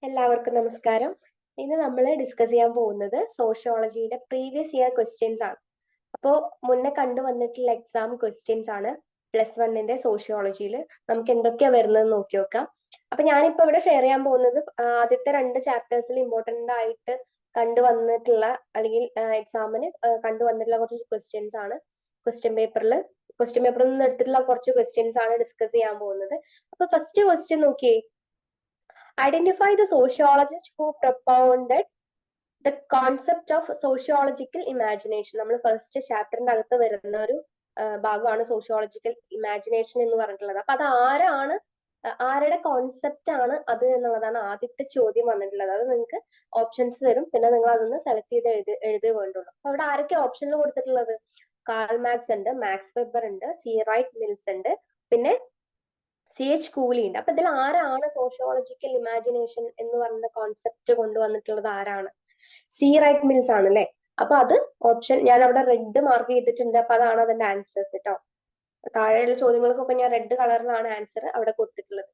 എല്ലാവർക്കും നമസ്കാരം. ഇന്ന് നമ്മൾ ഡിസ്കസ് ചെയ്യാൻ പോകുന്നത് സോഷ്യോളജിയുടെ പ്രീവിയസ് ഇയർ ക്വസ്റ്റ്യൻസ് ആണ്. അപ്പോൾ മുന്നേ കണ്ടുവന്നിട്ടുള്ള എക്സാം ക്വസ്റ്റ്യൻസ് ആണ് +1 സോഷ്യോളജിയിൽ നമുക്ക് എന്തൊക്കെയാ വരുന്നത് നോക്കി നോക്കാം. അപ്പൊ ഞാനിപ്പോ ഇവിടെ ഷെയർ ചെയ്യാൻ പോകുന്നത് ആദ്യത്തെ 2 ചാപ്റ്റേഴ്സിൽ ഇമ്പോർട്ടന്റ് ആയിട്ട് കണ്ടുവന്നിട്ടുള്ള അല്ലെങ്കിൽ എക്സാമിന് കണ്ടുവന്നിട്ടുള്ള കുറച്ച് ക്വസ്റ്റ്യൻസ് ആണ്. ക്വസ്റ്റ്യൻ പേപ്പറിൽ നിന്ന് എടുത്തിട്ടുള്ള കുറച്ച് ക്വസ്റ്റ്യൻസ് ആണ് ഡിസ്കസ് ചെയ്യാൻ പോകുന്നത്. അപ്പൊ ഫസ്റ്റ് ക്വസ്റ്റ്യൻ നോക്കിയേ, identify the sociologist who propounded the concept of sociological imagination. നമ്മൾ ഫസ്റ്റ് ചാപ്റ്ററിന്റെ അകത്ത് വരുന്ന ഒരു ഭാഗമാണ് സോഷ്യോളജിക്കൽ ഇമാജിനേഷൻ എന്ന് പറഞ്ഞിട്ടുള്ളത്. അപ്പൊ അത് ആരുടെ കോൺസെപ്റ്റ് ആണ് അത് എന്നുള്ളതാണ് ആദ്യത്തെ ചോദ്യം വന്നിട്ടുള്ളത്. അത് നിങ്ങൾക്ക് ഓപ്ഷൻസ് തരും, പിന്നെ നിങ്ങൾ അതൊന്ന് സെലക്ട് ചെയ്ത് എഴുതുക വേണ്ടുള്ളൂ. അപ്പൊ അവിടെ ആരൊക്കെ ഓപ്ഷനിൽ കൊടുത്തിട്ടുള്ളത്? കാൾ മാർക്സ് ഉണ്ട്, മാക്സ് വെബർ ഉണ്ട്, സി റൈറ്റ് മിൽസ് ഉണ്ട്, പിന്നെ CH കൂലി ഉണ്ട്. അപ്പൊ ഇതിൽ ആരാണ് സോഷ്യോളജിക്കൽ ഇമാജിനേഷൻ എന്ന് പറയുന്ന കോൺസെപ്റ്റ് കൊണ്ടുവന്നിട്ടുള്ളത്? ആരാണ്? സി റൈറ്റ് മിൽസ് ആണ് അല്ലെ? അപ്പൊ അത് ഓപ്ഷൻ ഞാൻ അവിടെ റെഡ് മാർക്ക് ചെയ്തിട്ടുണ്ട്. അപ്പൊ അതാണ് അതിന്റെ ആൻസേഴ്സ് കേട്ടോ. താഴെയുള്ള ചോദ്യങ്ങൾക്കൊക്കെ ഞാൻ റെഡ് കളറിലാണ് ആൻസർ അവിടെ കൊടുത്തിട്ടുള്ളത്.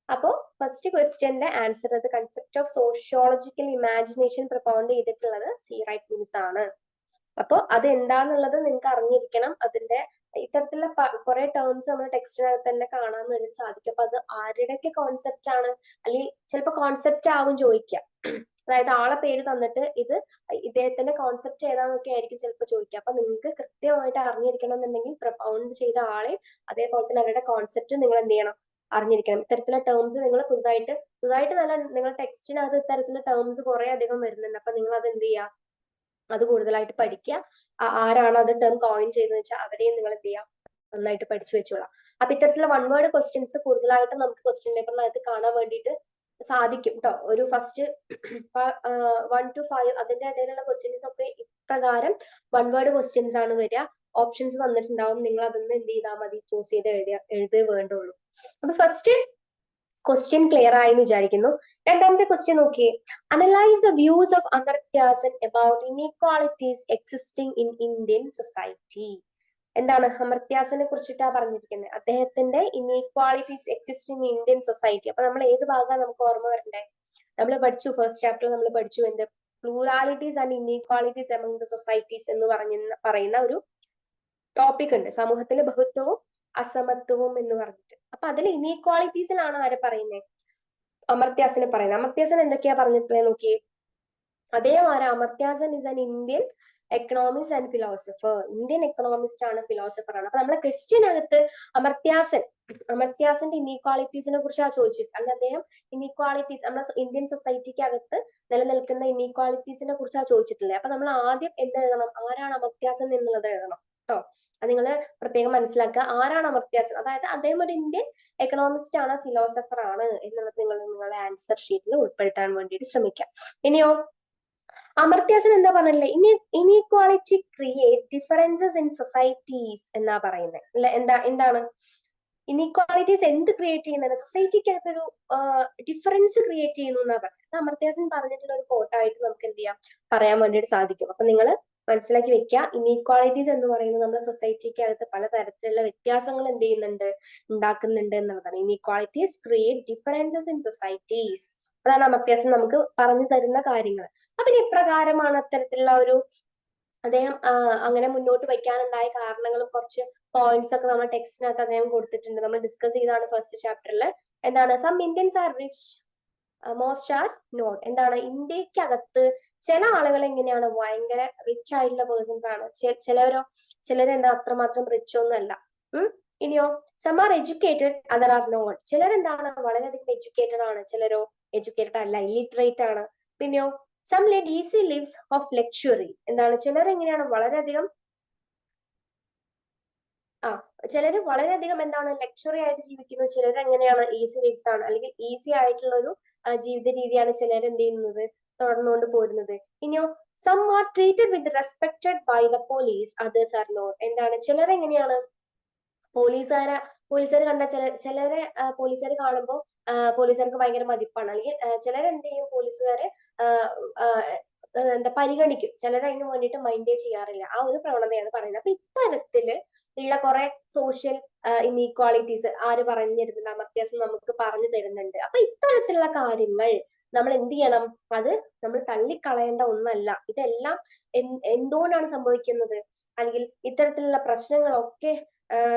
അപ്പോ ഫസ്റ്റ് ക്വസ്റ്റ്യന്റെ ആൻസർ അത് കൺസെപ്റ്റ് ഓഫ് സോഷ്യോളജിക്കൽ ഇമാജിനേഷൻ പ്രൊപ്പൗണ്ട് ചെയ്തിട്ടുള്ളത് സി റൈറ്റ് മിൽസ് ആണ്. അപ്പൊ അത് എന്താന്നുള്ളത് നിങ്ങൾക്ക് അറിഞ്ഞിരിക്കണം. അതിന്റെ ഇത്തരത്തിലുള്ള കുറെ ടേംസ് നമ്മുടെ ടെക്സ്റ്റിനകത്ത് തന്നെ കാണാൻ വേണ്ടി സാധിക്കും. അപ്പൊ അത് ആരുടെയൊക്കെ കോൺസെപ്റ്റ് ആണ്, അല്ലെങ്കിൽ ചിലപ്പോൾ കോൺസെപ്റ്റ് ആവും ചോദിക്കുക. അതായത് ആളെ പേര് തന്നിട്ട് ഇദ്ദേഹത്തിന്റെ കോൺസെപ്റ്റ് ഏതാന്നൊക്കെ ആയിരിക്കും ചിലപ്പോൾ ചോദിക്കുക. അപ്പൊ നിങ്ങൾക്ക് കൃത്യമായിട്ട് അറിഞ്ഞിരിക്കണം എന്നുണ്ടെങ്കിൽ പ്രൊപ്പൗണ്ട് ചെയ്ത ആളെ അതേപോലെ തന്നെ അവരുടെ കോൺസെപ്റ്റ് നിങ്ങൾ എന്ത് ചെയ്യണം, അറിഞ്ഞിരിക്കണം. ഇത്തരത്തിലുള്ള ടേംസ് നിങ്ങൾ പുതുതായിട്ട് നല്ല നിങ്ങളുടെ ടെക്സ്റ്റിനകത്ത് ഇത്തരത്തിലുള്ള ടേംസ് കുറെ അധികം വരുന്നുണ്ട്. അപ്പൊ നിങ്ങൾ അത് എന്ത് ചെയ്യുക, അത് കൂടുതലായിട്ട് പഠിക്കുക. ആരാണ് അത് ടേം കോയിൻ ചെയ്തെന്ന് വെച്ചാൽ അവരെയും നിങ്ങൾ എന്ത് ചെയ്യുക, നന്നായിട്ട് പഠിച്ചു വെച്ചോളാം. അപ്പൊ ഇത്തരത്തിലുള്ള 1 വേർഡ് ക്വസ്റ്റ്യൻസ് കൂടുതലായിട്ട് നമുക്ക് ക്വസ്റ്റ്യൻ പേപ്പറിനകത്ത് കാണാൻ വേണ്ടിയിട്ട് സാധിക്കും കേട്ടോ. ഒരു ഫസ്റ്റ് 1 to 5 അതിന്റെ ഇടയിലുള്ള ക്വസ്റ്റ്യൻസ് ഒക്കെ ഇപ്രകാരം 1 വേർഡ് ക്വസ്റ്റ്യൻസ് ആണ് വരിക. ഓപ്ഷൻസ് തന്നിട്ടുണ്ടാവും, നിങ്ങൾ അതൊന്ന് എന്ത് ചെയ്താൽ മതി, ചൂസ് ചെയ്ത് എഴുതേ വേണ്ടുള്ളൂ. അപ്പൊ ഫസ്റ്റ് ക്വസ്റ്റ്യൻ ക്ലിയർ ആയി എന്ന് വിചാരിക്കുന്നു. രണ്ടാമത്തെ ക്വസ്റ്റ്യൻ നോക്കിയേ, analyse the views of Amartya Sen about inequalities existing in Indian society. എന്താണ് അമർത്യ സെനെ കുറിച്ചിട്ടാ പറഞ്ഞിരിക്കുന്നത്? അദ്ദേഹത്തിന്റെ inequalities existing in Indian society. അപ്പൊ നമ്മൾ ഏത് ഭാഗമാണ് നമുക്ക് ഓർമ്മ വരണ്ടേ? നമ്മൾ പഠിച്ചു, ഫസ്റ്റ് ചാപ്റ്റർ നമ്മൾ പഠിച്ചു എന്ത്, pluralities and inequalities among the societies എന്ന് പറയുന്ന ഒരു ടോപ്പിക് ഉണ്ട്, സമൂഹത്തിലെ ബഹുത്വവും അസമത്വവും എന്ന് പറഞ്ഞിട്ട്. അപ്പൊ അതിൽ ഇനീക്വാളിറ്റീസിലാണ് ആരെ പറയുന്നത്? അമർത്യാസനെ പറയുന്നത്. അമർത്യാസൻ എന്തൊക്കെയാ പറഞ്ഞിട്ടുള്ളത് നോക്കിയേ. അതേമാതിരി Amartya Sen is an Indian economist and philosopher. Indian economist ആണ്, ഫിലോസഫർ ആണ്. അപ്പൊ നമ്മളെ ക്വസ്റ്റ്യനകത്ത് അമർത്യാസന്റെ ഇനീക്വാളിറ്റീസിനെ കുറിച്ചാണ് ചോദിച്ചത്. അല്ല, അദ്ദേഹം ഇനീക്വാളിറ്റീസ് നമ്മുടെ ഇന്ത്യൻ സൊസൈറ്റിക്ക് അകത്ത് നിലനിൽക്കുന്ന ഇനീക്വാളിറ്റീസിനെ കുറിച്ചാണ് ചോദിച്ചിട്ടുള്ളത്. അപ്പൊ നമ്മൾ ആദ്യം എന്തെഴുതണം, ആരാണ് അമർത്യാസൻ എന്നുള്ളത് എഴുതണം കേട്ടോ. അത് നിങ്ങൾ പ്രത്യേകം മനസ്സിലാക്കുക. ആരാണ് അമർത്യാസൻ? അതായത് അദ്ദേഹം ഒരു ഇന്ത്യൻ എക്കണോമിസ്റ്റ് ആണ്, ഫിലോസഫർ ആണ് എന്നുള്ളത് നിങ്ങൾ നിങ്ങളുടെ ആൻസർ ഷീറ്റിൽ ഉൾപ്പെടുത്താൻ വേണ്ടിയിട്ട് ശ്രമിക്കാം. ഇനിയോ അമർത്യാസൻ എന്താ പറഞ്ഞില്ലേ, inequality create differences in societies എന്നാ പറയുന്നത് അല്ലെ? എന്താണ് ഇനീക്വാളിറ്റീസ് എന്ത് ക്രിയേറ്റ് ചെയ്യുന്നത്? സൊസൈറ്റിക്കകത്തൊരു ഡിഫറൻസ് ക്രിയേറ്റ് ചെയ്യുന്നു എന്നാ പറയുന്നത്. അമർത്യാസൻ പറഞ്ഞിട്ടുള്ള ഒരു കോട്ടായിട്ട് നമുക്ക് എന്ത് ചെയ്യാം, പറയാൻ വേണ്ടിയിട്ട് സാധിക്കും. അപ്പൊ നിങ്ങൾ മനസ്സിലാക്കി വെക്കുക, ഇനീക്വാളിറ്റീസ് എന്ന് പറയുന്നത് നമ്മുടെ സൊസൈറ്റിക്ക് അകത്ത് പലതരത്തിലുള്ള വ്യത്യാസങ്ങൾ എന്ത് ചെയ്യുന്നുണ്ട്, ഉണ്ടാക്കുന്നുണ്ട് എന്നുള്ളതാണ്. Inequalities create differences in societies, അതാണ് അമർത്യാസൻ നമുക്ക് പറഞ്ഞു തരുന്ന കാര്യങ്ങൾ. അപ്പൊ ഇപ്രകാരമാണ് അത്തരത്തിലുള്ള ഒരു അദ്ദേഹം അങ്ങനെ മുന്നോട്ട് വയ്ക്കാനുണ്ടായ കാരണങ്ങളും കുറച്ച് പോയിന്റ്സ് ഒക്കെ നമ്മൾ ടെക്സ്റ്റിനകത്ത് അദ്ദേഹം കൊടുത്തിട്ടുണ്ട്. നമ്മൾ ഡിസ്കസ് ചെയ്താണ് ഫസ്റ്റ് ചാപ്റ്ററിൽ. എന്താണ്, some Indians are rich, most are not. എന്താണ്, ഇന്ത്യക്കകത്ത് ചില ആളുകൾ എങ്ങനെയാണ്, ഭയങ്കര റിച്ച് ആയിട്ടുള്ള പേഴ്സൺസ് ആണ്, ചിലരെന്താ അത്രമാത്രം റിച്ച് ഒന്നും അല്ല. ഇനിയോ some are educated, other are not. ചിലരെന്താണ് വളരെയധികം എഡ്യൂക്കേറ്റഡ് ആണ്, ചിലരോ എഡ്യൂക്കേറ്റഡ് അല്ല, ഇല്ലിറ്ററേറ്റ് ആണ്. പിന്നെയോ some led easy lives of luxury. എന്താണ്, ചിലർ എങ്ങനെയാണ് വളരെയധികം എന്താണ് ലക്ഷറി ആയിട്ട് ജീവിക്കുന്നു. ചിലർ എങ്ങനെയാണ് ഈസി ലിവ്സ് ആണ്, അല്ലെങ്കിൽ ഈസി ആയിട്ടുള്ള ഒരു ജീവിത രീതിയാണ് ചിലർ എന്ത് ചെയ്യുന്നത്, തുടർന്നുകൊണ്ട് പോരുന്നത്. ഇനിയോ some are treated with respected by the police, others are not. എന്താണ്, ചിലർ എങ്ങനെയാണ് പോലീസുകാർ കണ്ട ചിലരെ പോലീസുകാർ കാണുമ്പോൾ പോലീസുകാർക്ക് ഭയങ്കര മതിപ്പാണ്, അല്ലെങ്കിൽ ചിലരെന്ത് ചെയ്യും, പോലീസുകാരെ എന്താ പരിഗണിക്കും, ചിലരെ അതിന് വേണ്ടിയിട്ട് മൈൻഡേ ചെയ്യാറില്ല. ആ ഒരു പ്രവണതയാണ് പറയുന്നത്. അപ്പൊ ഇത്തരത്തില് ഉള്ള കുറെ സോഷ്യൽ ഇനീക്വാളിറ്റീസ് ആര് പറഞ്ഞു തരുന്നുണ്ട്, അമർത്യാസൻ നമുക്ക് പറഞ്ഞു തരുന്നുണ്ട്. അപ്പൊ ഇത്തരത്തിലുള്ള കാര്യങ്ങൾ നമ്മൾ എന്ത് ചെയ്യണം? അത് നമ്മൾ തള്ളിക്കളയേണ്ട ഒന്നല്ല. ഇതെല്ലാം എന്തുകൊണ്ടാണ് സംഭവിക്കുന്നത്, അല്ലെങ്കിൽ ഇത്തരത്തിലുള്ള പ്രശ്നങ്ങളൊക്കെ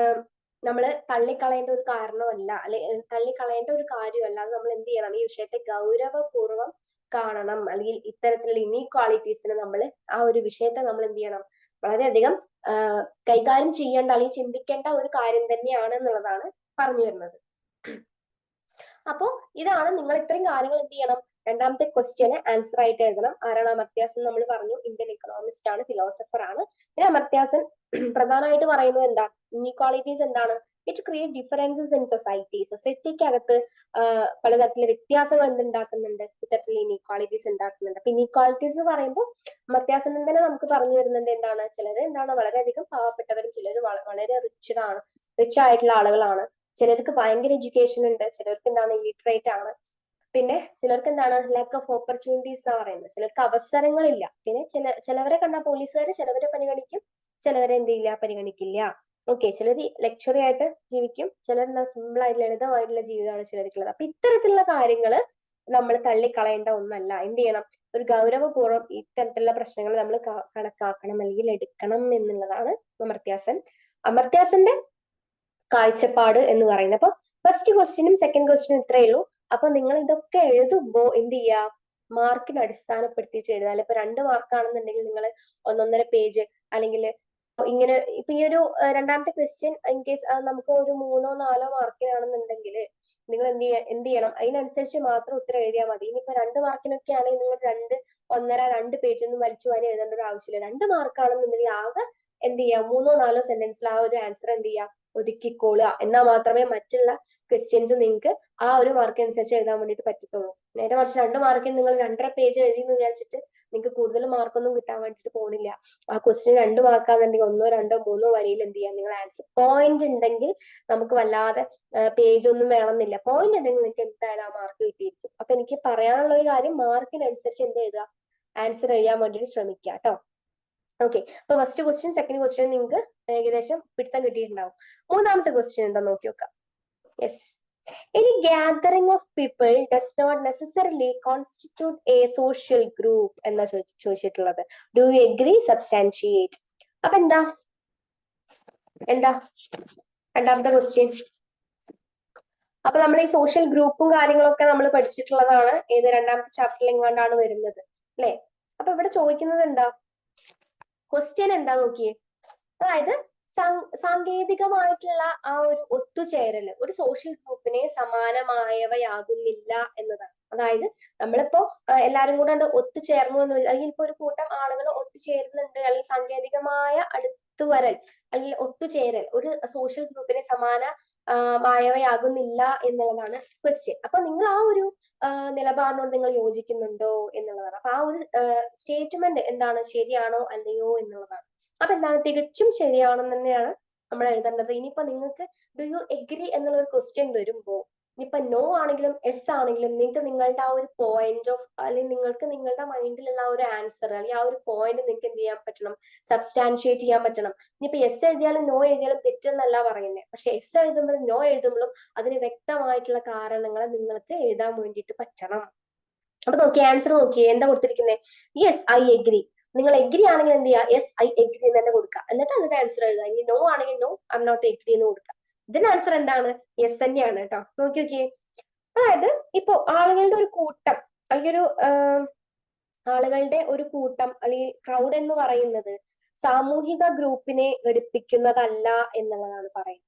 നമ്മൾ തള്ളിക്കളയേണ്ട ഒരു കാരണമല്ല, അല്ലെ തള്ളിക്കളയേണ്ട ഒരു കാര്യമല്ല. അത് നമ്മൾ എന്ത് ചെയ്യണം? ഈ വിഷയത്തെ ഗൗരവപൂർവ്വം കാണണം, അല്ലെങ്കിൽ ഇത്തരത്തിലുള്ള ഇനീക്വാളിറ്റീസിന് നമ്മൾ ആ ഒരു വിഷയത്തെ നമ്മൾ എന്ത് ചെയ്യണം? വളരെയധികം കൈകാര്യം ചെയ്യേണ്ട അല്ലെങ്കിൽ ചിന്തിക്കേണ്ട ഒരു കാര്യം തന്നെയാണ് എന്നുള്ളതാണ് പറഞ്ഞു വരുന്നത്. അപ്പോ ഇതാണ്, നിങ്ങൾ ഇത്രയും കാര്യങ്ങൾ എന്ത് ചെയ്യണം? രണ്ടാമത്തെ ക്വസ്റ്റ്യന് ആൻസർ ആയിട്ട് എഴുതണം. ആരാണ് അമർത്യാസൻ? നമ്മൾ പറഞ്ഞു ഇന്ത്യൻ എക്കണോമിസ്റ്റ് ആണ്, ഫിലോസഫർ ആണ്. പിന്നെ അമർത്യാസൻ പ്രധാനമായിട്ട് പറയുന്നത് എന്താ? ഇനീക്വാളിറ്റീസ് എന്താണ്? It create differences in society. സൊസൈറ്റിക്ക് അകത്ത് പലതരത്തിലുള്ള വ്യത്യാസങ്ങൾ എന്തുണ്ടാക്കുന്നുണ്ട്? ഇത്തരത്തിലുള്ള ഇനീക്വാളിറ്റീസ് ഉണ്ടാക്കുന്നുണ്ട്. അപ്പൊ ഇനീക്വാളിറ്റീസ് എന്ന് പറയുമ്പോൾ അമർത്യാസൻ തന്നെ നമുക്ക് പറഞ്ഞു വരുന്നുണ്ട് എന്താണ്? ചിലര് എന്താണ് വളരെയധികം പാവപ്പെട്ടവരും, ചിലർ വളരെ റിച്ച് ആയിട്ടുള്ള ആളുകളാണ്. ചിലർക്ക് ഭയങ്കര എഡ്യൂക്കേഷൻ ഉണ്ട്, ചിലർക്ക് എന്താണ് ലിറ്ററേറ്റ് ആണ്. പിന്നെ ചിലർക്ക് എന്താണ് ലാക്ക് ഓഫ് ഓപ്പർച്യൂണിറ്റീസ് എന്നാ പറയുന്നത്. ചിലർക്ക് അവസരങ്ങളില്ല. പിന്നെ ചിലവരെ കണ്ടാൽ പോലീസുകാർ ചിലവരെ പരിഗണിക്കും, ചിലവരെ എന്ത് ചെയ്യില്ല, പരിഗണിക്കില്ല. ഓക്കെ, ചിലർ ലക്ഷറി ആയിട്ട് ജീവിക്കും, ചിലർ സിമ്പിൾ ആയിട്ട് ലളിതമായിട്ടുള്ള ജീവിതമാണ് ചിലർക്കുള്ളത്. അപ്പൊ ഇത്തരത്തിലുള്ള കാര്യങ്ങൾ നമ്മൾ തള്ളിക്കളയേണ്ട ഒന്നല്ല. എന്ത് ചെയ്യണം? ഒരു ഗൗരവപൂർവ്വം ഇത്തരത്തിലുള്ള പ്രശ്നങ്ങൾ നമ്മൾ കണക്കാക്കണം അല്ലെങ്കിൽ എടുക്കണം എന്നുള്ളതാണ് അമർത്യാസന്റെ കാഴ്ചപ്പാട് എന്ന് പറയുന്നത്. അപ്പൊ ഫസ്റ്റ് ക്വസ്റ്റ്യനും സെക്കൻഡ് ക്വസ്റ്റ്യനും ഇത്രയേ ഉള്ളൂ. അപ്പൊ നിങ്ങൾ ഇതൊക്കെ എഴുതുമ്പോ എന്ത് ചെയ്യുക? മാർക്കിന് അടിസ്ഥാനപ്പെടുത്തിയിട്ട് എഴുതുക. അല്ലെ ഇപ്പൊ 2 മാർക്കാണെന്നുണ്ടെങ്കിൽ നിങ്ങൾ 1.5 പേജ്, അല്ലെങ്കിൽ ഇങ്ങനെ ഇപ്പൊ ഈ ഒരു രണ്ടാമത്തെ ക്വസ്റ്റ്യൻ ഇൻ കേസ് നമുക്ക് ഒരു 3-4 മാർക്കിനാണെന്നുണ്ടെങ്കിൽ നിങ്ങൾ എന്ത് ചെയ്യണം? അതിനനുസരിച്ച് മാത്രം ഉത്തരം എഴുതിയാൽ മതി. ഇനിയിപ്പോ 2 മാർക്കിനൊക്കെ ആണെങ്കിൽ നിങ്ങൾ 2 പേജ് ഒന്നും വലിച്ചു വാരി എഴുതേണ്ട ഒരു ആവശ്യമില്ല. 2 മാർക്കാണെന്നുണ്ടെങ്കിൽ ആകെ എന്ത് ചെയ്യുക? 3-4 സെന്റൻസിൽ ആ ഒരു ആൻസർ എന്ത് ചെയ്യുക? ഒതുക്കിക്കോളുക. എന്നാൽ മാത്രമേ മറ്റുള്ള ക്വസ്റ്റ്യൻസ് നിങ്ങൾക്ക് ആ ഒരു മാർക്ക് അനുസരിച്ച് എഴുതാൻ വേണ്ടിയിട്ട് പറ്റത്തുള്ളൂ. നേരെ മറിച്ച് 2 മാർക്കിന് നിങ്ങൾ 2.5 പേജ് എഴുതി എന്ന് വിചാരിച്ചിട്ട് നിങ്ങൾക്ക് കൂടുതൽ മാർക്കൊന്നും കിട്ടാൻ വേണ്ടിയിട്ട് പോകുന്നില്ല. ആ ക്വസ്റ്റ്യൻ 2 മാർക്കാണെന്നുണ്ടെങ്കിൽ 1-2-3 വരിയിൽ എന്ത് ചെയ്യാം? നിങ്ങൾ ആൻസർ പോയിന്റ് ഉണ്ടെങ്കിൽ നമുക്ക് വല്ലാതെ പേജ് ഒന്നും വേണമെന്നില്ല. പോയിന്റ് ഉണ്ടെങ്കിൽ നിങ്ങൾക്ക് എന്തായാലും ആ മാർക്ക് കിട്ടിയിരിക്കും. അപ്പൊ എനിക്ക് പറയാനുള്ള ഒരു കാര്യം, മാർക്കിനനുസരിച്ച് എന്ത് എഴുതുക? ആൻസർ എഴുതാൻ വേണ്ടിയിട്ട് ശ്രമിക്കുക കേട്ടോ. ഓക്കെ, അപ്പൊ ഫസ്റ്റ് ക്വസ്റ്റ്യൻ സെക്കൻഡ് ക്വസ്റ്റ്യൻ നിങ്ങൾക്ക് ഏകദേശം പിടുത്തം കിട്ടിയിട്ടുണ്ടാവും. മൂന്നാമത്തെ ക്വസ്റ്റ്യൻ എന്താ നോക്കി നോക്കാം. Yes, any gathering of people does not necessarily constitute a social group എന്നാ ചോദിച്ചിട്ടുള്ളത്. Do you agree? സബ്സ്റ്റാൻഷിയേറ്റ്. അപ്പൊ എന്താ രണ്ടാമത്തെ ക്വസ്റ്റ്യൻ? അപ്പൊ നമ്മൾ ഈ സോഷ്യൽ ഗ്രൂപ്പും കാര്യങ്ങളൊക്കെ നമ്മൾ പഠിച്ചിട്ടുള്ളതാണ്. ഏത് രണ്ടാമത്തെ ചാപ്റ്ററിൽ എങ്ങാണ്ടാണ് വരുന്നത് അല്ലെ? അപ്പൊ ഇവിടെ ചോദിക്കുന്നത് എന്താ? ക്വസ്റ്റ്യൻ എന്താ നോക്കിയേ. അതായത് സാങ്കേതികമായിട്ടുള്ള ആ ഒരു ഒത്തുചേരല് ഒരു സോഷ്യൽ ഗ്രൂപ്പിനെ സമാനമായവയാകുന്നില്ല എന്നതാണ്. അതായത് നമ്മളിപ്പോ എല്ലാരും കൂടെ ഒത്തുചേർന്നു എന്ന്, അല്ലെങ്കിൽ ഇപ്പൊ ഒരു കൂട്ടം ആളുകൾ ഒത്തുചേരുന്നുണ്ട്, അല്ലെങ്കിൽ സാങ്കേതികമായ അടുത്തുവരൽ അല്ലെങ്കിൽ ഒത്തുചേരൽ ഒരു സോഷ്യൽ ഗ്രൂപ്പിനെ മായവയാകുന്നില്ല എന്നുള്ളതാണ് ക്വസ്റ്റ്യൻ. അപ്പൊ നിങ്ങൾ ആ ഒരു നിലപാടിനോട് നിങ്ങൾ യോജിക്കുന്നുണ്ടോ എന്നുള്ളതാണ്. അപ്പൊ ആ ഒരു സ്റ്റേറ്റ്മെന്റ് എന്താണ്? ശരിയാണോ അല്ലയോ എന്നുള്ളതാണ്. അപ്പൊ എന്താണ്? തികച്ചും ശരിയാണെന്ന് തന്നെയാണ് നമ്മൾ എഴുതേണ്ടത്. ഇനിയിപ്പോ നിങ്ങൾക്ക് ഡു യു എഗ്രി എന്നുള്ള ഒരു ക്വസ്റ്റ്യൻ വരുമ്പോ ഇനിയിപ്പോ നോ ആണെങ്കിലും എസ് ആണെങ്കിലും നിങ്ങൾക്ക് നിങ്ങളുടെ ആ ഒരു പോയിന്റ് ഓഫ്, അല്ലെങ്കിൽ നിങ്ങൾക്ക് നിങ്ങളുടെ മൈൻഡിലുള്ള ആ ഒരു ആൻസർ അല്ലെങ്കിൽ ആ ഒരു പോയിന്റ് നിങ്ങൾക്ക് എന്ത് ചെയ്യാൻ പറ്റണം? സബ്സ്റ്റാൻഷിയേറ്റ് ചെയ്യാൻ പറ്റണം. ഇനിയിപ്പോ എസ് എഴുതിയാലും നോ എഴുതിയാലും തെറ്റെന്നല്ല പറയുന്നത്. പക്ഷെ എസ് എഴുതുമ്പോഴും നോ എഴുതുമ്പോഴും അതിന് വ്യക്തമായിട്ടുള്ള കാരണങ്ങൾ നിങ്ങൾക്ക് എഴുതാൻ വേണ്ടിയിട്ട് പറ്റണം. അപ്പൊ നോക്കിയേ, ആൻസർ നോക്കിയേ, എന്താ കൊടുത്തിരിക്കുന്നത്? Yes I agree. നിങ്ങൾ എഗ്രി ആണെങ്കിൽ എന്ത് ചെയ്യുക? യെസ് ഐ എഗ്രി എന്ന് തന്നെ കൊടുക്കുക. എന്നിട്ട് അതിന്റെ ആൻസർ എഴുതുക. ഇനി നോ ആണെങ്കിൽ no I am not agree എന്ന് കൊടുക്കുക. ഇതിന്റെ ആൻസർ എന്താണ്? യെസ് തന്നെയാണ് കേട്ടോ. നോക്കിയേ, അതായത് ഇപ്പോ ആളുകളുടെ ഒരു കൂട്ടം അല്ലെങ്കിൽ ആളുകളുടെ ഒരു കൂട്ടം അല്ലെങ്കിൽ ക്രൗഡ് എന്ന് പറയുന്നത് സാമൂഹിക ഗ്രൂപ്പിനെ ഘടിപ്പിക്കുന്നതല്ല എന്നുള്ളതാണ് പറയുന്നത്.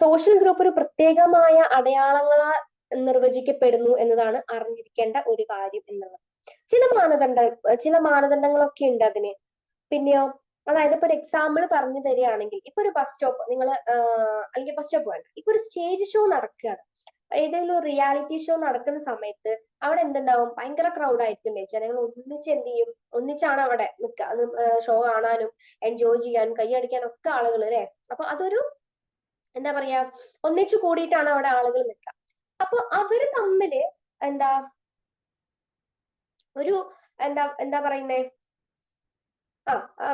സോഷ്യൽ ഗ്രൂപ്പ് ഒരു പ്രത്യേകമായ അടയാളങ്ങളാൽ നിർവചിക്കപ്പെടുന്നു എന്നതാണ് അറിഞ്ഞിരിക്കേണ്ട ഒരു കാര്യം എന്നുള്ളത്. ചില മാനദണ്ഡങ്ങളൊക്കെ ഉണ്ട് അതിന്. പിന്നെയോ, അതായത് ഇപ്പൊ ഒരു എക്സാമ്പിൾ പറഞ്ഞു തരികയാണെങ്കിൽ, ഇപ്പൊ ഒരു ബസ് സ്റ്റോപ്പ് നിങ്ങൾ അല്ലെങ്കിൽ ബസ് സ്റ്റോപ്പ് വേണ്ട, ഇപ്പൊ ഒരു സ്റ്റേജ് ഷോ നടക്കുകയാണ്, ഏതെങ്കിലും ഒരു റിയാലിറ്റി ഷോ നടക്കുന്ന സമയത്ത് അവിടെ എന്തുണ്ടാവും? ഭയങ്കര ക്രൗഡ് ആയിരിക്കും. ജനങ്ങൾ ഒന്നിച്ച് എന്ത് ചെയ്യും? ഒന്നിച്ചാണ് അവിടെ നിൽക്കുക, ഷോ കാണാനും എൻജോയ് ചെയ്യാനും കൈയടിക്കാനും ഒക്കെ ആളുകൾ അല്ലെ. അപ്പൊ അതൊരു എന്താ പറയാ, ഒന്നിച്ചു കൂടിയിട്ടാണ് അവിടെ ആളുകൾ നിൽക്കുക. അപ്പൊ അവര് തമ്മില് എന്താ ഒരു എന്താ പറയുന്നേ,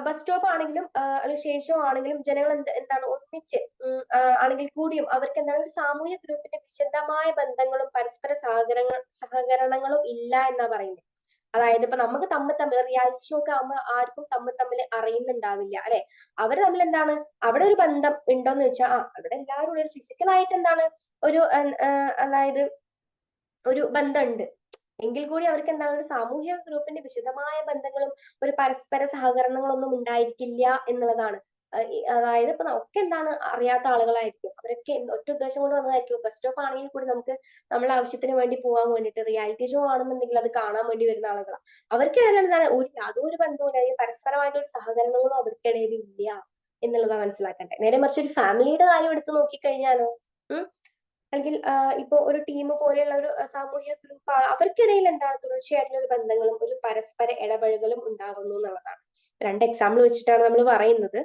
ബസ് സ്റ്റോപ്പ് ആണെങ്കിലും അല്ലെങ്കിൽ സ്റ്റേജ് ഷോ ആണെങ്കിലും ജനങ്ങൾ എന്താണ് ഒന്നിച്ച് ആണെങ്കിൽ കൂടിയും അവർക്ക് എന്താണ് ഒരു സാമൂഹ്യ ഗ്രൂപ്പിന്റെ വിശദമായ ബന്ധങ്ങളും പരസ്പര സഹകരണങ്ങളും ഇല്ല എന്നാ പറയുന്നത്. അതായത് ഇപ്പൊ നമുക്ക് തമ്മിൽ റിയാലിറ്റി ഷോ ഒക്കെ ആകുമ്പോൾ ആർക്കും തമ്മിൽ അറിയുന്നുണ്ടാവില്ല അല്ലെ. അവർ തമ്മിൽ എന്താണ് അവിടെ ഒരു ബന്ധം ഉണ്ടോന്ന് വെച്ചാൽ അവിടെ എല്ലാവരും ഒരു ഫിസിക്കലായിട്ട് എന്താണ് ഒരു അതായത് ഒരു ബന്ധമുണ്ട്. എങ്കിൽ കൂടി അവർക്ക് എന്താണ് ഒരു സാമൂഹിക ഗ്രൂപ്പിന്റെ വിശദമായ ബന്ധങ്ങളും ഒരു പരസ്പര സഹകരണങ്ങളൊന്നും ഉണ്ടായിരിക്കില്ല എന്നുള്ളതാണ്. അതായത് ഇപ്പൊ നമുക്ക് എന്താണ് അറിയാത്ത ആളുകളായിരിക്കും, അവരൊക്കെ ഒറ്റ ഉദ്ദേശം കൊണ്ട് വന്നതായിരിക്കും. ബസ് സ്റ്റോപ്പ് ആണെങ്കിൽ കൂടി നമുക്ക് നമ്മളെ ആവശ്യത്തിന് വേണ്ടി പോകാൻ വേണ്ടിയിട്ട്, റിയാലിറ്റി ഷോ ആണെന്നുണ്ടെങ്കിൽ അത് കാണാൻ വേണ്ടി വരുന്ന ആളുകളാണ്. അവർക്കിടയിൽ എന്താണ് യാതൊരു ബന്ധവും അല്ലെങ്കിൽ പരസ്പരമായിട്ടൊരു സഹകരണങ്ങളും അവർക്കിടയിൽ ഇല്ല എന്നുള്ളതാണ് മനസ്സിലാക്കണ്ടേ. നേരെ മറിച്ച് ഒരു ഫാമിലിയുടെ കാര്യം എടുത്ത് നോക്കിക്കഴിഞ്ഞാലോ, അല്ലെങ്കിൽ ഇപ്പൊ ഒരു ടീം പോലെയുള്ള ഒരു സാമൂഹിക ഗ്രൂപ്പ് അവർക്കിടയിൽ എന്താണ് തുടർച്ചയായിട്ടുള്ള ഒരു ബന്ധങ്ങളും ഒരു പരസ്പര ഇടപഴകലും ഉണ്ടാകുന്നു എന്നുള്ളതാണ്. 2 എക്സാമ്പിൾ വെച്ചിട്ടാണ് നമ്മൾ പറയുന്നത്.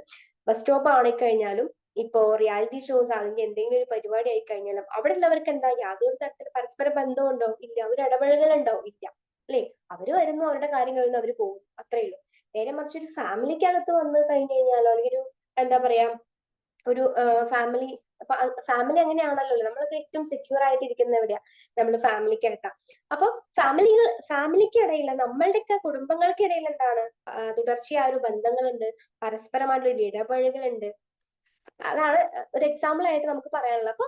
ബസ് സ്റ്റോപ്പ് ആയിക്കഴിഞ്ഞാലും ഇപ്പോ റിയാലിറ്റി ഷോസ് അല്ലെങ്കിൽ എന്തെങ്കിലും ഒരു പരിപാടി ആയി കഴിഞ്ഞാലും അവിടെ ഉള്ളവർക്ക് എന്താ യാതൊരു തരത്തിൽ പരസ്പര ബന്ധമുണ്ടോ? ഇല്ല. ഒരു ഇടപഴകലുണ്ടോ? ഇല്ല. അല്ലെ? അവര് വരുന്നു, അവരുടെ കാര്യം കഴിയുന്നു, അവര് പോകും, അത്രേ ഉള്ളൂ. നേരെ മറിച്ച് ഒരു ഫാമിലിക്കകത്ത് വന്ന് കഴിഞ്ഞു കഴിഞ്ഞാലോ, അല്ലെങ്കിൽ ഒരു എന്താ പറയാ ഒരു ഫാമിലി അങ്ങനെയാണല്ലോ, നമ്മളൊക്കെ ഏറ്റവും സെക്യൂർ ആയിട്ട് ഇരിക്കുന്ന എവിടെയാ? നമ്മൾ ഫാമിലിക്കകത്താ. അപ്പൊ ഫാമിലിക്കിടയിൽ നമ്മളുടെയൊക്കെ കുടുംബങ്ങൾക്കിടയിൽ എന്താണ് തുടർച്ചയായ ഒരു ബന്ധങ്ങളുണ്ട്, പരസ്പരമായിട്ടുള്ള ഒരു ഇടപഴകലുണ്ട്. അതാണ് ഒരു എക്സാമ്പിൾ ആയിട്ട് നമുക്ക് പറയാനുള്ളത്. അപ്പൊ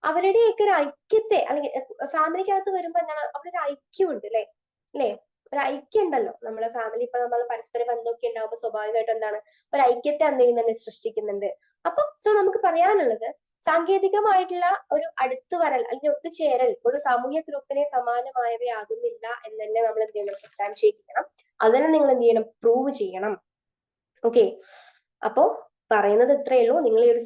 അവരുടെയൊക്കെ ഒരു ഐക്യത്തെ, അല്ലെങ്കിൽ ഫാമിലിക്കകത്ത് വരുമ്പോ എന്താണ് അവിടെ ഒരു ഐക്യമുണ്ട് അല്ലേ? ഒരു ഐക്യം ഉണ്ടല്ലോ. നമ്മളെ ഫാമിലി ഇപ്പൊ നമ്മൾ പരസ്പര ബന്ധമൊക്കെ ഉണ്ടാകുമ്പോൾ സ്വാഭാവികമായിട്ട് എന്താണ് ഒരു ഐക്യത്തെ എന്ത് ചെയ്യുന്നുണ്ട്, സൃഷ്ടിക്കുന്നുണ്ട്. അപ്പൊ നമുക്ക് പറയാനുള്ളത് സാങ്കേതികമായിട്ടുള്ള ഒരു അടുത്തു വരൽ അല്ലെങ്കിൽ ഒത്തുചേരൽ ഒരു സാമൂഹ്യ ഗ്രൂപ്പിനെ സമാനമായവയാകുന്നില്ല എന്ന് തന്നെ നമ്മൾ എന്ത് ചെയ്യണം, സബ്സ്റ്റാൻഷിയേറ്റ്. അതിനെ നിങ്ങൾ എന്ത് ചെയ്യണം, പ്രൂവ് ചെയ്യണം. ഓക്കെ, അപ്പോ പറയുന്നത് ഇത്രയേ ഉള്ളൂ. നിങ്ങൾ ഈ ഒരു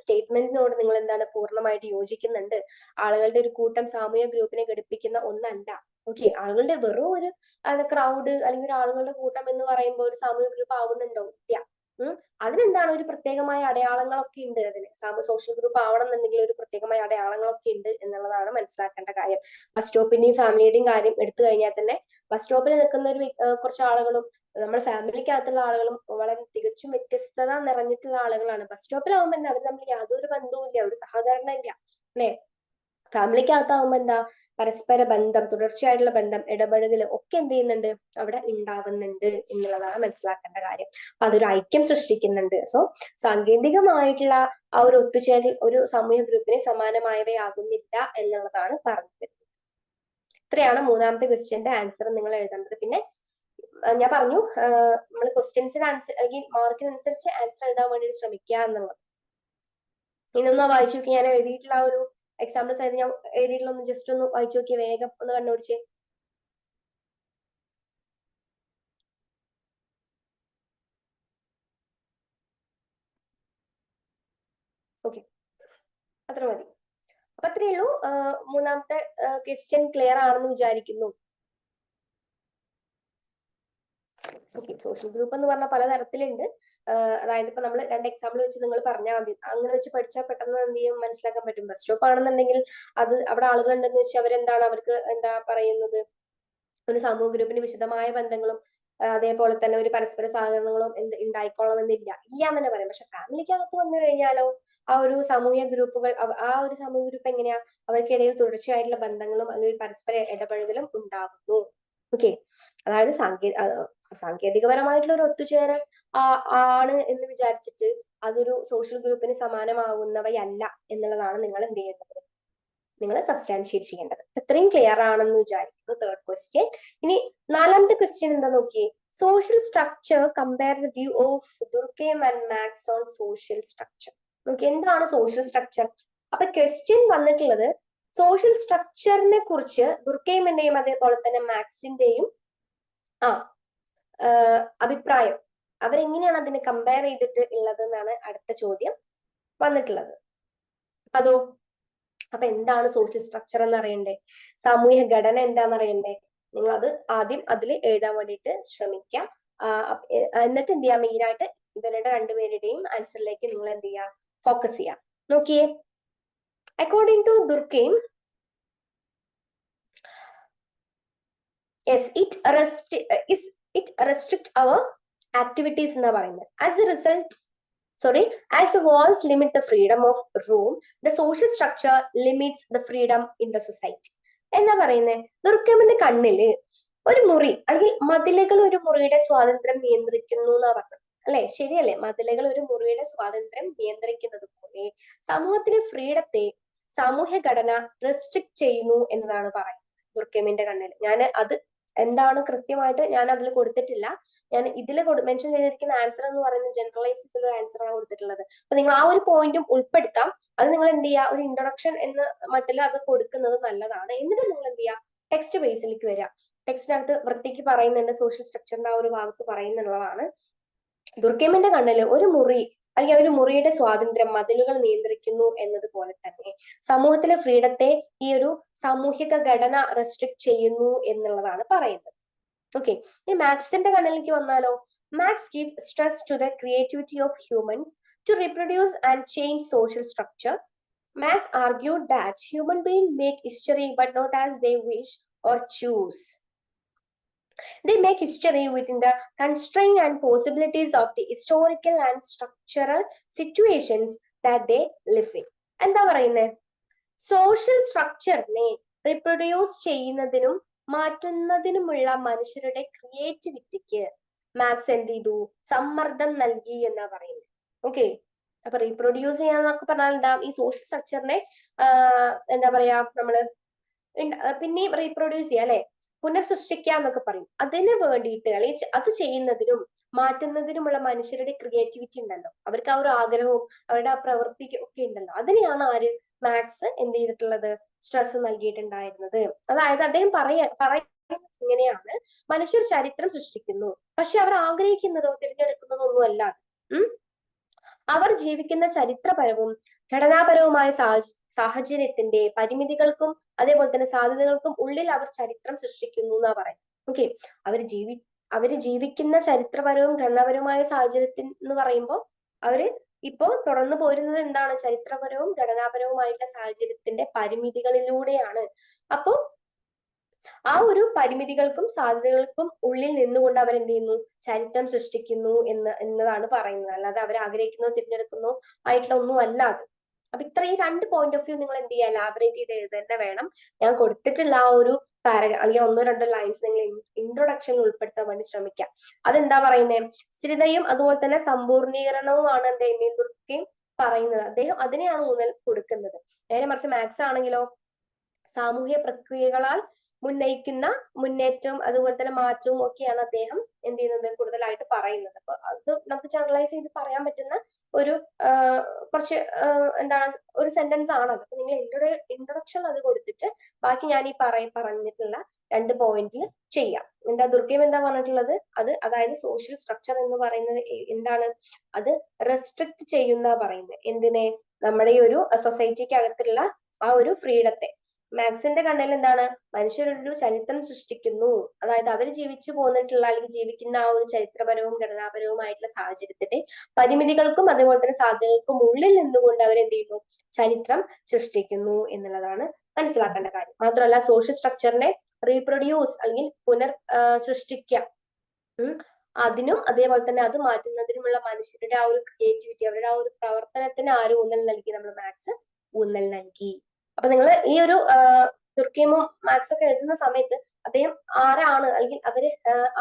സ്റ്റേറ്റ്മെന്റിനോട് നിങ്ങൾ എന്താണ് പൂർണ്ണമായിട്ട് യോജിക്കുന്നുണ്ട്. ആളുകളുടെ ഒരു കൂട്ടം സാമൂഹ്യ ഗ്രൂപ്പിനെ ഘടിപ്പിക്കുന്ന ഒന്നല്ല. ഓക്കെ, ആളുകളുടെ വെറും ഒരു ക്രൗഡ് അല്ലെങ്കിൽ ഒരു ആളുകളുടെ കൂട്ടം എന്ന് പറയുമ്പോൾ ഒരു സാമൂഹ്യ ഗ്രൂപ്പ് ആവുന്നുണ്ടോ? ഇല്ല. അതിനെന്താണ് ഒരു പ്രത്യേകമായ അടയാളങ്ങളൊക്കെ ഉണ്ട്. അതിന് സോഷ്യൽ ഗ്രൂപ്പ് ആവണം എന്നുണ്ടെങ്കിൽ ഒരു പ്രത്യേകമായ അടയാളങ്ങളൊക്കെ ഉണ്ട് എന്നുള്ളതാണ് മനസ്സിലാക്കേണ്ട കാര്യം. ബസ് സ്റ്റോപ്പിന്റെയും ഫാമിലിയുടെയും കാര്യം എടുത്തു കഴിഞ്ഞാൽ തന്നെ ബസ് സ്റ്റോപ്പിൽ നിൽക്കുന്ന ഒരു കുറച്ച് ആളുകളും നമ്മുടെ ഫാമിലിക്കകത്തുള്ള ആളുകളും വളരെ തികച്ചും വ്യത്യസ്തത നിറഞ്ഞിട്ടുള്ള ആളുകളാണ്. ബസ് സ്റ്റോപ്പിലാവുമ്പോൾ എന്താ അവർ തമ്മിൽ യാതൊരു ബന്ധവും ഇല്ല, ഒരു സഹകരണം ഇല്ല അല്ലെ. ഫാമിലിക്കകത്താവുമ്പോ എന്താ പരസ്പര ബന്ധം, തുടർച്ചയായിട്ടുള്ള ബന്ധം, ഇടപഴകല് ഒക്കെ എന്ത് ചെയ്യുന്നുണ്ട്, അവിടെ ഉണ്ടാവുന്നുണ്ട് എന്നുള്ളതാണ് മനസ്സിലാക്കേണ്ട കാര്യം. അപ്പൊ അതൊരു ഐക്യം സൃഷ്ടിക്കുന്നുണ്ട്. സോ സാങ്കേതികമായിട്ടുള്ള ആ ഒരു ഒത്തുചേരൽ ഒരു സാമൂഹ്യ ഗ്രൂപ്പിനെ സമാനമായവയാകുന്നില്ല എന്നുള്ളതാണ് പറഞ്ഞത്. ഇത്രയാണ് മൂന്നാമത്തെ ക്വസ്റ്റ്യന്റെ ആൻസർ നിങ്ങൾ എഴുതേണ്ടത്. പിന്നെ ഞാൻ പറഞ്ഞു നമ്മൾ ക്വസ്റ്റ്യൻസിന് ആൻസർ അല്ലെങ്കിൽ മാർക്കിനനുസരിച്ച് ആൻസർ എഴുതാൻ വേണ്ടി ശ്രമിക്കുക എന്നുള്ളത്. ഇന്നൊന്ന് വായിച്ചു നോക്കി, ഞാൻ എഴുതിയിട്ടുള്ള ആ ഒരു എക്സാമ്പിൾസ് ആയത് ഞാൻ എഴുതിയിട്ടുള്ള ഒന്ന് ജസ്റ്റ് ഒന്ന് വായിച്ചു നോക്കിയ, വേഗം ഒന്ന് കണ്ടുപിടിച്ചേ. ഓക്കെ, അത്ര മതി. അപ്പൊ അത്രയേ ഉള്ളൂ. മൂന്നാമത്തെ ക്വസ്റ്റ്യൻ ക്ലിയർ ആണെന്ന് വിചാരിക്കുന്നു. ഓക്കെ, സോഷ്യൽ ഗ്രൂപ്പ് എന്ന് പറഞ്ഞാൽ പലതരത്തിലുണ്ട്. അതായത് ഇപ്പൊ നമ്മൾ 2 എക്സാമ്പിൾ വെച്ച് നിങ്ങൾ പറഞ്ഞാൽ മതി. അങ്ങനെ വെച്ച് പഠിച്ചാൽ പെട്ടെന്ന് എന്ത് ചെയ്യും, മനസ്സിലാക്കാൻ പറ്റും. ബസ് സ്റ്റോപ്പ് ആണെന്നുണ്ടെങ്കിൽ അത് അവിടെ ആളുകൾ ഉണ്ടെന്ന് വെച്ചാൽ അവരെന്താണ്, അവർക്ക് എന്താ പറയുന്നത്, ഒരു സമൂഹ ഗ്രൂപ്പിന് വിശദമായ ബന്ധങ്ങളും അതേപോലെ തന്നെ ഒരു പരസ്പര സഹകരണങ്ങളും ഉണ്ടായിക്കോളണമെന്നില്ല, ഇല്ല എന്ന് തന്നെ പറയാം. പക്ഷെ ഫാമിലിക്കകത്ത് വന്നു കഴിഞ്ഞാലോ ആ ഒരു സാമൂഹ്യ ഗ്രൂപ്പുകൾ, ആ ഒരു സാമൂഹ്യ ഗ്രൂപ്പ് എങ്ങനെയാ, അവർക്കിടയിൽ തുടർച്ചയായിട്ടുള്ള ബന്ധങ്ങളും അല്ലെങ്കിൽ പരസ്പര ഇടപഴകലും ഉണ്ടാകുന്നു. ഓക്കെ, അതായത് സാങ്കേതികപരമായിട്ടുള്ള ഒരു ഒത്തുചേരൽ ആണ് എന്ന് വിചാരിച്ചിട്ട് അതൊരു സോഷ്യൽ ഗ്രൂപ്പിന് സമാനമാകുന്നവയല്ല എന്നുള്ളതാണ് നിങ്ങൾ എന്ത് ചെയ്യേണ്ടത്, നിങ്ങൾ സബ്സ്റ്റാൻഷിയേറ്റ് ചെയ്യേണ്ടത്. ഇത്രയും ക്ലിയർ ആണെന്ന് വിചാരിക്കുന്നു. Third question. ഇനി നാലാമത്തെ ക്വസ്റ്റ്യൻ എന്താ നോക്കിയേ. Social structure compare the view of Durkheim and Marx on social structure. നോക്കി, എന്താണ് സോഷ്യൽ സ്ട്രക്ചർ? അപ്പൊ ക്വസ്റ്റ്യൻ വന്നിട്ടുള്ളത് സോഷ്യൽ സ്ട്രക്ചറിനെ കുറിച്ച് ദുർഗേമിന്റെയും അതേപോലെ തന്നെ മാക്സിന്റെയും അഭിപ്രായം, അവരെങ്ങനെയാണ് അതിനെ കമ്പയർ ചെയ്തിട്ട് ഉള്ളത് എന്നാണ് അടുത്ത ചോദ്യം വന്നിട്ടുള്ളത്. അതോ അപ്പൊ എന്താണ് സോഷ്യൽ സ്ട്രക്ചർ എന്ന് അറിയണ്ടേ, സാമൂഹ്യ ഘടന എന്താന്ന് അറിയണ്ടേ? നിങ്ങൾ അത് ആദ്യം അതിൽ എഴുതാൻ വേണ്ടിയിട്ട് ശ്രമിക്കാം. എന്നിട്ട് എന്ത് ചെയ്യാം, മെയിൻ ആയിട്ട് ഇവരുടെ രണ്ടുപേരുടെയും ആൻസറിലേക്ക് നിങ്ങൾ എന്ത് ചെയ്യാം, ഫോക്കസ് ചെയ്യാം. നോക്കിയേ, according to Durkheim, yes, it restrict our activities എന്നാ പറയുന്നത്. As the walls limit the freedom of room, the social structure limits the freedom in the society. എന്താ പറയുന്നത്? ദുർഗമിന്റെ കണ്ണില് ഒരു മുറി അല്ലെങ്കിൽ മതിലുകൾ ഒരു മുറിയുടെ സ്വാതന്ത്ര്യം നിയന്ത്രിക്കുന്നു എന്നാ പറഞ്ഞത് അല്ലെ? ശരിയല്ലേ? മതിലുകൾ ഒരു മുറിയുടെ സ്വാതന്ത്ര്യം നിയന്ത്രിക്കുന്നത് പോലെ സമൂഹത്തിലെ ഫ്രീഡത്തെ സാമൂഹ്യ ഘടന റെസ്ട്രിക്ട് ചെയ്യുന്നു എന്നതാണ് പറയുന്നത് ദുർഗമിന്റെ കണ്ണിൽ. ഞാൻ അത് എന്താണ് കൃത്യമായിട്ട് ഞാൻ അതിൽ കൊടുത്തിട്ടില്ല. ഞാൻ ഇതിൽ മെൻഷൻ ചെയ്തിരിക്കുന്ന ആൻസർ എന്ന് പറയുന്നത് ജനറലൈസ് ചെയ്തുള്ള ആൻസർ ആണ് കൊടുത്തിട്ടുള്ളത്. അപ്പൊ നിങ്ങൾ ആ ഒരു പോയിന്റും ഉൾപ്പെടുത്താം. അത് നിങ്ങൾ എന്ത് ചെയ്യുക, ഒരു ഇൻട്രൊഡക്ഷൻ എന്ന മട്ടിൽ അത് കൊടുക്കുന്നത് നല്ലതാണ്. എന്നിട്ട് നിങ്ങൾ എന്ത് ചെയ്യുക, ടെക്സ്റ്റ് ബേസിലേക്ക് വരിക. ടെക്സ്റ്റിനകത്ത് വൃത്തിക്ക് പറയുന്നുണ്ട്, സോഷ്യൽ സ്ട്രക്ചറിന്റെ ആ ഒരു ഭാഗത്ത് പറയുന്നുള്ളതാണ്. ദുർഗമിന്റെ കണ്ണില് ഒരു മുറി അല്ലെങ്കിൽ ഒരു മുറിയുടെ സ്വാതന്ത്ര്യം മതിലുകൾ നിയന്ത്രിക്കുന്നു എന്നതുപോലെ തന്നെ സമൂഹത്തിലെ ഫ്രീഡത്തെ ഈ ഒരു സാമൂഹിക ഘടന റെസ്ട്രിക്ട് ചെയ്യുന്നു എന്നുള്ളതാണ് പറയുന്നത്. ഓക്കെ, ഈ മാർക്സിന്റെ കണ്ണിലേക്ക് വന്നാലോ? Marx gives stress to the creativity of humans to reproduce and change social structure. Marx argued that human beings make history but not as they wish or choose. They make history within the constraints and possibilities of the historical and structural situations that they live in. എന്താ പറയുന്നത്? Social സ്ട്രക്ചറിനെ reproduce ചെയ്യുന്നതിനും മാറ്റുന്നതിനുമുള്ള മനുഷ്യരുടെ ക്രിയേറ്റിവിറ്റിക്ക് marks എന്ത് ചെയ്തു? സമ്മർദ്ദം നൽകി എന്നാ പറയുന്നത്. ഓക്കെ, അപ്പൊ റീപ്രൊഡ്യൂസ് ചെയ്യാന്നൊക്കെ പറഞ്ഞാൽ എന്താ? ഈ സോഷ്യൽ സ്ട്രക്ചറിനെ എന്താ പറയാ, നമ്മള് പിന്നെയും റീപ്രൊഡ്യൂസ് ചെയ്യാം അല്ലെ, പുനഃസൃഷ്ടിക്കുക എന്നൊക്കെ പറയും. അതിന് വേണ്ടിയിട്ട് അല്ലെങ്കിൽ അത് ചെയ്യുന്നതിനും മാറ്റുന്നതിനുമുള്ള മനുഷ്യരുടെ ക്രിയേറ്റിവിറ്റി ഉണ്ടല്ലോ, അവർക്ക് ആ ഒരു ആഗ്രഹവും അവരുടെ ആ പ്രവൃത്തിക്ക് ഒക്കെ ഉണ്ടല്ലോ, അതിനെയാണ് ആര് മാർക്സ് എന്ത് ചെയ്തിട്ടുള്ളത്? സ്ട്രെസ് നൽകിയിട്ടുണ്ടായിരുന്നത്. അതായത് അദ്ദേഹം പറയുന്നത് ഇങ്ങനെയാണ്: മനുഷ്യർ ചരിത്രം സൃഷ്ടിക്കുന്നു, പക്ഷെ അവർ ആഗ്രഹിക്കുന്നതോ തിരഞ്ഞെടുക്കുന്നതോ ഒന്നുമല്ല. അവർ ജീവിക്കുന്ന ചരിത്രപരവും ഘടനാപരവുമായ സാഹചര്യത്തിന്റെ പരിമിതികൾക്കും അതേപോലെ തന്നെ സാധ്യതകൾക്കും ഉള്ളിൽ അവർ ചരിത്രം സൃഷ്ടിക്കുന്നു എന്നാ പറയുന്നത്. ഓക്കെ, അവര് ജീവിക്കുന്ന ചരിത്രപരവും ഘടനാപരവുമായ സാഹചര്യത്തിൽ എന്ന് പറയുമ്പോൾ അവര് ഇപ്പോ തുടർന്നു പോരുന്നത് എന്താണ്? ചരിത്രപരവും ഘടനാപരവുമായിട്ടുള്ള സാഹചര്യത്തിന്റെ പരിമിതികളിലൂടെയാണ്. അപ്പോ ആ ഒരു പരിമിതികൾക്കും സാധ്യതകൾക്കും ഉള്ളിൽ നിന്നുകൊണ്ട് അവർ എന്ത് ചെയ്യുന്നു? ചരിത്രം സൃഷ്ടിക്കുന്നു എന്നതാണ് പറയുന്നത്. അല്ലാതെ അവർ ആഗ്രഹിക്കുന്നോ തിരഞ്ഞെടുക്കുന്നോ ആയിട്ടുള്ള ഒന്നും അല്ല അത്. അപ്പൊ ഇത്രയും രണ്ട് പോയിന്റ് ഓഫ് വ്യൂ നിങ്ങൾ എന്ത് ചെയ്യുക? എലാബറേറ്റ് ചെയ്ത് എഴുതന്നെ വേണം. ഞാൻ കൊടുത്തിട്ടുള്ള ആ ഒരു അല്ലെങ്കിൽ ഒന്നോ രണ്ടോ ലൈൻസ് നിങ്ങൾ ഇൻട്രൊഡക്ഷനിൽ ഉൾപ്പെടുത്താൻ വേണ്ടി ശ്രമിക്കാം. അതെന്താ പറയുന്നത്? സ്ഥിരതയും അതുപോലെ തന്നെ സമ്പൂർണീകരണവുമാണ് അദ്ദേഹം ദുർഗയും പറയുന്നത്. അദ്ദേഹം അതിനെയാണ് ഊന്നൽ കൊടുക്കുന്നത്. നേരെ മറിച്ച് മാത്സ് ആണെങ്കിലോ സാമൂഹ്യ പ്രക്രിയകളാൽ ഉന്നയിക്കുന്ന മുന്നേറ്റവും അതുപോലെ തന്നെ മാറ്റവും ഒക്കെയാണ് അദ്ദേഹം എന്ത് ചെയ്യുന്നത്? കൂടുതലായിട്ട് പറയുന്നത്. അപ്പൊ അത് നമുക്ക് ജനറലൈസ് ചെയ്ത് പറയാൻ പറ്റുന്ന ഒരു കുറച്ച് എന്താണ് ഒരു സെന്റൻസ് ആണത്. അപ്പൊ നിങ്ങൾ ഇൻട്രൊഡക്ഷൻ അത് കൊടുത്തിട്ട് ബാക്കി ഞാൻ ഈ പറഞ്ഞിട്ടുള്ള രണ്ട് പോയിന്റിൽ ചെയ്യാം. എന്താ ദുർഗയും എന്താ പറഞ്ഞിട്ടുള്ളത്? അതായത് സോഷ്യൽ സ്ട്രക്ചർ എന്ന് പറയുന്നത് എന്താണ്? അത് റെസ്ട്രിക്ട് ചെയ്യുന്ന പറയുന്നത് എന്തിനെ? നമ്മുടെ ഈ ഒരു സൊസൈറ്റിക്ക് അകത്തുള്ള ആ ഒരു ഫ്രീഡത്തെ. മാക്സിന്റെ കണ്ണിൽ എന്താണ്? മനുഷ്യരൊരു ചരിത്രം സൃഷ്ടിക്കുന്നു, അതായത് അവർ ജീവിച്ചു പോന്നിട്ടുള്ള അല്ലെങ്കിൽ ജീവിക്കുന്ന ആ ഒരു ചരിത്രപരവും ഘടനാപരവുമായിട്ടുള്ള സാഹചര്യത്തിന്റെ പരിമിതികൾക്കും അതുപോലെ തന്നെ സാധ്യതകൾക്കും ഉള്ളിൽ നിന്നുകൊണ്ട് അവരെന്ത് ചെയ്യുന്നു? ചരിത്രം സൃഷ്ടിക്കുന്നു എന്നുള്ളതാണ് മനസ്സിലാക്കേണ്ട കാര്യം. മാത്രമല്ല സോഷ്യൽ സ്ട്രക്ചറിനെ റീപ്രൊഡ്യൂസ് അല്ലെങ്കിൽ സൃഷ്ടിക്കുക, അതിനും അതേപോലെ തന്നെ അത് മാറ്റുന്നതിനുമുള്ള മനുഷ്യരുടെ ആ ഒരു ക്രിയേറ്റിവിറ്റി, അവരുടെ ആ ഒരു പ്രവർത്തനത്തിന് ആര് ഊന്നൽ നൽകി? നമ്മൾ മാത്സ് ഊന്നൽ നൽകി. അപ്പൊ നിങ്ങൾ ഈ ഒരു ദുർഗയും മാത്സ് ഒക്കെ എഴുതുന്ന സമയത്ത് അദ്ദേഹം ആരാണ് അല്ലെങ്കിൽ അവര്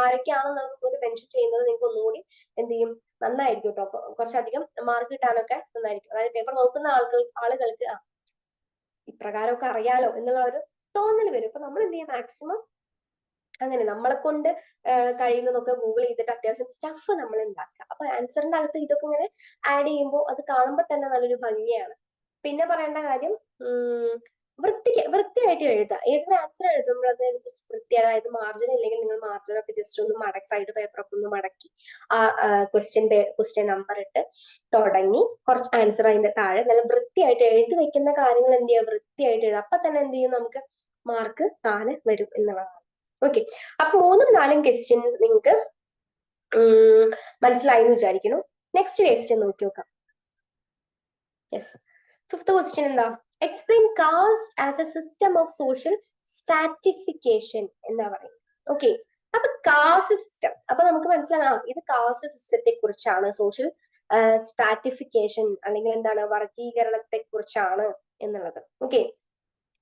ആരൊക്കെയാണെന്ന് ഒരു മെൻഷൻ ചെയ്യുന്നത് നിങ്ങൾക്ക് ഒന്നുകൂടി എന്ത് ചെയ്യും? നന്നായിരിക്കും കേട്ടോ. കുറച്ചധികം മാർക്ക് കിട്ടാനൊക്കെ നന്നായിരിക്കും. അതായത് പേപ്പർ നോക്കുന്ന ആളുകൾക്ക് ഇപ്രകാരമൊക്കെ അറിയാലോ എന്നുള്ള ഒരു തോന്നൽ വരും. അപ്പൊ നമ്മൾ എന്ത് ചെയ്യും? മാക്സിമം അങ്ങനെ നമ്മളെ കൊണ്ട് കഴിയുന്നതൊക്കെ ഗൂഗിൾ ചെയ്തിട്ട് അത്യാവശ്യം സ്റ്റഫ് നമ്മൾ ഉണ്ടാക്കുക. അപ്പൊ ആൻസറിന്റെ അകത്ത് ഇതൊക്കെ ഇങ്ങനെ ആഡ് ചെയ്യുമ്പോൾ അത് കാണുമ്പോൾ തന്നെ നല്ലൊരു ഭംഗിയാണ്. പിന്നെ പറയേണ്ട കാര്യം വൃത്തിയായിട്ട് എഴുതുക. ഏതൊരു ആൻസർ എഴുതുമ്പോൾ അതിനനുസരിച്ച് വൃത്തിയാണ്. അതായത് മാർജിൻ ഇല്ലെങ്കിൽ നിങ്ങൾ മാർജിനൊക്കെ ജസ്റ്റ് ഒന്ന് മടക്കി, സൈഡ് പേപ്പറൊക്കെ ഒന്ന് മടക്കി ആ ക്വസ്റ്റ്യൻ നമ്പർ ഇട്ട് തുടങ്ങി കുറച്ച് ആൻസർ അതിന്റെ താഴെ നല്ല വൃത്തിയായിട്ട് എഴുതി വെക്കുന്ന കാര്യങ്ങൾ എന്ത് ചെയ്യുക? വൃത്തിയായിട്ട് എഴുതുക. അപ്പൊ തന്നെ എന്ത് ചെയ്യും? നമുക്ക് മാർക്ക് താഴെ വരും എന്നുള്ളതാണ്. ഓക്കെ, അപ്പൊ 3ഉം 4ഉം ക്വസ്റ്റ്യൻ നിങ്ങൾക്ക് മനസ്സിലായി എന്ന് വിചാരിക്കുന്നു. നെക്സ്റ്റ് ക്വസ്റ്റ്യൻ നോക്കി നോക്കാം. യെസ്, 5th ക്വസ്റ്റ്യൻ എന്താ? Explain caste as a system of social stratification എന്നാ പറയുന്നത്. ഓക്കെ, അപ്പൊ കാസ്റ്റ് സിസ്റ്റം, അപ്പൊ നമുക്ക് മനസ്സിലാകാം ഇത് കാസ്റ്റ് സിസ്റ്റത്തെ കുറിച്ചാണ്, സോഷ്യൽ സ്ട്രാറ്റിഫിക്കേഷൻ അല്ലെങ്കിൽ എന്താണ് വർഗീകരണത്തെ കുറിച്ചാണ് എന്നുള്ളത്. ഓക്കെ,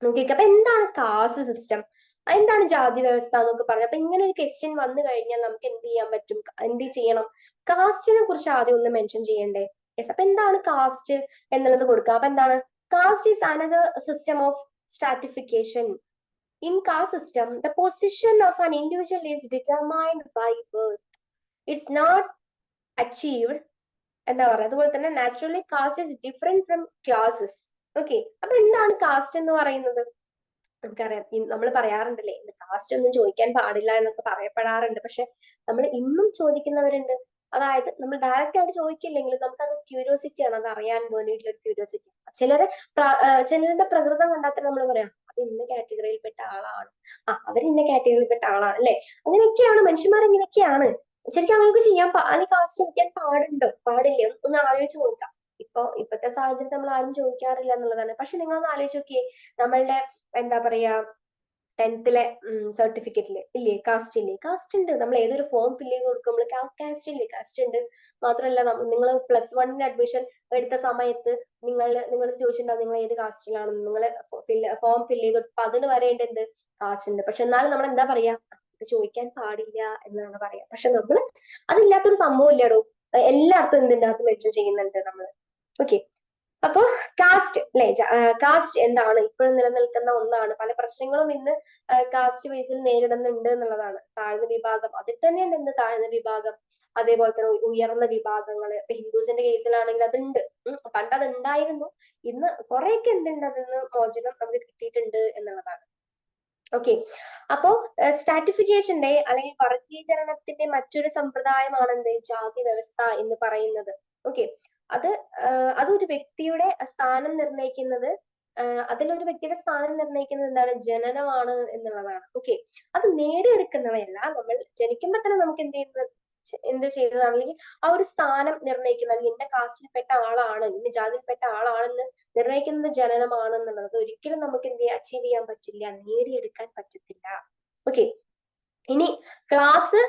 നോക്കിയേക്ക്. അപ്പൊ എന്താണ് കാസ്റ്റ് സിസ്റ്റം, എന്താണ് ജാതി വ്യവസ്ഥ എന്നൊക്കെ പറഞ്ഞു. അപ്പൊ ഇങ്ങനെ ഒരു ക്വസ്റ്റ്യൻ വന്നു കഴിഞ്ഞാൽ നമുക്ക് എന്ത് ചെയ്യാൻ പറ്റും, എന്ത് ചെയ്യണം, കാസ്റ്റിനെ കുറിച്ച് ആദ്യം ഒന്ന് മെൻഷൻ ചെയ്യണ്ടേ. യെസ്, അപ്പൊ എന്താണ് കാസ്റ്റ് എന്നുള്ളത് കൊടുക്കുക. അപ്പൊ എന്താണ് caste is another system of stratification. In caste system, the position of an individual is determined by birth. It's not achieved. എന്താ പറയുക, അതുപോലെ തന്നെ naturally caste is different from classes. Okay, അപ്പൊ എന്താണ് കാസ്റ്റ് എന്ന് പറയുന്നത്? നമുക്കറിയാം, നമ്മൾ പറയാറുണ്ടല്ലേ കാസ്റ്റ് ഒന്നും ചോദിക്കാൻ പാടില്ല എന്നൊക്കെ പറയപ്പെടാറുണ്ട്. പക്ഷെ നമ്മൾ ഇന്നും ചോദിക്കുന്നവരുണ്ട്. അതായത് നമ്മൾ ഡയറക്റ്റ് ആയിട്ട് ചോദിക്കില്ലെങ്കിലും നമുക്കത് ക്യൂരിയോസിറ്റിയാണ്, അത് അറിയാൻ വേണ്ടിയിട്ടുള്ള ഒരു ക്യൂരിയോസിറ്റി. ചിലരുടെ പ്രകൃതം കണ്ടാൽ തന്നെ നമ്മൾ പറയാം അത് ഇന്ന കാറ്റഗറിയിൽപ്പെട്ട ആളാണ്, അവർ ഇന്ന കാറ്റഗറിയിൽപ്പെട്ട ആളാണ് അല്ലെ. അങ്ങനെയൊക്കെയാണ് മനുഷ്യന്മാർ, എങ്ങനെയൊക്കെയാണ്. ശരിക്കും അങ്ങനെയൊക്കെ ചെയ്യാൻ അല്ലെങ്കിൽ കാസ്റ്റ് ചോദിക്കാൻ പാടുണ്ടോ പാടില്ല ഒന്ന് ആലോചിച്ച് നോക്കാം. ഇപ്പോഴത്തെ സാഹചര്യത്തിൽ നമ്മൾ ആരും ചോദിക്കാറില്ല എന്നുള്ളതാണ്. പക്ഷെ നിങ്ങളൊന്ന് ആലോചിച്ച് നോക്കിയേ, നമ്മളുടെ എന്താ പറയാ 10th സർട്ടിഫിക്കറ്റില് ഇല്ലേ കാസ്റ്റ് ഇല്ലേ, കാസ്റ്റ് ഉണ്ട്. നമ്മൾ ഏതൊരു ഫോം ഫില്ല് ചെയ്ത് കൊടുക്കുമ്പോൾ കാസ്റ്റ് ഇല്ലേ, കാസ്റ്റ് ഉണ്ട്. മാത്രമല്ല നിങ്ങൾ +1 അഡ്മിഷൻ എടുത്ത സമയത്ത് നിങ്ങൾ ചോദിച്ചിട്ടുണ്ടാവും നിങ്ങൾ ഏത് കാസ്റ്റിലാണ്. നിങ്ങൾ ഫോം ഫില്ല് ചെയ്തിട്ട് അതിന് വരേണ്ട എന്ത് കാസ്റ്റ് ഉണ്ട്. പക്ഷെ എന്നാലും നമ്മൾ എന്താ പറയാ, ഇത് ചോദിക്കാൻ പാടില്ല എന്നാണ് പറയാ. പക്ഷെ നമ്മൾ അതില്ലാത്തൊരു സംഭവം ഇല്ലാടോ, എല്ലായിടത്തും എന്തിൻ്റെ അകത്ത് മെൻഷൻ ചെയ്യുന്നുണ്ട് നമ്മൾ. ഓക്കെ, അപ്പോ കാസ്റ്റ് അല്ലെ, കാസ്റ്റ് എന്താണ്, ഇപ്പോഴും നിലനിൽക്കുന്ന ഒന്നാണ്. പല പ്രശ്നങ്ങളും ഇന്ന് കാസ്റ്റ് ബേസിൽ നേരിടുന്നുണ്ട് എന്നുള്ളതാണ്. താഴ്ന്ന വിഭാഗം, അതിൽ തന്നെയുണ്ട് എന്ത് താഴ്ന്ന വിഭാഗം, അതേപോലെ തന്നെ ഉയർന്ന വിഭാഗങ്ങൾ. ഇപ്പൊ ഹിന്ദുസിന്റെ കേസിലാണെങ്കിൽ അതുണ്ട്, പണ്ട് അത് ഉണ്ടായിരുന്നു. ഇന്ന് കുറെയൊക്കെ എന്തുണ്ട്, അതിന് മോചനം നമുക്ക് കിട്ടിയിട്ടുണ്ട് എന്നുള്ളതാണ്. ഓക്കെ, അപ്പോ സ്ട്രാറ്റിഫിക്കേഷന്റെ അല്ലെങ്കിൽ വർഗീകരണത്തിന്റെ മറ്റൊരു സമ്പ്രദായമാണ് എന്ത് ജാതി വ്യവസ്ഥ എന്ന് പറയുന്നത്. ഓക്കെ, അതൊരു വ്യക്തിയുടെ സ്ഥാനം നിർണ്ണയിക്കുന്നത്, അതിലൊരു വ്യക്തിയുടെ സ്ഥാനം നിർണ്ണയിക്കുന്നത് എന്താണ്, ജനനമാണ് എന്നുള്ളതാണ്. ഓക്കെ, അത് നേടിയെടുക്കുന്നവയല്ല. നമ്മൾ ജനിക്കുമ്പോ തന്നെ നമുക്ക് എന്ത് ചെയ്തതാണ്, അല്ലെങ്കിൽ ആ ഒരു സ്ഥാനം നിർണ്ണയിക്കുന്നത്, അല്ലെങ്കിൽ ഇന്ന കാസ്റ്റിൽപ്പെട്ട ആളാണ്, ഇന്ന ജാതിയിൽപ്പെട്ട ആളാണെന്ന് നിർണ്ണയിക്കുന്നത് ജനനമാണ് എന്നുള്ളത് ഒരിക്കലും നമുക്ക് അച്ചീവ് ചെയ്യാൻ പറ്റില്ല, നേടിയെടുക്കാൻ പറ്റത്തില്ല. ഓക്കെ, ഇനി ക്ലാസ്,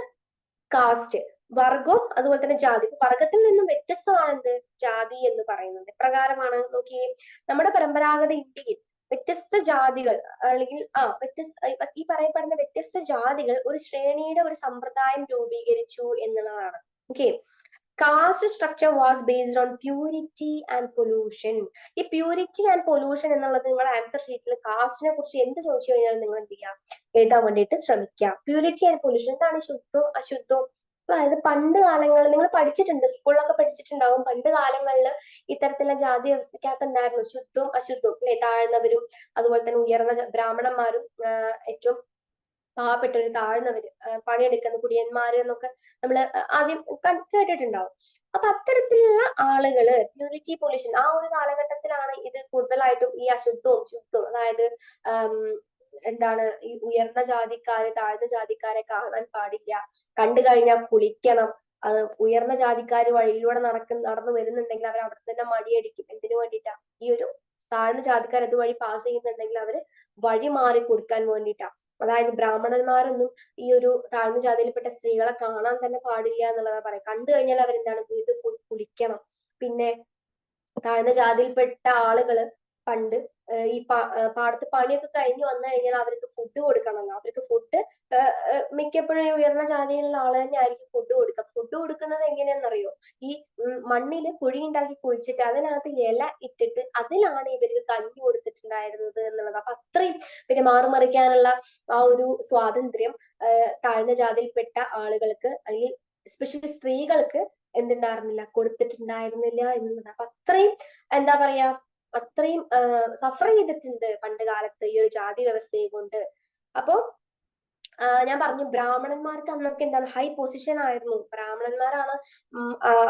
കാസ്റ്റ്, വർഗം, അതുപോലെ തന്നെ ജാതി. വർഗത്തിൽ നിന്നും വ്യത്യസ്തമാണ് എന്ത് ജാതി എന്ന് പറയുന്നത്. പ്രകാരമാണ് നോക്കിയേ, നമ്മുടെ പരമ്പരാഗത ഇന്ത്യയിൽ വ്യത്യസ്ത ജാതികൾ അല്ലെങ്കിൽ ഈ പറയപ്പെടുന്ന വ്യത്യസ്ത ജാതികൾ ഒരു ശ്രേണിയുടെ ഒരു സമ്പ്രദായം രൂപീകരിച്ചു എന്നുള്ളതാണ്. Okay, caste structure was based on purity and pollution. ഈ പ്യൂരിറ്റി ആൻഡ് പൊല്യൂഷൻ എന്നുള്ളത് നിങ്ങളുടെ ആൻസർ ഷീറ്റിൽ കാസ്റ്റിനെ കുറിച്ച് എന്ത് ചോദിച്ചു കഴിഞ്ഞാൽ നിങ്ങൾ എന്ത് ചെയ്യുക, എഴുതാൻ വേണ്ടിയിട്ട് ശ്രമിക്കുക. പ്യൂരിറ്റി ആൻഡ് പൊല്യൂഷൻ എന്താണ്, ശുദ്ധവും അശുദ്ധവും. അതായത് പണ്ട് കാലങ്ങളിൽ നിങ്ങൾ പഠിച്ചിട്ടുണ്ട്, സ്കൂളിലൊക്കെ പഠിച്ചിട്ടുണ്ടാവും. പണ്ട് കാലങ്ങളിൽ ഇത്തരത്തിലുള്ള ജാതി വ്യവസ്ഥയ്ക്കകത്ത് ഉണ്ടായിരുന്നു ശുദ്ധവും അശുദ്ധവും അല്ലെ, താഴ്ന്നവരും അതുപോലെ തന്നെ ഉയർന്ന ബ്രാഹ്മണന്മാരും ഏറ്റവും പാവപ്പെട്ടവര്, താഴ്ന്നവര്, പണിയെടുക്കുന്ന കുടിയന്മാര് എന്നൊക്കെ നമ്മൾ ആദ്യം കേട്ടിട്ടുണ്ടാവും. അപ്പൊ അത്തരത്തിലുള്ള ആളുകള് പ്യൂരിറ്റി പൊല്യൂഷൻ ആ ഒരു കാലഘട്ടത്തിലാണ് ഇത് കൂടുതലായിട്ടും ഈ അശുദ്ധവും ശുദ്ധവും, അതായത് എന്താണ് ഈ ഉയർന്ന ജാതിക്കാര് താഴ്ന്ന ജാതിക്കാരെ കാണാൻ പാടില്ല, കണ്ടു കഴിഞ്ഞാൽ കുളിക്കണം. ഉയർന്ന ജാതിക്കാര് വഴിയിലൂടെ നടന്നു വരുന്നുണ്ടെങ്കിൽ അവർ അവിടെ തന്നെ മടിയടിക്കും. എന്തിനു വേണ്ടിയിട്ടാ, ഈ ഒരു താഴ്ന്ന ജാതിക്കാർ അതുവഴി പാസ് ചെയ്യുന്നുണ്ടെങ്കിൽ അവര് വഴി മാറി കൊടുക്കാൻ വേണ്ടിയിട്ടാ. അതായത് ബ്രാഹ്മണന്മാരൊന്നും ഈ ഒരു താഴ്ന്ന ജാതിയിൽപ്പെട്ട സ്ത്രീകളെ കാണാൻ തന്നെ പാടില്ല എന്നുള്ളതാ പറയാം. കണ്ടു കഴിഞ്ഞാൽ അവരെന്താണ് വീട്ടിൽ പോയി കുളിക്കണം. പിന്നെ താഴ്ന്ന ജാതിയിൽപ്പെട്ട ആളുകള് പണ്ട് ഈ പാടത്ത് പണിയൊക്കെ കഴിഞ്ഞ് വന്നു കഴിഞ്ഞാൽ അവർക്ക് ഫുഡ് കൊടുക്കണമല്ലോ. അവർക്ക് ഫുഡ് മിക്കപ്പോഴും ഉയർന്ന ജാതിയിലുള്ള ആള് തന്നെ ആയിരിക്കും ഫുഡ് കൊടുക്കുക. ഫുഡ് കൊടുക്കുന്നത് എങ്ങനെയാണെന്നറിയോ, ഈ മണ്ണില് കുഴി ഉണ്ടാക്കി കുഴിച്ചിട്ട് അതിനകത്ത് ഇല ഇട്ടിട്ട് അതിലാണ് ഇവർക്ക് കഞ്ഞി കൊടുത്തിട്ടുണ്ടായിരുന്നത് എന്നുള്ളത്. അപ്പൊ അത്രയും പിന്നെ മാറുമറിക്കാനുള്ള ആ ഒരു സ്വാതന്ത്ര്യം താഴ്ന്ന ജാതിയിൽപ്പെട്ട ആളുകൾക്ക് അല്ലെങ്കിൽ എസ്പെഷ്യലി സ്ത്രീകൾക്ക് എന്തുണ്ടായിരുന്നില്ല, കൊടുത്തിട്ടുണ്ടായിരുന്നില്ല എന്നുള്ളത്. അപ്പൊ അത്രയും എന്താ പറയാ, അത്രയും സഫർ ചെയ്തിട്ടുണ്ട് പണ്ട് കാലത്ത് ഈ ഒരു ജാതി വ്യവസ്ഥയെ കൊണ്ട്. അപ്പോ ഞാൻ പറഞ്ഞു ബ്രാഹ്മണന്മാർക്ക് അന്നൊക്കെ എന്താണ് ഹൈ പൊസിഷൻ ആയിരുന്നു. ബ്രാഹ്മണന്മാരാണ്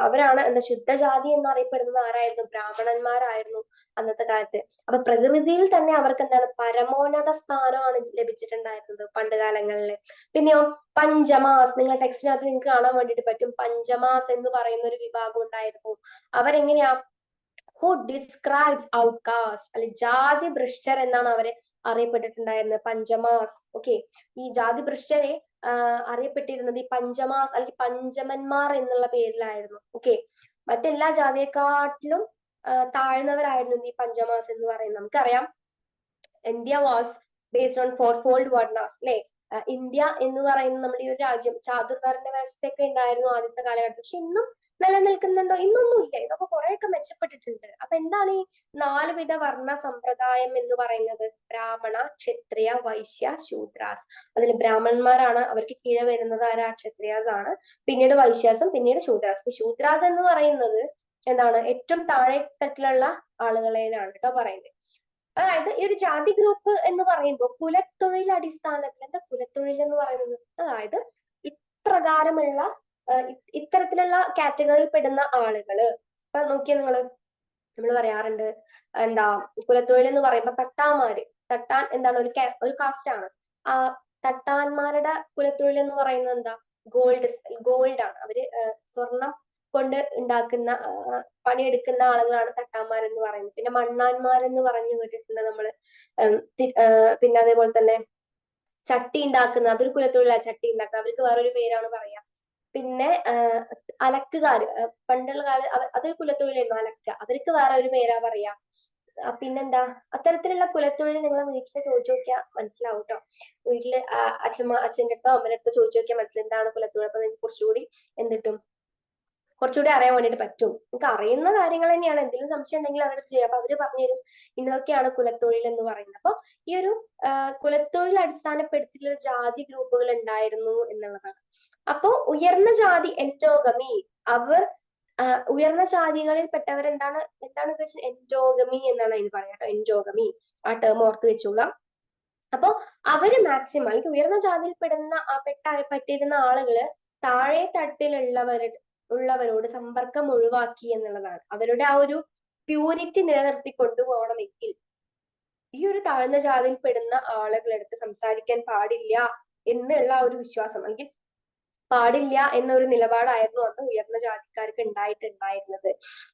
അവരാണ് എന്താ ശുദ്ധജാതി എന്നറിയപ്പെടുന്നത് ആരായിരുന്നു, ബ്രാഹ്മണന്മാരായിരുന്നു അന്നത്തെ കാലത്ത്. അപ്പൊ പ്രകൃതിയിൽ തന്നെ അവർക്ക് എന്താണ് പരമോന്നത സ്ഥാനമാണ് ലഭിച്ചിട്ടുണ്ടായിരുന്നത് പണ്ട് കാലങ്ങളിൽ. പിന്നെയോ പഞ്ചമാസ്, നിങ്ങൾ ടെക്സ്റ്റിനകത്ത് നിങ്ങൾക്ക് കാണാൻ വേണ്ടിയിട്ട് പറ്റും, പഞ്ചമാസ് എന്ന് പറയുന്ന ഒരു വിഭാഗം ഉണ്ടായിരുന്നു. അവരെങ്ങനെയാ, ഹു ഡിസ്ക്രൈബ്സ് ഔട്ട്കാസ്റ്റ് അല്ലെ ജാതി ഭ്രഷ്ടർ എന്നാണ് അവരെ അറിയപ്പെട്ടിട്ടുണ്ടായിരുന്നത്, പഞ്ചമാസ്. ഓക്കെ, ഈ ജാതി ഭ്രഷ്ടരെ അറിയപ്പെട്ടിരുന്നത് ഈ പഞ്ചമാസ് അല്ലെങ്കിൽ പഞ്ചമന്മാർ എന്നുള്ള പേരിലായിരുന്നു. ഓക്കെ, മറ്റെല്ലാ ജാതിയെക്കാട്ടിലും താഴ്ന്നവരായിരുന്നു ഈ പഞ്ചമാസ് എന്ന് പറയുന്നത്. നമുക്കറിയാം India was based on four fold varnas അല്ലെ. ഇന്ത്യ എന്ന് പറയുന്ന നമ്മുടെ ഈ ഒരു രാജ്യം ചാതുർവർണ്ണ വ്യവസ്ഥയൊക്കെ ഉണ്ടായിരുന്നു ആദ്യത്തെ കാലഘട്ടത്തിൽ. പക്ഷെ ഇന്നും നിലനിൽക്കുന്നുണ്ടോ? ഇന്നൊന്നും ഇല്ല. ഇതൊക്കെ കുറെയൊക്കെ മെച്ചപ്പെട്ടിട്ടുണ്ട്. അപ്പൊ എന്താണ് ഈ 4 വിധ വർണ്ണ സമ്പ്രദായം എന്ന് പറയുന്നത്? ബ്രാഹ്മണ, ക്ഷത്രിയ, വൈശ്യ, ശൂദ്രാസ്. അതിൽ ബ്രാഹ്മണന്മാരാണ്, അവർക്ക് കീഴെ വരുന്നത് ആരാ? ക്ഷത്രിയാസ് ആണ്. പിന്നീട് വൈശ്യാസും, പിന്നീട് ശൂദ്രാസ്. ശൂദ്രാസ് എന്ന് പറയുന്നത് എന്താണ്? ഏറ്റവും താഴെ തട്ടിലുള്ള ആളുകളെയാണ് കേട്ടോ പറയുന്നത്. അതായത് ഈ ഒരു ജാതി ഗ്രൂപ്പ് എന്ന് പറയുമ്പോൾ കുലത്തൊഴിൽ അടിസ്ഥാനത്തിൽ, എന്താ കുലത്തൊഴിൽ എന്ന് പറയുന്നത്? അതായത് ഇപ്രകാരമുള്ള ഇത്തരത്തിലുള്ള കാറ്റഗറിയിൽ പെടുന്ന ആളുകള്. ഇപ്പൊ നോക്കിയാൽ നമ്മൾ പറയാറുണ്ട് എന്താ കുലത്തൊഴിൽ എന്ന് പറയുമ്പോ തട്ടാന്മാര്. തട്ടാൻ എന്താണ്? ഒരു കാസ്റ്റ് ആണ്. ആ തട്ടാന്മാരുടെ കുലത്തൊഴിൽ എന്ന് പറയുന്നത് എന്താ? ഗോൾഡ് ആണ്. അവര് സ്വർണം കൊണ്ട് ഉണ്ടാക്കുന്ന പണിയെടുക്കുന്ന ആളുകളാണ് തട്ടാന്മാരെന്ന് പറയുന്നത്. പിന്നെ മണ്ണാന്മാരെന്ന് പറഞ്ഞു കേട്ടിട്ടുണ്ട് നമ്മള്. പിന്നെ അതേപോലെ തന്നെ ചട്ടി ഉണ്ടാക്കുന്ന, അതൊരു കുലത്തൊഴിലാണ്. ചട്ടി ഉണ്ടാക്കുക, അവർക്ക് വേറൊരു പേരാണ് പറയാ. പിന്നെ അലക്കുകാര്, പണ്ടുള്ള കാലം അതൊരു കുലത്തൊഴിലായിരുന്നു, അലക്കുക. അവർക്ക് വേറെ ഒരു പേരാ പറയാ. പിന്നെന്താ, അത്തരത്തിലുള്ള കുലത്തൊഴിൽ നിങ്ങളെ വീട്ടിൽ ചോദിച്ചു നോക്കിയാൽ മനസ്സിലാവും കേട്ടോ. വീട്ടില് അച്ഛൻ്റെ അടുത്തോ അമ്മയുടെ അടുത്തോ ചോദിച്ചു നോക്കിയാൽ മനസ്സിലാവും എന്താണ് കുലത്തൊഴിൽ. അപ്പൊ നിങ്ങൾക്ക് കുറച്ചുകൂടി കുറച്ചുകൂടി അറിയാൻ വേണ്ടിയിട്ട് പറ്റും. നിങ്ങൾക്ക് അറിയുന്ന കാര്യങ്ങൾ തന്നെയാണ്. എന്തെങ്കിലും സംശയം ഉണ്ടെങ്കിൽ അവരുടെ ചെയ്യാം. അപ്പൊ അവര് പറഞ്ഞുതരും ഇന്നതൊക്കെയാണ് കുലത്തൊഴിൽ എന്ന് പറയുന്നത്. അപ്പൊ ഈ ഒരു കുലത്തൊഴിൽ അടിസ്ഥാനപ്പെടുത്തിയുള്ള ജാതി ഗ്രൂപ്പുകൾ ഉണ്ടായിരുന്നു എന്നുള്ളതാണ്. അപ്പോ ഉയർന്ന ജാതി എൻഡോഗമി, അവർ ഉയർന്ന ജാതികളിൽ പെട്ടവരെന്താണ് വെച്ചാൽ എൻഡോഗമി എന്നാണ് അതിന് പറയാം കേട്ടോ. എൻഡോഗമി, ആ ടേം ഓർത്ത് വെച്ചോളാം. അപ്പൊ അവര് മാക്സിമം അല്ലെങ്കിൽ ഉയർന്ന ജാതിയിൽ പെട്ടിരുന്ന ആളുകള് താഴെ ഉള്ളവരോട് സമ്പർക്കം ഒഴിവാക്കി എന്നുള്ളതാണ്. അവരുടെ ആ ഒരു പ്യൂരിറ്റി നിലനിർത്തി കൊണ്ടുപോകണമെങ്കിൽ ഈ ഒരു താഴ്ന്ന ജാതിയിൽ പെടുന്ന ആളുകളെടുത്ത് സംസാരിക്കാൻ പാടില്ല എന്നുള്ള ഒരു വിശ്വാസം, അല്ലെങ്കിൽ പാടില്ല എന്നൊരു നിലപാടായിരുന്നു അന്ന് ഉയർന്ന ജാതിക്കാർക്ക് ഉണ്ടായിട്ടുണ്ടായിരുന്നത്.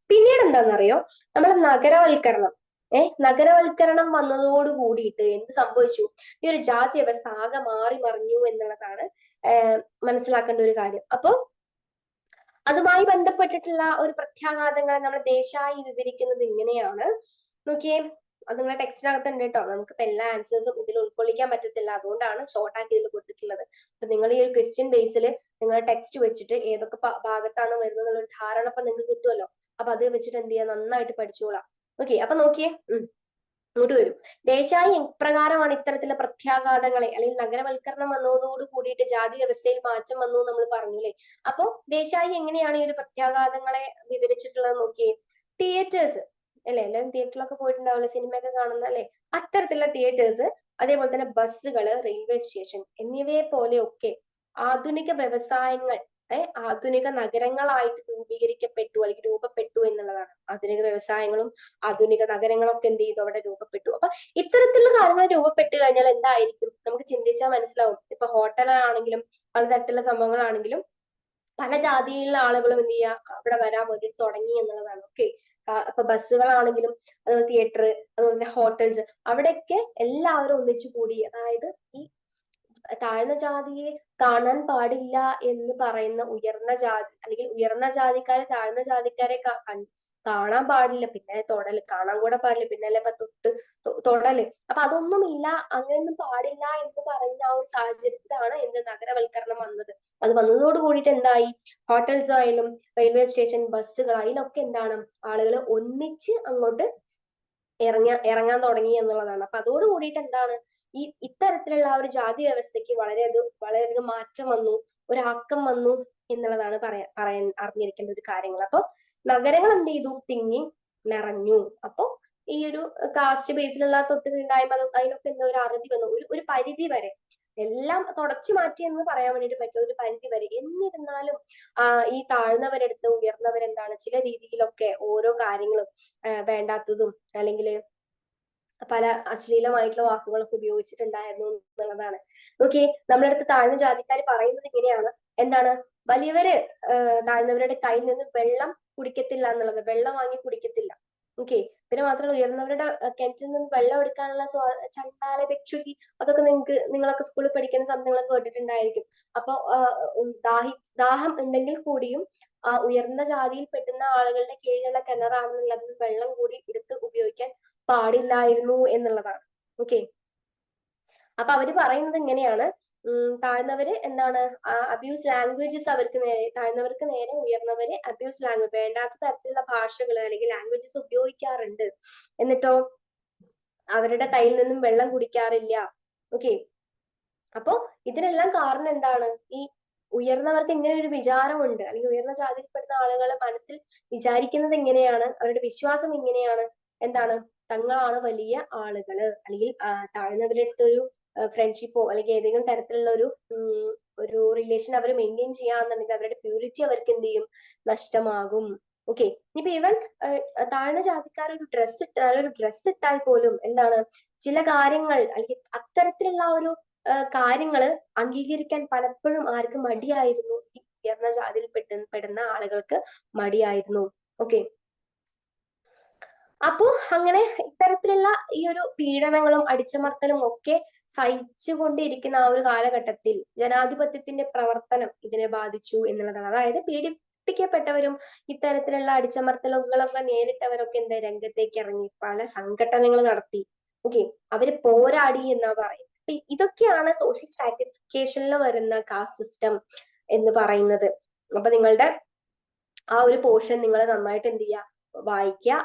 പിന്നീട് എന്താണെന്നറിയോ, നമ്മൾ നഗരവൽക്കരണം വന്നതോട് കൂടിയിട്ട് എന്ത് സംഭവിച്ചു? ഈ ഒരു ജാതി വ്യവസ്ഥ ആകെ മാറി മറിഞ്ഞു എന്നുള്ളതാണ് മനസ്സിലാക്കേണ്ട ഒരു കാര്യം. അപ്പൊ അതുമായി ബന്ധപ്പെട്ടിട്ടുള്ള ഒരു പ്രത്യാഘാതങ്ങളെ നമ്മൾ ദേശായി വിവരിക്കുന്നത് ഇങ്ങനെയാണ്. നോക്കിയേ, അത് നിങ്ങളെ ടെക്സ്റ്റിനകത്ത് ഉണ്ട് കേട്ടോ. നമുക്കിപ്പോ എല്ലാ ആൻസേഴ്സും ഇതിൽ ഉൾക്കൊള്ളിക്കാൻ പറ്റത്തില്ല, അതുകൊണ്ടാണ് ഷോർട്ട് ആക്കി ഇതിൽ കൊടുത്തിട്ടുള്ളത്. അപ്പൊ നിങ്ങൾ ഈ ഒരു ക്വസ്റ്റ്യൻ ബേസിൽ നിങ്ങളുടെ ടെക്സ്റ്റ് വെച്ചിട്ട് ഏതൊക്കെ ഭാഗത്താണ് വരുന്നത് എന്നുള്ള ധാരണ ഇപ്പൊ നിങ്ങൾക്ക് കിട്ടുമല്ലോ. അപ്പൊ അത് വെച്ചിട്ട് എന്ത് ചെയ്യാം, നന്നായിട്ട് പഠിച്ചോളാം. ഓക്കെ, അപ്പൊ നോക്കിയേ, ഇങ്ങോട്ട് വരും. ദേശായി എപ്രകാരമാണ് ഇത്തരത്തിലുള്ള പ്രത്യാഘാതങ്ങളെ, അല്ലെങ്കിൽ നഗരവൽക്കരണം വന്നതോട് കൂടിയിട്ട് ജാതി വ്യവസ്ഥയിൽ മാറ്റം വന്നു നമ്മൾ പറഞ്ഞില്ലേ. അപ്പൊ ദേശായി എങ്ങനെയാണ് ഈ ഒരു പ്രത്യാഘാതങ്ങളെ വിവരിച്ചിട്ടുള്ളത് നോക്കിയേ. തിയേറ്റേഴ്സ് അല്ലെ, എല്ലാവരും തിയേറ്ററിലൊക്കെ പോയിട്ടുണ്ടാവില്ല, സിനിമയൊക്കെ കാണുന്ന അല്ലെ. അത്തരത്തിലുള്ള തിയേറ്റേഴ്സ്, അതേപോലെ തന്നെ ബസ്സുകള്, റെയിൽവേ സ്റ്റേഷൻ എന്നിവയെ പോലെയൊക്കെ ആധുനിക വ്യവസായങ്ങൾ ആധുനിക നഗരങ്ങളായിട്ട് രൂപപ്പെട്ടു എന്നുള്ളതാണ്. ആധുനിക വ്യവസായങ്ങളും ആധുനിക നഗരങ്ങളൊക്കെ എന്ത് ചെയ്തു? അവിടെ രൂപപ്പെട്ടു. അപ്പൊ ഇത്തരത്തിലുള്ള കാര്യങ്ങൾ രൂപപ്പെട്ട് കഴിഞ്ഞാൽ എന്തായിരിക്കും? നമുക്ക് ചിന്തിച്ചാൽ മനസ്സിലാവും. ഇപ്പൊ ഹോട്ടലാണെങ്കിലും പലതരത്തിലുള്ള സംഭവങ്ങളാണെങ്കിലും പല ജാതിയിലുള്ള ആളുകളും എന്ത് ചെയ്യുക, അവിടെ വരാൻ വേണ്ടി തുടങ്ങി എന്നുള്ളതാണ്. ഓക്കെ, അപ്പൊ ബസ്സുകളാണെങ്കിലും അതുപോലെ തിയേറ്റർ, അതുപോലെ തന്നെ ഹോട്ടൽസ്, അവിടെയൊക്കെ എല്ലാവരും ഒന്നിച്ചു കൂടി. അതായത് ഈ താഴ്ന്ന ജാതിയെ കാണാൻ പാടില്ല എന്ന് പറയുന്ന ഉയർന്ന ജാതി, അല്ലെങ്കിൽ ഉയർന്ന ജാതിക്കാരെ താഴ്ന്ന ജാതിക്കാരെ കാണാൻ പാടില്ല, പിന്നെ കാണാൻ കൂടെ പാടില്ല, പിന്നെ അല്ലെ തൊടല്. അപ്പൊ അതൊന്നും ഇല്ല, അങ്ങനെയൊന്നും പാടില്ല എന്ന് പറയുന്ന ആ ഒരു സാഹചര്യത്തിലാണ് എന്ത് നഗരവൽക്കരണം വന്നത്. അത് വന്നതോട് കൂടിയിട്ട് എന്തായി? ഹോട്ടൽസ് ആയാലും റെയിൽവേ സ്റ്റേഷൻ, ബസ്സുകൾ, അതിലൊക്കെ എന്താണ് ആളുകൾ ഒന്നിച്ച് അങ്ങോട്ട് ഇറങ്ങാൻ തുടങ്ങി എന്നുള്ളതാണ്. അപ്പൊ അതോട് കൂടിയിട്ട് എന്താണ് ഇത്തരത്തിലുള്ള ആ ഒരു ജാതി വ്യവസ്ഥയ്ക്ക് വളരെയധികം മാറ്റം വന്നു, ഒരാക്കം വന്നു എന്നുള്ളതാണ് പറയാൻ അറിഞ്ഞിരിക്കേണ്ട ഒരു കാര്യങ്ങൾ. അപ്പൊ നഗരങ്ങൾ എന്ത് ചെയ്തു? തിങ്ങി നിറഞ്ഞു. അപ്പൊ ഈ ഒരു കാസ്റ്റ് ബേസിലുള്ള തൊട്ടുണ്ടായ്മ അതിനൊക്കെ എന്താ ഒരു അറുതി വന്നു, ഒരു പരിധി വരെ. എല്ലാം തുടച്ചു മാറ്റി എന്ന് പറയാൻ വേണ്ടിയിട്ട് പറ്റും, ഒരു പരിധി വരെ. എന്നിരുന്നാലും ഈ താഴ്ന്നവരെടുത്ത് ഉയർന്നവരെന്താണ് ചില രീതിയിലൊക്കെ ഓരോ കാര്യങ്ങളും വേണ്ടാത്തതും അല്ലെങ്കിൽ പല അശ്ലീലമായിട്ടുള്ള വാക്കുകളൊക്കെ ഉപയോഗിച്ചിട്ടുണ്ടായിരുന്നു എന്നുള്ളതാണ്. ഓക്കെ, നമ്മുടെ അടുത്ത് താഴ്ന്ന ജാതിക്കാർ പറയുന്നത് ഇങ്ങനെയാണ്. എന്താണ്? വലിയവര് താഴ്ന്നവരുടെ കയ്യിൽ നിന്ന് വെള്ളം കുടിക്കത്തില്ല എന്നുള്ളത്, വെള്ളം വാങ്ങി കുടിക്കത്തില്ല. ഓക്കെ. പിന്നെ മാത്രമല്ല ഉയർന്നവരുടെ കിണറ്റിൽ നിന്ന് വെള്ളം എടുക്കാനുള്ള ചണ്ടാല ഭിക്ഷുകി, അതൊക്കെ നിങ്ങളൊക്കെ സ്കൂളിൽ പഠിക്കുന്ന സമയങ്ങളൊക്കെ കേട്ടിട്ടുണ്ടായിരിക്കും. അപ്പൊ ദാഹം ഉണ്ടെങ്കിൽ കൂടിയും ആ ഉയർന്ന ജാതിയിൽ പെട്ടുന്ന ആളുകളുടെ കീഴിലുള്ള കിണറാണെന്നുള്ളത് വെള്ളം കൂടി എടുത്ത് ഉപയോഗിക്കാൻ പാടില്ലായിരുന്നു എന്നുള്ളതാണ്. ഓക്കെ. അപ്പൊ അവര് പറയുന്നത് ഇങ്ങനെയാണ്, താഴ്ന്നവര് എന്താണ് അബ്യൂസ് ലാംഗ്വേജസ് താഴ്ന്നവർക്ക് നേരെ ഉയർന്നവര് അബ്യൂസ് ലാംഗ്വേജ്, വേണ്ടാത്ത തരത്തിലുള്ള ഭാഷകൾ അല്ലെങ്കിൽ ലാംഗ്വേജസ് ഉപയോഗിക്കാറുണ്ട്. എന്നിട്ടോ അവരുടെ കയ്യിൽ നിന്നും വെള്ളം കുടിക്കാറില്ല. ഓക്കെ. അപ്പോ ഇതിനെല്ലാം കാരണം എന്താണ്? ഈ ഉയർന്നവർക്ക് ഇങ്ങനെ ഒരു വിചാരമുണ്ട്, അല്ലെങ്കിൽ ഉയർന്ന ജാതിയിൽപ്പെടുന്ന ആളുകൾ മനസ്സിൽ വിചാരിക്കുന്നത് ഇങ്ങനെയാണ്, അവരുടെ വിശ്വാസം ഇങ്ങനെയാണ്. എന്താണ്? തങ്ങളാണ് വലിയ ആളുകള്, അല്ലെങ്കിൽ താഴ്ന്നവരുടെ അടുത്തൊരു ഫ്രണ്ട്ഷിപ്പോ അല്ലെങ്കിൽ ഏതെങ്കിലും തരത്തിലുള്ള ഒരു റിലേഷൻ അവർ മെയിൻറ്റെയിൻ ചെയ്യാന്നുണ്ടെങ്കിൽ അവരുടെ പ്യൂരിറ്റി അവർക്ക് എന്ത് ചെയ്യും? നഷ്ടമാകും. ഓക്കെ. ഇനിയിപ്പോ ഈവൻ താഴ്ന്ന ജാതിക്കാർ ഒരു ഡ്രസ് ഇട്ടാൽ പോലും എന്താണ്, ചില കാര്യങ്ങൾ അല്ലെങ്കിൽ അത്തരത്തിലുള്ള ഒരു കാര്യങ്ങള് അംഗീകരിക്കാൻ പലപ്പോഴും ആർക്കും മടിയായിരുന്നു. ഈ ഉയർന്ന ജാതിയിൽ പെടുന്ന ആളുകൾക്ക് മടിയായിരുന്നു. ഓക്കെ. അപ്പോ അങ്ങനെ ഇത്തരത്തിലുള്ള ഈ ഒരു പീഡനങ്ങളും അടിച്ചമർത്തലും ഒക്കെ സഹിച്ചുകൊണ്ടിരിക്കുന്ന ആ ഒരു കാലഘട്ടത്തിൽ ജനാധിപത്യത്തിന്റെ പ്രവർത്തനം ഇതിനെ ബാധിച്ചു എന്നുള്ളതാണ്. അതായത് പീഡിപ്പിക്കപ്പെട്ടവരും ഇത്തരത്തിലുള്ള അടിച്ചമർത്തലുകളൊക്കെ നേരിട്ടവരൊക്കെ എന്താ രംഗത്തേക്ക് ഇറങ്ങി പല സംഘടനകൾ നടത്തി. ഓക്കെ. അവര് പോരാടി എന്നാ പറയുന്നത്. ഇതൊക്കെയാണ് സോഷ്യൽ സ്ട്രാറ്റിഫിക്കേഷനിൽ വരുന്ന കാസ്റ്റ് സിസ്റ്റം എന്ന് പറയുന്നത്. അപ്പൊ നിങ്ങളുടെ ആ ഒരു പോർഷൻ നിങ്ങൾ നന്നായിട്ട് എന്ത് ചെയ്യുക, വായിക്കുക.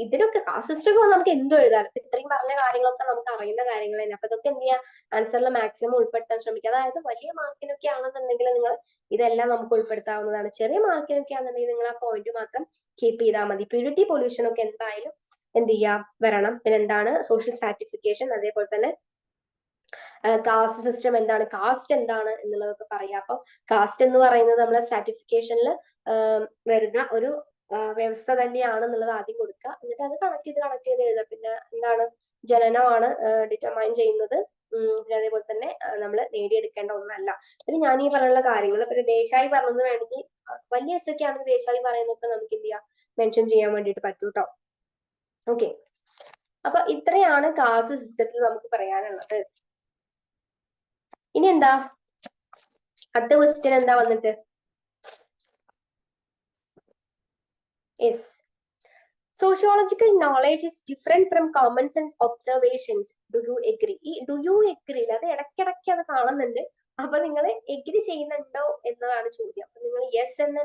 ഇതിനൊക്കെ കാസ്റ്റ് സിസ്റ്റം നമുക്ക് എന്തും എഴുതാം. ഇത്രയും പറഞ്ഞ കാര്യങ്ങളൊക്കെ നമുക്ക് അറിയുന്ന കാര്യങ്ങൾ തന്നെ. അപ്പൊ ഇതൊക്കെ എന്ത് ചെയ്യുക, ആൻസറിൽ മാക്സിമം ഉൾപ്പെടുത്താൻ ശ്രമിക്കുക. അതായത് വലിയ മാർക്കിനൊക്കെ ആണെന്നുണ്ടെങ്കിൽ നിങ്ങൾ ഇതെല്ലാം നമുക്ക് ഉൾപ്പെടുത്താവുന്നതാണ്. ചെറിയ മാർക്കിനൊക്കെ ആണെന്നുണ്ടെങ്കിൽ നിങ്ങൾ ആ പോയിന്റ് മാത്രം കീപ്പ് ചെയ്താൽ മതി. പ്യൂരിറ്റി പൊല്യൂഷൻ ഒക്കെ എന്തായാലും എന്ത് ചെയ്യാം, വരണം. പിന്നെ എന്താണ് സോഷ്യൽ സ്ട്രാറ്റിഫിക്കേഷൻ, അതേപോലെ തന്നെ കാസ്റ്റ് സിസ്റ്റം എന്താണ്, കാസ്റ്റ് എന്താണ് എന്നുള്ളതൊക്കെ പറയാം. അപ്പൊ കാസ്റ്റ് എന്ന് പറയുന്നത് നമ്മളെ സ്ട്രാറ്റിഫിക്കേഷനിൽ വരുന്ന ഒരു വ്യവസ്ഥ തന്നെയാണ് എന്നുള്ളത് ആദ്യം കൊടുക്കുക. എന്നിട്ട് അത് കണക്ട് ചെയ്ത് എഴുതുക. പിന്നെ എന്താണ്, ജനനമാണ് ഡിറ്റർമൈൻ ചെയ്യുന്നത്. പിന്നെ അതേപോലെ തന്നെ നമ്മൾ നേടിയെടുക്കേണ്ട ഒന്നല്ല. പിന്നെ ഞാൻ ഈ പറഞ്ഞുള്ള കാര്യങ്ങൾ പിന്നെ ദേശായി പറഞ്ഞത് വേണമെങ്കിൽ വലിയ എസ് ഒക്കെ ആണെങ്കിൽ ദേശായി പറയുന്നതൊക്കെ നമുക്ക് എന്ത് ചെയ്യാം, മെൻഷൻ ചെയ്യാൻ വേണ്ടിയിട്ട് പറ്റും കേട്ടോ. ഓക്കെ. അപ്പൊ ഇത്രയാണ് കാസ്റ്റ് സിസ്റ്റത്തിൽ നമുക്ക് പറയാനുള്ളത്. ഇനി എന്താ അടുത്ത ക്വസ്റ്റ്യൻ എന്താ വന്നിട്ട്? Yes, sociological knowledge is different from common sense observations. Do you agree? ഈ do you agree അത് ഇടയ്ക്കിടയ്ക്ക് അത് കാണുന്നുണ്ട്. അപ്പൊ നിങ്ങൾ എഗ്രി ചെയ്യുന്നുണ്ടോ എന്നതാണ് ചോദ്യം. അപ്പൊ നിങ്ങൾ യെസ് എന്ന്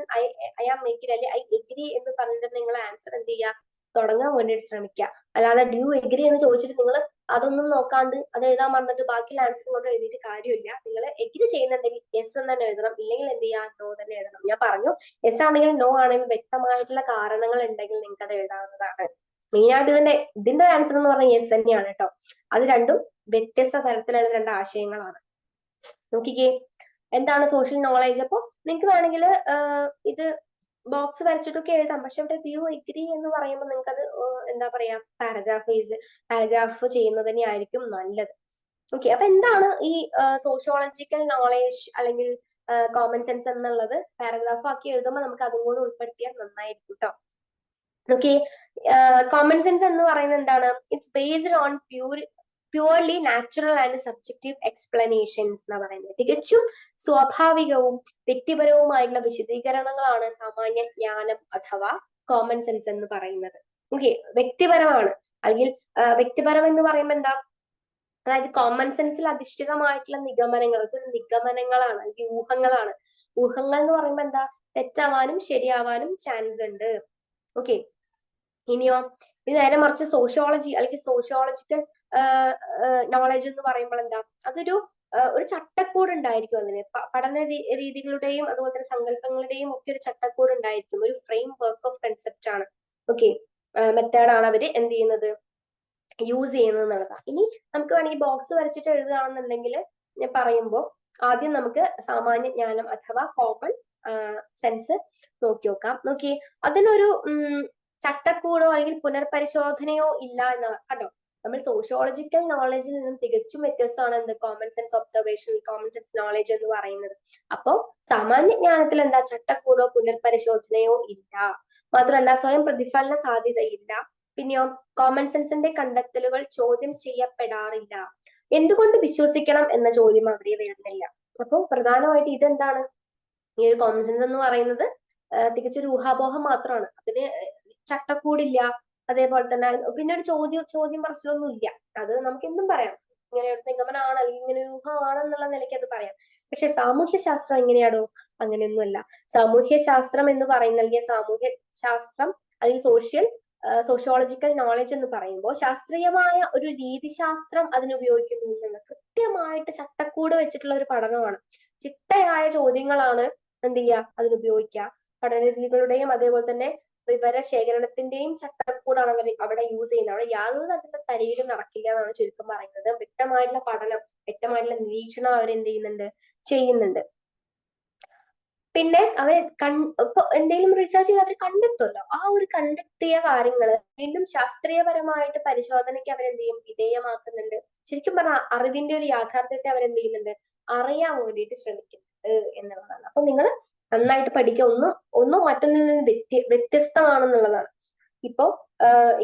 ഐ ആം എഗ്രി അല്ലെ ഐ എഗ്രി എന്ന് പറഞ്ഞിട്ട് നിങ്ങൾ ആൻസർ എന്ത് ചെയ്യുക, തുടങ്ങാൻ വേണ്ടിയിട്ട് ശ്രമിക്കുക. അല്ലാതെ ഡ്യൂ എഗ്രി എന്ന് ചോദിച്ചിട്ട് നിങ്ങൾ അതൊന്നും നോക്കാണ്ട് അത് എഴുതാൻ പറഞ്ഞിട്ട് ബാക്കിയുള്ള ആൻസർ കൊണ്ട് എഴുതിയിട്ട് കാര്യമില്ല. നിങ്ങൾ എഗ്രി ചെയ്യുന്നുണ്ടെങ്കിൽ യെസ് എന്ന് തന്നെ എഴുതണം, ഇല്ലെങ്കിൽ എന്ത് ചെയ്യാം, നോ തന്നെ എഴുതണം. ഞാൻ പറഞ്ഞു, യെസ് ആണെങ്കിലും നോ ആണെങ്കിലും വ്യക്തമായിട്ടുള്ള കാരണങ്ങൾ ഉണ്ടെങ്കിൽ നിങ്ങൾക്ക് അത് എഴുതാവുന്നതാണ്. മെയിൻ ആയിട്ട് ഇതിന്റെ ആൻസർ എന്ന് പറഞ്ഞാൽ യെസ് തന്നെയാണ് കേട്ടോ. അത് രണ്ടും വ്യത്യസ്ത തരത്തിലുള്ള രണ്ട് ആശയങ്ങളാണ്. നോക്കിക്കേ, എന്താണ് സോഷ്യൽ നോളേജ്? അപ്പൊ നിങ്ങൾക്ക് വേണമെങ്കിൽ ഇത് ബോക്സ് വരച്ചിട്ടൊക്കെ എഴുതാം. പക്ഷെ ഇവിടെ വ്യൂ എഗ്രി എന്ന് പറയുമ്പോൾ നിങ്ങൾക്ക് അത് എന്താ പറയാ, പാരഗ്രാഫ് ചെയ്യുന്നത് തന്നെ ആയിരിക്കും നല്ലത്. ഓക്കെ. അപ്പൊ എന്താണ് ഈ സോഷ്യോളജിക്കൽ നോളേജ് അല്ലെങ്കിൽ കോമൺ സെൻസ് എന്നുള്ളത് പാരഗ്രാഫ് ആക്കി എഴുതുമ്പോൾ നമുക്ക് അതും കൂടെ ഉൾപ്പെടുത്തിയാൽ നന്നായിരിക്കും കേട്ടോ. ഓക്കെ. കോമൺ സെൻസ് എന്ന് പറയുന്നത് എന്താണ്? It's based on purely natural and subjective explanations എന്നാ പറയുന്നത്. തികച്ചും സ്വാഭാവികവും വ്യക്തിപരവുമായിട്ടുള്ള വിശദീകരണങ്ങളാണ് സാമാന്യ ജ്ഞാനം അഥവാ കോമൺ സെൻസ് എന്ന് പറയുന്നത്. ഓക്കെ. വ്യക്തിപരമാണ്, അല്ലെങ്കിൽ വ്യക്തിപരം എന്ന് പറയുമ്പോൾ എന്താ, അതായത് കോമൺ സെൻസിൽ അധിഷ്ഠിതമായിട്ടുള്ള നിഗമനങ്ങൾ, അതൊരു നിഗമനങ്ങളാണ്, അല്ലെങ്കിൽ ഊഹങ്ങളാണ്. ഊഹങ്ങൾ എന്ന് പറയുമ്പോൾ എന്താ, തെറ്റാവാനും ശരിയാവാനും ചാൻസ് ഉണ്ട്. ഓക്കെ. ഇനിയോ, ഇനി നേരെ മറിച്ച് സോഷ്യോളജി അല്ലെങ്കിൽ സോഷ്യോളജിക്കൽ നോളജ് എന്ന് പറയുമ്പോൾ എന്താ, അതൊരു ചട്ടക്കൂട് ഉണ്ടായിരിക്കും. അതിന് പഠന രീതികളുടെയും അതുപോലെ തന്നെ സങ്കല്പങ്ങളുടെയും ഒക്കെ ഒരു ചട്ടക്കൂട് ഉണ്ടായിരിക്കും. ഒരു ഫ്രെയിം വർക്ക് ഓഫ് കൺസെപ്റ്റ് ആണ്. ഓക്കെ. മെത്തേഡാണ് അവര് എന്ത് ചെയ്യുന്നത്, യൂസ് ചെയ്യുന്നത് എന്നുള്ളതാണ്. ഇനി നമുക്ക് വേണമെങ്കിൽ ബോക്സ് വരച്ചിട്ട് എഴുതുകയാണെന്നുണ്ടെങ്കിൽ ഞാൻ പറയുമ്പോൾ ആദ്യം നമുക്ക് സാമാന്യ ജ്ഞാനം അഥവാ കോമൺ സെൻസ് നോക്കി നോക്കാം. നോക്കി, അതിനൊരു ചട്ടക്കൂടോ അല്ലെങ്കിൽ പുനർപരിശോധനയോ ഇല്ല എന്ന് കണ്ടോ. നമ്മൾ സോഷ്യോളജിക്കൽ നോളജിൽ നിന്നും തികച്ചും വ്യത്യസ്തമാണ് എന്ത്, common sense observation, common sense knowledge എന്ന് പറയുന്നത്. അപ്പോൾ സാമാന്യ ജ്ഞാനത്തിൽ എന്താ, ചട്ടക്കൂടോ പുനർപരിശോധനയോ ഇല്ല. മാത്രമല്ല സ്വയം പ്രതിഫലന സാധ്യതയില്ല. പിന്നെയോ കോമൺ സെൻസിന്റെ കണ്ടെത്തലുകൾ ചോദ്യം ചെയ്യപ്പെടാറില്ല. എന്തുകൊണ്ട് വിശ്വസിക്കണം എന്ന ചോദ്യം അവിടെ വരുന്നില്ല. അപ്പോൾ പ്രധാനമായിട്ട് ഇതെന്താണ്, ഈ ഒരു കോമൺ സെൻസ് എന്ന് പറയുന്നത് തികച്ചൊരു ഊഹാപോഹം മാത്രമാണ്. അതിന് ചട്ടക്കൂടില്ല, അതേപോലെ തന്നെ പിന്നെ ഒരു ചോദ്യം പറച്ചിലൊന്നും ഇല്ല. അത് നമുക്ക് എന്തും പറയാം, ഇങ്ങനെ ഒരു നിഗമനമാണ് അല്ലെങ്കിൽ ഇങ്ങനെ ഒരു ഊഹമാണെന്നുള്ള നിലയ്ക്ക് അത് പറയാം. പക്ഷെ സാമൂഹ്യ ശാസ്ത്രം എങ്ങനെയാണോ, അങ്ങനെയൊന്നുമല്ല. സാമൂഹ്യ ശാസ്ത്രം എന്ന് പറയുന്ന സാമൂഹ്യ ശാസ്ത്രം അല്ലെങ്കിൽ സോഷ്യോളജിക്കൽ നോളജ് എന്ന് പറയുമ്പോൾ ശാസ്ത്രീയമായ ഒരു രീതിശാസ്ത്രം അതിനുപയോഗിക്കുന്നു എന്നുള്ള കൃത്യമായിട്ട് ചട്ടക്കൂട് വെച്ചിട്ടുള്ള ഒരു പഠനമാണ്. ചിട്ടയായ ചോദ്യങ്ങളാണ് എന്ത് ചെയ്യുക, അതിനുപയോഗിക്കുക. പഠനരീതികളുടെയും അതേപോലെ തന്നെ വിവര ശേഖരണത്തിന്റെയും ചട്ടക്കൂടാണ് അവർ അവിടെ യൂസ് ചെയ്യുന്നത്. അവിടെ യാതൊരു തരത്തിലുള്ള തരികിലും നടക്കില്ല എന്നാണ് ചുരുക്കം പറയുന്നത്. വ്യക്തമായിട്ടുള്ള പഠനം, വ്യക്തമായിട്ടുള്ള നിരീക്ഷണം അവരെന്ത് ചെയ്യുന്നുണ്ട്. പിന്നെ അവർ ഇപ്പൊ എന്തെങ്കിലും റിസർച്ച് ചെയ്ത് അവർ കണ്ടെത്തുമല്ലോ, ആ ഒരു കണ്ടെത്തിയ കാര്യങ്ങൾ വീണ്ടും ശാസ്ത്രീയപരമായിട്ട് പരിശോധനയ്ക്ക് അവരെന്ത് ചെയ്യും, വിധേയമാക്കുന്നുണ്ട്. ശരിക്കും പറഞ്ഞാൽ അറിവിന്റെ ഒരു യാഥാർത്ഥ്യത്തെ അവരെന്ത് ചെയ്യുന്നുണ്ട്, അറിയാൻ വേണ്ടിയിട്ട് ശ്രമിക്കുന്നുണ്ട് എന്നുള്ളതാണ്. അപ്പൊ നിങ്ങൾ നന്നായിട്ട് പഠിക്കുക. ഒന്നും മറ്റൊന്നിൽ നിന്ന് വ്യത്യസ്തമാണെന്നുള്ളതാണ്. ഇപ്പോ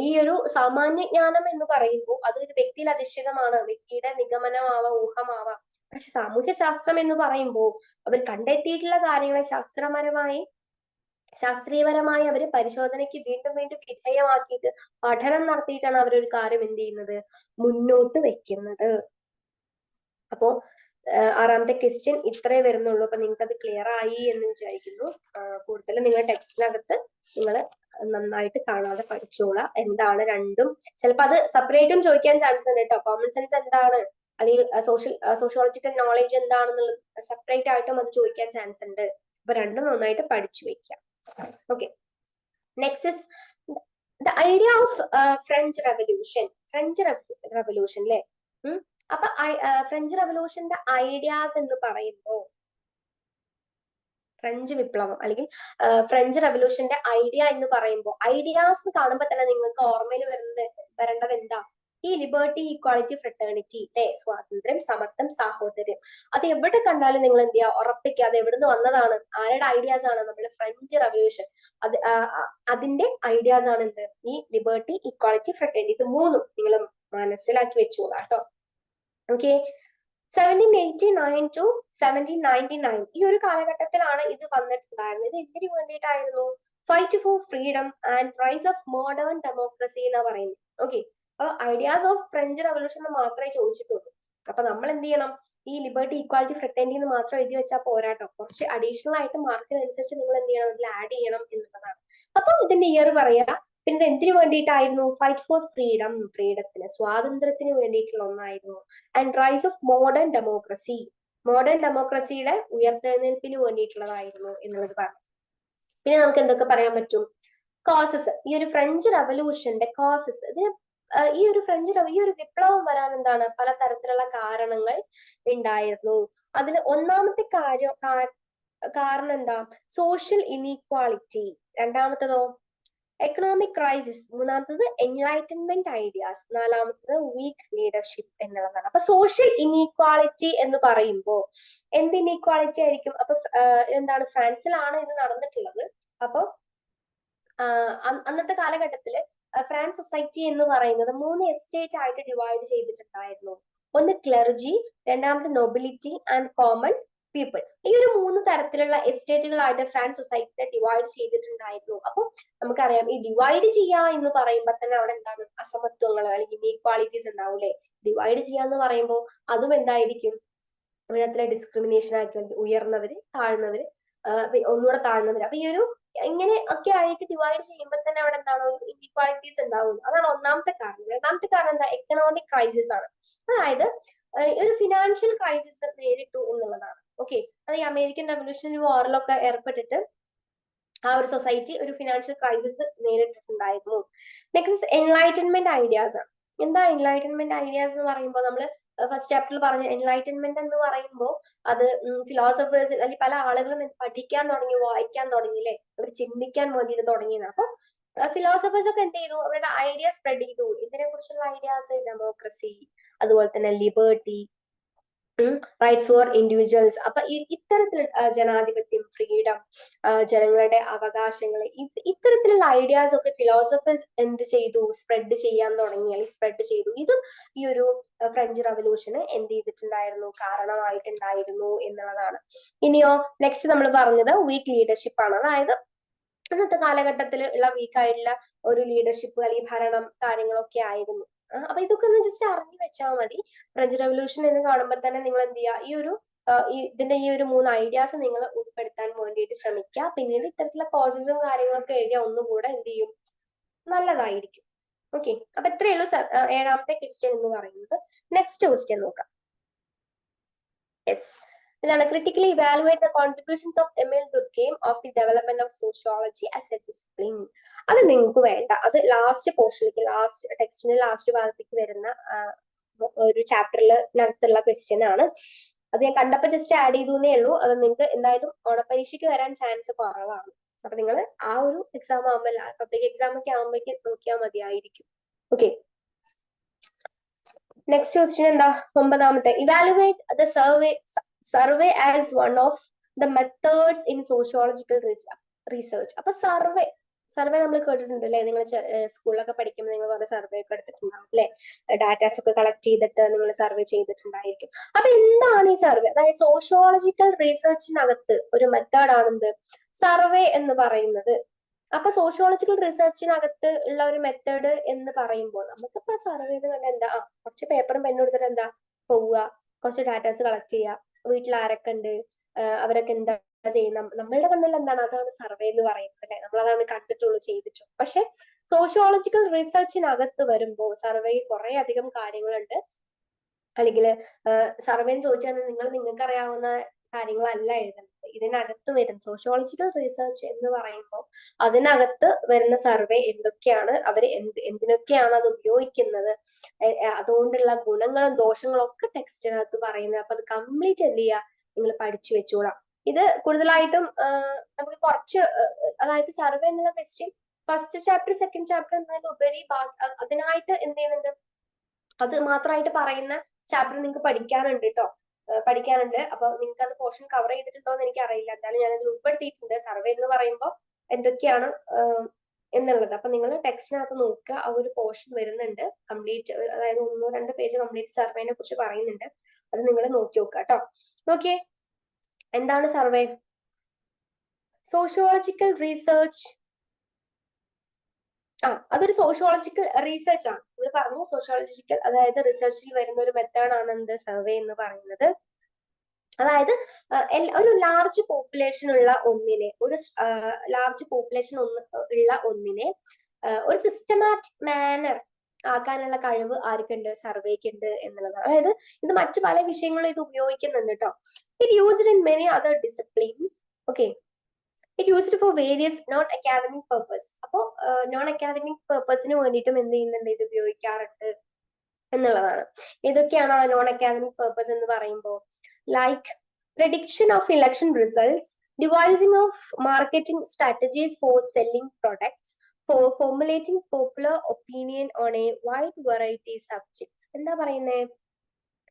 ഈ ഒരു സാമാന്യ ജ്ഞാനം എന്ന് പറയുമ്പോൾ അതൊരു വ്യക്തിയിൽ അധിഷ്ഠിതമാണ്, വ്യക്തിയുടെ നിഗമനമാവാം, ഊഹമാവാം. പക്ഷെ സാമൂഹ്യ ശാസ്ത്രം എന്ന് പറയുമ്പോൾ അവർ കണ്ടെത്തിയിട്ടുള്ള കാര്യങ്ങളെ ശാസ്ത്രീയപരമായി അവര് പരിശോധനയ്ക്ക് വീണ്ടും വീണ്ടും വിധേയമാക്കിയിട്ട് പഠനം നടത്തിയിട്ടാണ് അവരൊരു കാര്യം എന്ത് ചെയ്യുന്നത്, മുന്നോട്ട് വെക്കുന്നത്. അപ്പോ ആറാമത്തെ ക്വസ്റ്റ്യൻ ഇത്രേ വരുന്നുള്ളൂ. അപ്പൊ നിങ്ങൾക്ക് അത് ക്ലിയർ ആയി എന്ന് വിചാരിക്കുന്നു. കൂടുതൽ നിങ്ങൾ ടെക്സ്റ്റിനകത്ത് നിങ്ങൾ നന്നായിട്ട് കാണാതെ പഠിച്ചോളാം. എന്താണ് രണ്ടും, ചിലപ്പോൾ അത് സെപ്പറേറ്റും ചോദിക്കാൻ ചാൻസ് ഉണ്ട് കേട്ടോ. കോമൺ സെൻസ് എന്താണ് അല്ലെങ്കിൽ സോഷ്യോളജിക്കൽ നോളജ് എന്താണെന്നുള്ളത് സെപ്പറേറ്റ് ആയിട്ടും അത് ചോദിക്കാൻ ചാൻസ് ഉണ്ട്. അപ്പൊ രണ്ടും നന്നായിട്ട് പഠിച്ചു വെക്കാം. Okay, next is the idea of French revolution. French revolution അല്ലേ? അപ്പൊ ഫ്രഞ്ച് റെവല്യൂഷന്റെ ഐഡിയാസ് എന്ന് പറയുമ്പോൾ, ഫ്രഞ്ച് വിപ്ലവം അല്ലെങ്കിൽ ഫ്രഞ്ച് റെവല്യൂഷന്റെ ഐഡിയ എന്ന് പറയുമ്പോൾ, ഐഡിയാസ് കാണുമ്പോൾ തന്നെ നിങ്ങൾക്ക് ഓർമ്മയിൽ വരേണ്ടത് എന്താ, ഈ ലിബർട്ടി, ഈക്വാളിറ്റി, ഫ്രട്ടേണിറ്റി അല്ലെ, സ്വാതന്ത്ര്യം, സമത്വം, സാഹോദര്യം. അത് എവിടെ കണ്ടാലും നിങ്ങൾ എന്ത് ചെയ്യുക, ഉറപ്പിക്കുക അത് എവിടുന്ന് വന്നതാണ്, ആരുടെ ഐഡിയാസ് ആണ്, നമ്മുടെ ഫ്രഞ്ച് റെവല്യൂഷൻ. അതിന്റെ ഐഡിയാസ് ആണ് എന്ത്, ഈ ലിബർട്ടി, ഈക്വാളിറ്റി, ഫ്രട്ടേണിറ്റി. ഇത് മൂന്നും നിങ്ങൾ മനസ്സിലാക്കി വെച്ചോളാം കേട്ടോ. ഓക്കെ, 1789 to 1799 ഈ ഒരു കാലഘട്ടത്തിലാണ് ഇത് വന്നിട്ടുണ്ടായിരുന്നത്. ഇത് എന്തിനു വേണ്ടിയിട്ടായിരുന്നു? Fight for freedom and rise of modern democracy എന്ന് പറയുന്നത്. ഓക്കെ, അപ്പൊ ഐഡിയാസ് ഓഫ് ഫ്രഞ്ച് റെവല്യൂഷൻ മാത്രമേ ചോദിച്ചിട്ടുള്ളൂ. അപ്പൊ നമ്മൾ എന്ത് ചെയ്യണം, ഈ ലിബർട്ടി, ഈക്വാലിറ്റി, ഫ്രട്ടേണിറ്റി എന്ന് മാത്രം എഴുതി വെച്ചാൽ പോരാട്ടോ. കുറച്ച് അഡീഷണൽ ആയിട്ട് മാർക്കിനനുസരിച്ച് നിങ്ങൾ എന്ത് ചെയ്യണം, ഇതിൽ ആഡ് ചെയ്യണം എന്നുള്ളതാണ്. അപ്പൊ ഇതിന്റെ ഇയർ പറയാ. പിന്നെ എന്തിനു വേണ്ടിയിട്ടായിരുന്നു? ഫൈറ്റ് ഫോർ ഫ്രീഡം, ഫ്രീഡത്തിന്, സ്വാതന്ത്ര്യത്തിന് വേണ്ടിയിട്ടുള്ള ഒന്നായിരുന്നു. And rise of modern democracy, modern ഡെമോക്രസിയുടെ ഉയർത്തെഴുന്നേൽപ്പിന് വേണ്ടിയിട്ടുള്ളതായിരുന്നു എന്നുള്ളത് പറഞ്ഞു. പിന്നെ നമുക്ക് എന്തൊക്കെ പറയാൻ പറ്റും? കോസസ്, ഈ ഒരു ഫ്രഞ്ച് റെവല്യൂഷന്റെ കോസസ്, ഇതിന് ഈ ഒരു വിപ്ലവം വരാൻ എന്താണ്, പലതരത്തിലുള്ള കാരണങ്ങൾ ഉണ്ടായിരുന്നു. അതിൽ ഒന്നാമത്തെ കാരണം എന്താ, സോഷ്യൽ ഇനീക്വാളിറ്റി. രണ്ടാമത്തതോ എക്കണോമിക് ക്രൈസിസ്. മൂന്നാമത്തത് എൻലൈറ്റൻമെന്റ് ഐഡിയാസ്. നാലാമത്തത് വീക്ക് ലീഡർഷിപ്പ് എന്നുള്ളതാണ്. അപ്പൊ സോഷ്യൽ ഇനീക്വാളിറ്റി എന്ന് പറയുമ്പോൾ എന്ത് ഇനീക്വാളിറ്റി ആയിരിക്കും? അപ്പൊ എന്താണ്, ഫ്രാൻസിലാണ് ഇത് നടന്നിട്ടുള്ളത്. അപ്പൊ അന്നത്തെ കാലഘട്ടത്തില് ഫ്രാൻസ് സൊസൈറ്റി എന്ന് പറയുന്നത് 3 എസ്റ്റേറ്റ് ആയിട്ട് ഡിവൈഡ് ചെയ്തിട്ടുണ്ടായിരുന്നു. ഒന്ന് ക്ലർജി, രണ്ടാമത് നൊബിലിറ്റി ആൻഡ് കോമൺ പീപ്പിൾ. ഈ ഒരു 3 തരത്തിലുള്ള എസ്റ്റേറ്റുകളായിട്ട് ഫ്രാൻസ് സൊസൈറ്റിനെ ഡിവൈഡ് ചെയ്തിട്ടുണ്ടായിരുന്നു. അപ്പൊ നമുക്കറിയാം, ഈ ഡിവൈഡ് ചെയ്യുക എന്ന് പറയുമ്പോൾ തന്നെ അവിടെ എന്താണ്, അസമത്വങ്ങൾ അല്ലെങ്കിൽ ഇനീക്വാളിറ്റീസ് ഉണ്ടാവൂലേ. ഡിവൈഡ് ചെയ്യാന്ന് പറയുമ്പോൾ അതും എന്തായിരിക്കും, അതിനകത്തിലെ ഡിസ്ക്രിമിനേഷൻ ആയിരിക്കും. ഉയർന്നവര്, താഴ്ന്നവര്, ഒന്നുകൂടെ താഴ്ന്നവര്. അപ്പൊ ഈ ഒരു ഇങ്ങനെ ഒക്കെ ആയിട്ട് ഡിവൈഡ് ചെയ്യുമ്പോൾ തന്നെ അവിടെ എന്താണ്, ഒരു ഇനീക്വാളിറ്റീസ് ഉണ്ടാവും. അതാണ് ഒന്നാമത്തെ കാരണം. രണ്ടാമത്തെ കാരണം എന്താ, എക്കണോമിക് ക്രൈസിസ് ആണ്. അതായത് ഒരു ഫിനാൻഷ്യൽ ക്രൈസിസ് നേരിട്ടു എന്നുള്ളതാണ്. ഓക്കെ, അത് ഈ അമേരിക്കൻ റെവല്യൂഷണറി വാറിലൊക്കെ ഏർപ്പെട്ടിട്ട് ആ ഒരു സൊസൈറ്റി ഒരു ഫിനാൻഷ്യൽ ക്രൈസിസ് നേരിട്ടിട്ടുണ്ടായിരുന്നു. നെക്സ്റ്റ് എൻലൈറ്റൻമെന്റ് ഐഡിയാസ് ആണ്. എന്താ എൻലൈറ്റൻമെന്റ് ഐഡിയാസ് എന്ന് പറയുമ്പോൾ, നമ്മൾ ഫസ്റ്റ് ചാപ്റ്ററിൽ പറഞ്ഞ എൻലൈറ്റൻമെന്റ് എന്ന് പറയുമ്പോൾ അത് ഫിലോസഫേഴ്സ് അല്ലെങ്കിൽ പല ആളുകളും പഠിക്കാൻ തുടങ്ങി, വായിക്കാൻ തുടങ്ങി അല്ലെ, അവർ ചിന്തിക്കാൻ വേണ്ടിയിട്ട് തുടങ്ങിയത്. അപ്പൊ ഫിലോസഫേഴ്സ് ഒക്കെ എന്ത് ചെയ്തു, അവരുടെ ഐഡിയ സ്പ്രെഡ് ചെയ്തു. ഇതിനെ കുറിച്ചുള്ള ഐഡിയാസ്, ഡെമോക്രസി, അതുപോലെ തന്നെ ലിബർട്ടി, റൈറ്റ്സ് ഫോർ ഇൻഡിവിജ്വൽസ്. അപ്പൊ ഇത്തരത്തിൽ ജനാധിപത്യം, ഫ്രീഡം, ജനങ്ങളുടെ അവകാശങ്ങൾ, ഇത്തരത്തിലുള്ള ഐഡിയാസ് ഒക്കെ ഫിലോസഫേഴ്സ് എന്ത് ചെയ്തു, സ്പ്രെഡ് ചെയ്യാൻ തുടങ്ങി, അല്ലെങ്കിൽ സ്പ്രെഡ് ചെയ്തു. ഇതും ഈ ഒരു ഫ്രഞ്ച് റവല്യൂഷന് എന്ത് ചെയ്തിട്ടുണ്ടായിരുന്നു, കാരണമായിട്ടുണ്ടായിരുന്നു എന്നുള്ളതാണ്. ഇനിയോ നെക്സ്റ്റ് നമ്മൾ പറഞ്ഞത് വീക്ക് ലീഡർഷിപ്പ് ആണ്. അതായത് ഇന്നത്തെ കാലഘട്ടത്തിൽ ഉള്ള വീക്കായിട്ടുള്ള ഒരു ലീഡർഷിപ്പ് അല്ലെങ്കിൽ ഭരണം കാര്യങ്ങളൊക്കെ ആയിരുന്നു. അപ്പൊ ഇതൊക്കെ ഒന്ന് ജസ്റ്റ് അറിഞ്ഞു വെച്ചാൽ മതി. ഫ്രഞ്ച് റവല്യൂഷൻ എന്ന് കാണുമ്പോൾ തന്നെ നിങ്ങൾ എന്ത് ചെയ്യുക, ഈ ഒരു ഇതിന്റെ ഈ ഒരു 3 ഐഡിയാസ് നിങ്ങൾ ഉൾപ്പെടുത്താൻ വേണ്ടിയിട്ട് ശ്രമിക്കുക. പിന്നീട് ഇത്തരത്തിലുള്ള കോസസും കാര്യങ്ങളൊക്കെ എഴുതിയാൽ ഒന്നുകൂടെ എന്ത് ചെയ്യും, നല്ലതായിരിക്കും. ഓക്കെ, അപ്പൊ ഇത്രയേ ഉള്ളൂ 7ാമത്തെ ക്വസ്റ്റ്യൻ എന്ന് പറയുന്നത്. നെക്സ്റ്റ് ക്വസ്റ്റ്യൻ നോക്കാം. യെസ്, ഇതാണ് critically evaluate the contributions of Emile Durkheim of the development of sociology as a discipline. അത് നിങ്ങൾക്ക് വേണ്ട, അത് ലാസ്റ്റ് പോർഷനിലേക്ക്, ലാസ്റ്റ് ടെക്സ്റ്റിന്റെ ലാസ്റ്റ് ഭാഗത്തേക്ക് വരുന്ന ഒരു ചാപ്റ്ററിനകത്തുള്ള ക്വസ്റ്റ്യൻ ആണ്. അത് ഞാൻ കണ്ടപ്പോൾ ജസ്റ്റ് ആഡ് ചെയ്തേ ഉള്ളൂ. അത് നിങ്ങൾക്ക് എന്തായാലും ഓണപരീക്ഷയ്ക്ക് വരാൻ ചാൻസ് കുറവാണ്. അപ്പൊ നിങ്ങൾ ആ ഒരു എക്സാം ആകുമ്പോൾ, പബ്ലിക് എക്സാം ഒക്കെ ആകുമ്പോഴേക്ക് നോക്കിയാൽ മതിയായിരിക്കും. ഓക്കെ, നെക്സ്റ്റ് ക്വസ്റ്റ്യൻ എന്താ, 9ാമത്തെ. Evaluate the survey as one of the methods in sociological research. അപ്പൊ സർവേ നമ്മൾ കേട്ടിട്ടുണ്ട് അല്ലെ, നിങ്ങൾ സ്കൂളിലൊക്കെ പഠിക്കുമ്പോൾ നിങ്ങൾ കുറെ സർവേ ഒക്കെ എടുത്തിട്ടുണ്ടാവും അല്ലെ, ഡാറ്റാസ് ഒക്കെ കളക്ട് ചെയ്തിട്ട് നിങ്ങൾ സർവേ ചെയ്തിട്ടുണ്ടായിരിക്കും. അപ്പൊ എന്താണ് ഈ സർവേ? അതായത് സോഷ്യോളജിക്കൽ റിസർച്ചിനകത്ത് ഒരു മെത്തേഡ് ആണെന്ത്, സർവേ എന്ന് പറയുന്നത്. അപ്പൊ സോഷ്യോളജിക്കൽ റിസർച്ചിനകത്ത് ഉള്ള ഒരു മെത്തേഡ് എന്ന് പറയുമ്പോൾ നമുക്കിപ്പോ സർവേ എന്ന് കണ്ട എന്താ, കുറച്ച് പേപ്പറും പെന്നും എടുത്തിട്ട് എന്താ പോവുക, കുറച്ച് ഡാറ്റാസ് കളക്ട് ചെയ്യുക, വീട്ടിൽ ആരൊക്കെ ഉണ്ട്, അവരൊക്കെ എന്താ ചെയ്യണം, നമ്മളുടെ കണ്ണിൽ എന്താണ്, അതാണ് സർവേ എന്ന് പറയുന്നത് അല്ലെ, നമ്മളതാണ് കണ്ടിട്ടുള്ളൂ, ചെയ്തിട്ടുള്ളൂ. പക്ഷെ സോഷ്യോളജിക്കൽ റിസർച്ചിനകത്ത് വരുമ്പോൾ സർവേയിൽ കുറെ അധികം കാര്യങ്ങളുണ്ട്. അല്ലെങ്കിൽ സർവേ എന്ന് ചോദിച്ചാൽ നിങ്ങൾക്ക് അറിയാവുന്ന കാര്യങ്ങളല്ല എഴുതുന്നത്. ഇതിനകത്ത് വരുന്ന സോഷ്യോളജിക്കൽ റിസർച്ച് എന്ന് പറയുമ്പോൾ അതിനകത്ത് വരുന്ന സർവേ എന്തൊക്കെയാണ്, അവർ എന്തിനൊക്കെയാണ് അത് ഉപയോഗിക്കുന്നത്, അതുകൊണ്ടുള്ള ഗുണങ്ങളും ദോഷങ്ങളും ഒക്കെ ടെക്സ്റ്റിനകത്ത് പറയുന്നത്. അപ്പൊ അത് കംപ്ലീറ്റ് എന്ത് ചെയ്യുക, നിങ്ങൾ പഠിച്ചു വെച്ചോളാം. ഇത് കൂടുതലായിട്ടും നമുക്ക് കുറച്ച്, അതായത് സർവേ എന്നുള്ള question first chapter second chapter എന്നതിലുപരി അതിനായിട്ട് എന്ത് ചെയ്യുന്നുണ്ട്, അത് മാത്രമായിട്ട് പറയുന്ന ചാപ്റ്റർ നിങ്ങൾക്ക് പഠിക്കാനുണ്ട് കേട്ടോ, പഠിക്കാനുണ്ട്. അപ്പൊ നിങ്ങൾക്ക് അത് പോർഷൻ കവർ ചെയ്തിട്ടുണ്ടോ എന്ന് എനിക്ക് അറിയില്ല. എന്തായാലും ഞാനത് ഉൾപ്പെടുത്തിയിട്ടുണ്ട് സർവേ എന്ന് പറയുമ്പോൾ എന്തൊക്കെയാണ് എന്നുള്ളത്. അപ്പൊ നിങ്ങൾ ടെക്സ്റ്റിനകത്ത് നോക്കുക, ആ ഒരു പോർഷൻ വരുന്നുണ്ട് കംപ്ലീറ്റ്, അതായത് 1-2 പേജ് കംപ്ലീറ്റ് സർവേനെ കുറിച്ച് പറയുന്നുണ്ട്. അത് നിങ്ങൾ നോക്കി നോക്കുക കേട്ടോ. നോക്കിയേ, എന്താണ് സർവേ? സോഷ്യോളജിക്കൽ റീസേർച്ച്, അതൊരു സോഷ്യോളജിക്കൽ റീസെർച്ച് ആണ്. നമ്മൾ പറഞ്ഞു സോഷ്യോളജിക്കൽ, അതായത് റിസർച്ചിൽ വരുന്ന ഒരു മെത്തേഡ് ആണ് എന്ത്, സർവേ എന്ന് പറയുന്നത്. അതായത് ഒരു ലാർജ് പോപ്പുലേഷൻ ഉള്ള ഒന്നിനെ, ഒരു സിസ്റ്റമാറ്റിക് മാനർ ആക്കാനുള്ള കഴിവ് ആർക്കുണ്ട്, സർവേക്കുണ്ട് എന്നുള്ളതാണ്. അതായത് ഇത് മറ്റു പല വിഷയങ്ങളും ഇത് ഉപയോഗിക്കുന്നുണ്ട് കേട്ടോ. It used in many other disciplines. Okay, it used for various non academic purpose. അപ്പോൾ നോൺ അക്കാദമിക് പർപ്പസിന് വേണ്ടിയിട്ടും എന്ത് ചെയ്യുന്നുണ്ട്, ഇത് ഉപയോഗിക്കാറുണ്ട് എന്നുള്ളതാണ്. ഏതൊക്കെയാണ് നോൺ അക്കാദമിക് പർപ്പസ് എന്ന് പറയുമ്പോൾ, like prediction of election results, devising of marketing strategies for selling products, for formulating popular opinion on a wide variety of subjects. എന്താ പറയുന്നേ,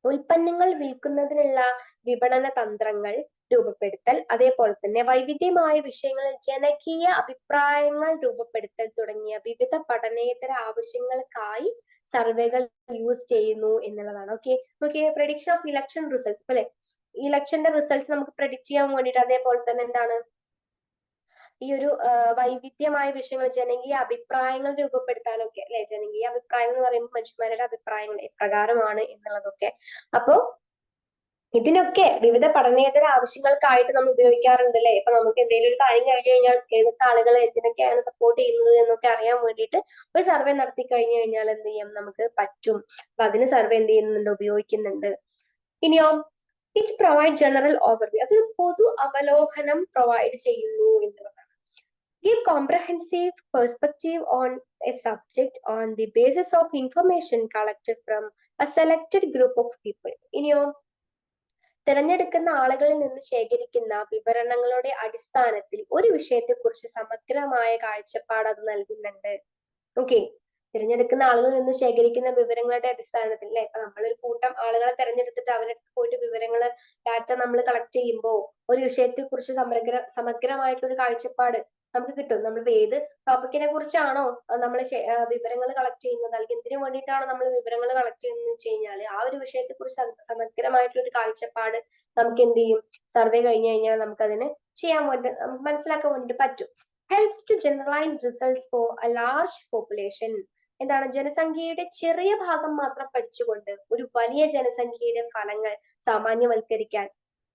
ഉൽപ്പന്നങ്ങൾ വിൽക്കുന്നതിനുള്ള വിപണന തന്ത്രങ്ങൾ രൂപപ്പെടുത്തൽ, അതേപോലെ തന്നെ വൈവിധ്യമായ വിഷയങ്ങളിൽ ജനകീയ അഭിപ്രായങ്ങൾ രൂപപ്പെടുത്തൽ തുടങ്ങിയ വിവിധ പഠനേതര ആവശ്യങ്ങൾക്കായി സർവേകൾ യൂസ് ചെയ്യുന്നു എന്നുള്ളതാണ്. Okay, prediction of election result അല്ലെ, ഇലക്ഷന്റെ റിസൾട്ട്സ് നമുക്ക് പ്രെഡിക്റ്റ് ചെയ്യാൻ വേണ്ടിയിട്ട്, അതേപോലെ തന്നെ എന്താണ് ഈ ഒരു വൈവിധ്യമായ വിഷയങ്ങൾ, ജനകീയ അഭിപ്രായങ്ങൾ രൂപപ്പെടുത്താനൊക്കെ അല്ലെ. ജനകീയ അഭിപ്രായങ്ങൾ എന്ന് പറയുമ്പോൾ മനുഷ്യന്മാരുടെ അഭിപ്രായങ്ങൾ എപ്രകാരമാണ് എന്നുള്ളതൊക്കെ. അപ്പോ ഇതിനൊക്കെ വിവിധ പഠനേതര ആവശ്യങ്ങൾക്കായിട്ട് നമ്മൾ ഉപയോഗിക്കാറുണ്ട് അല്ലെ. ഇപ്പൊ നമുക്ക് എന്തെങ്കിലും ഒരു കാര്യം കഴിഞ്ഞു കഴിഞ്ഞാൽ ഏതൊക്കെ ആളുകൾ എന്തിനൊക്കെയാണ് സപ്പോർട്ട് ചെയ്യുന്നത് എന്നൊക്കെ അറിയാൻ വേണ്ടിയിട്ട് ഒരു സർവേ നടത്തി കഴിഞ്ഞു കഴിഞ്ഞാൽ എന്ത് ചെയ്യാം, നമുക്ക് പറ്റും. അപ്പൊ അതിന് സർവേ എന്ത് ചെയ്യുന്നുണ്ട്, ഉപയോഗിക്കുന്നുണ്ട്. ഇനിയോ ഇറ്റ് പ്രൊവൈഡ് ജനറൽ ഓവർവ്യൂ, അതൊരു പൊതു അവലോകനം പ്രൊവൈഡ് ചെയ്യുന്നു എന്നുള്ളതാണ്. Give comprehensive perspective on A subject on the basis of information collected from A selected group of people. ഇനിയോ തിരഞ്ഞെടുക്കുന്ന ആളുകളിൽ നിന്ന് ശേഖരിക്കുന്ന വിവരണങ്ങളുടെ അടിസ്ഥാനത്തിൽ ഒരു വിഷയത്തെ കുറിച്ച് സമഗ്രമായ കാഴ്ചപ്പാട് അത് നൽകുന്നുണ്ട്. ഓക്കെ, തിരഞ്ഞെടുക്കുന്ന ആളുകളിൽ നിന്ന് ശേഖരിക്കുന്ന വിവരങ്ങളുടെ അടിസ്ഥാനത്തിൽ അല്ലെ, ഇപ്പൊ നമ്മളൊരു കൂട്ടം ആളുകളെ തെരഞ്ഞെടുത്തിട്ട് അവരുടെ പോയിട്ട് വിവരങ്ങൾ ഡാറ്റ നമ്മൾ കളക്ട് ചെയ്യുമ്പോൾ ഒരു വിഷയത്തെ കുറിച്ച് സമഗ്രമായിട്ടുള്ള ഒരു കാഴ്ചപ്പാട് നമുക്ക് കിട്ടും. നമ്മളിപ്പോ ഏത് ടോപ്പിക്കിനെ കുറിച്ചാണോ നമ്മൾ വിവരങ്ങൾ കളക്ട് ചെയ്യുന്നത്, അല്ലെങ്കിൽ എന്തിനു വേണ്ടിയിട്ടാണോ നമ്മൾ വിവരങ്ങൾ കളക്ട് ചെയ്യുന്നത് വെച്ച് കഴിഞ്ഞാൽ ആ ഒരു വിഷയത്തെ കുറിച്ച് സമഗ്രമായിട്ടുള്ള ഒരു കാഴ്ചപ്പാട് നമുക്ക് എന്ത് ചെയ്യും, സർവേ കഴിഞ്ഞു കഴിഞ്ഞാൽ നമുക്ക് അതിന് ചെയ്യാൻ വേണ്ടി, നമുക്ക് മനസ്സിലാക്കാൻ വേണ്ടി പറ്റും. Helps to generalise results for a large population. എന്താണ്, ജനസംഖ്യയുടെ ചെറിയ ഭാഗം മാത്രം പഠിച്ചുകൊണ്ട് ഒരു വലിയ ജനസംഖ്യയുടെ ഫലങ്ങൾ സാമാന്യവൽക്കരിക്കാൻ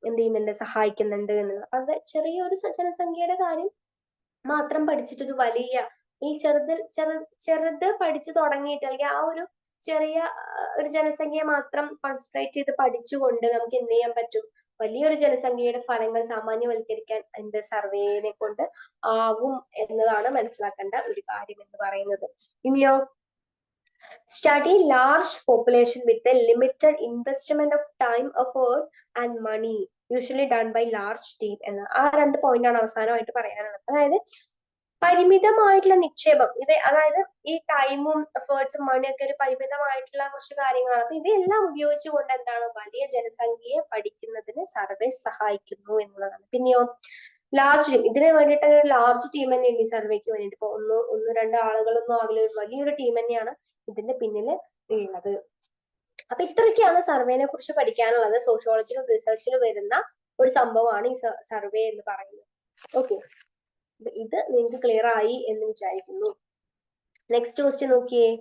എന്ത് ചെയ്യുന്നുണ്ട്, സഹായിക്കുന്നുണ്ട് എന്നുള്ളത്. അത് ചെറിയൊരു ജനസംഖ്യയുടെ കാര്യം മാത്രം പഠിച്ചിട്ടൊരു വലിയ ഈ ചെറുത് പഠിച്ചു തുടങ്ങിയിട്ട്, അല്ലെങ്കിൽ ആ ഒരു ചെറിയ ഒരു ജനസംഖ്യയെ മാത്രം കോൺസെൻട്രേറ്റ് ചെയ്ത് പഠിച്ചുകൊണ്ട് നമുക്ക് എന്ത് ചെയ്യാൻ പറ്റും, വലിയൊരു ജനസംഖ്യയുടെ ഫലങ്ങൾ സാമാന്യവൽക്കരിക്കാൻ എന്ത് സർവേനെ കൊണ്ട് ആകും എന്നതാണ് മനസ്സിലാക്കേണ്ട ഒരു കാര്യം എന്ന് പറയുന്നത്. ഇനിയോ, study large population with a limited investment of time, effort and money usually done by large team എന്ന ആ 2 പോയിന്റാണ് അവസാനമായിട്ട് പറയാനുള്ളത്. അതായത് പരിമിതമായിട്ടുള്ള നിക്ഷേപം, അതായത് ഈ ടൈമും എഫേർട്സും മണിയൊക്കെ ഒരു പരിമിതമായിട്ടുള്ള കുറച്ച് കാര്യങ്ങളാണ്. അപ്പൊ ഇവയെല്ലാം ഉപയോഗിച്ചുകൊണ്ട് എന്താണ്, വലിയ ജനസംഖ്യയെ പഠിക്കുന്നതിന് സർവേ സഹായിക്കുന്നു എന്നുള്ളതാണ്. പിന്നെയോ ലാർജ് ടീം, ഇതിന് വേണ്ടിയിട്ട് ഒരു ലാർജ് ടീം തന്നെയുണ്ട് ഈ സർവേക്ക് വേണ്ടിയിട്ട്. ഇപ്പൊ ഒന്ന് രണ്ട് ആളുകളൊന്നും ആകില്ല, വലിയൊരു ടീം തന്നെയാണ് ഇതിന്റെ പിന്നിൽ ഉള്ളത്. അപ്പൊ ഇത്രയൊക്കെയാണ് സർവേനെ കുറിച്ച് പഠിക്കാനുള്ളത്. സോഷ്യോളജിയിലും റിസർച്ചിലും വരുന്ന ഒരു സംഭവമാണ് ഈ സർവേ എന്ന് പറയുന്നത്. ഓക്കെ, ഇത് നിങ്ങൾക്ക് ക്ലിയർ ആയി എന്ന് വിചാരിക്കുന്നു. നെക്സ്റ്റ് ക്വസ്റ്റ്യൻ നോക്കിയേ.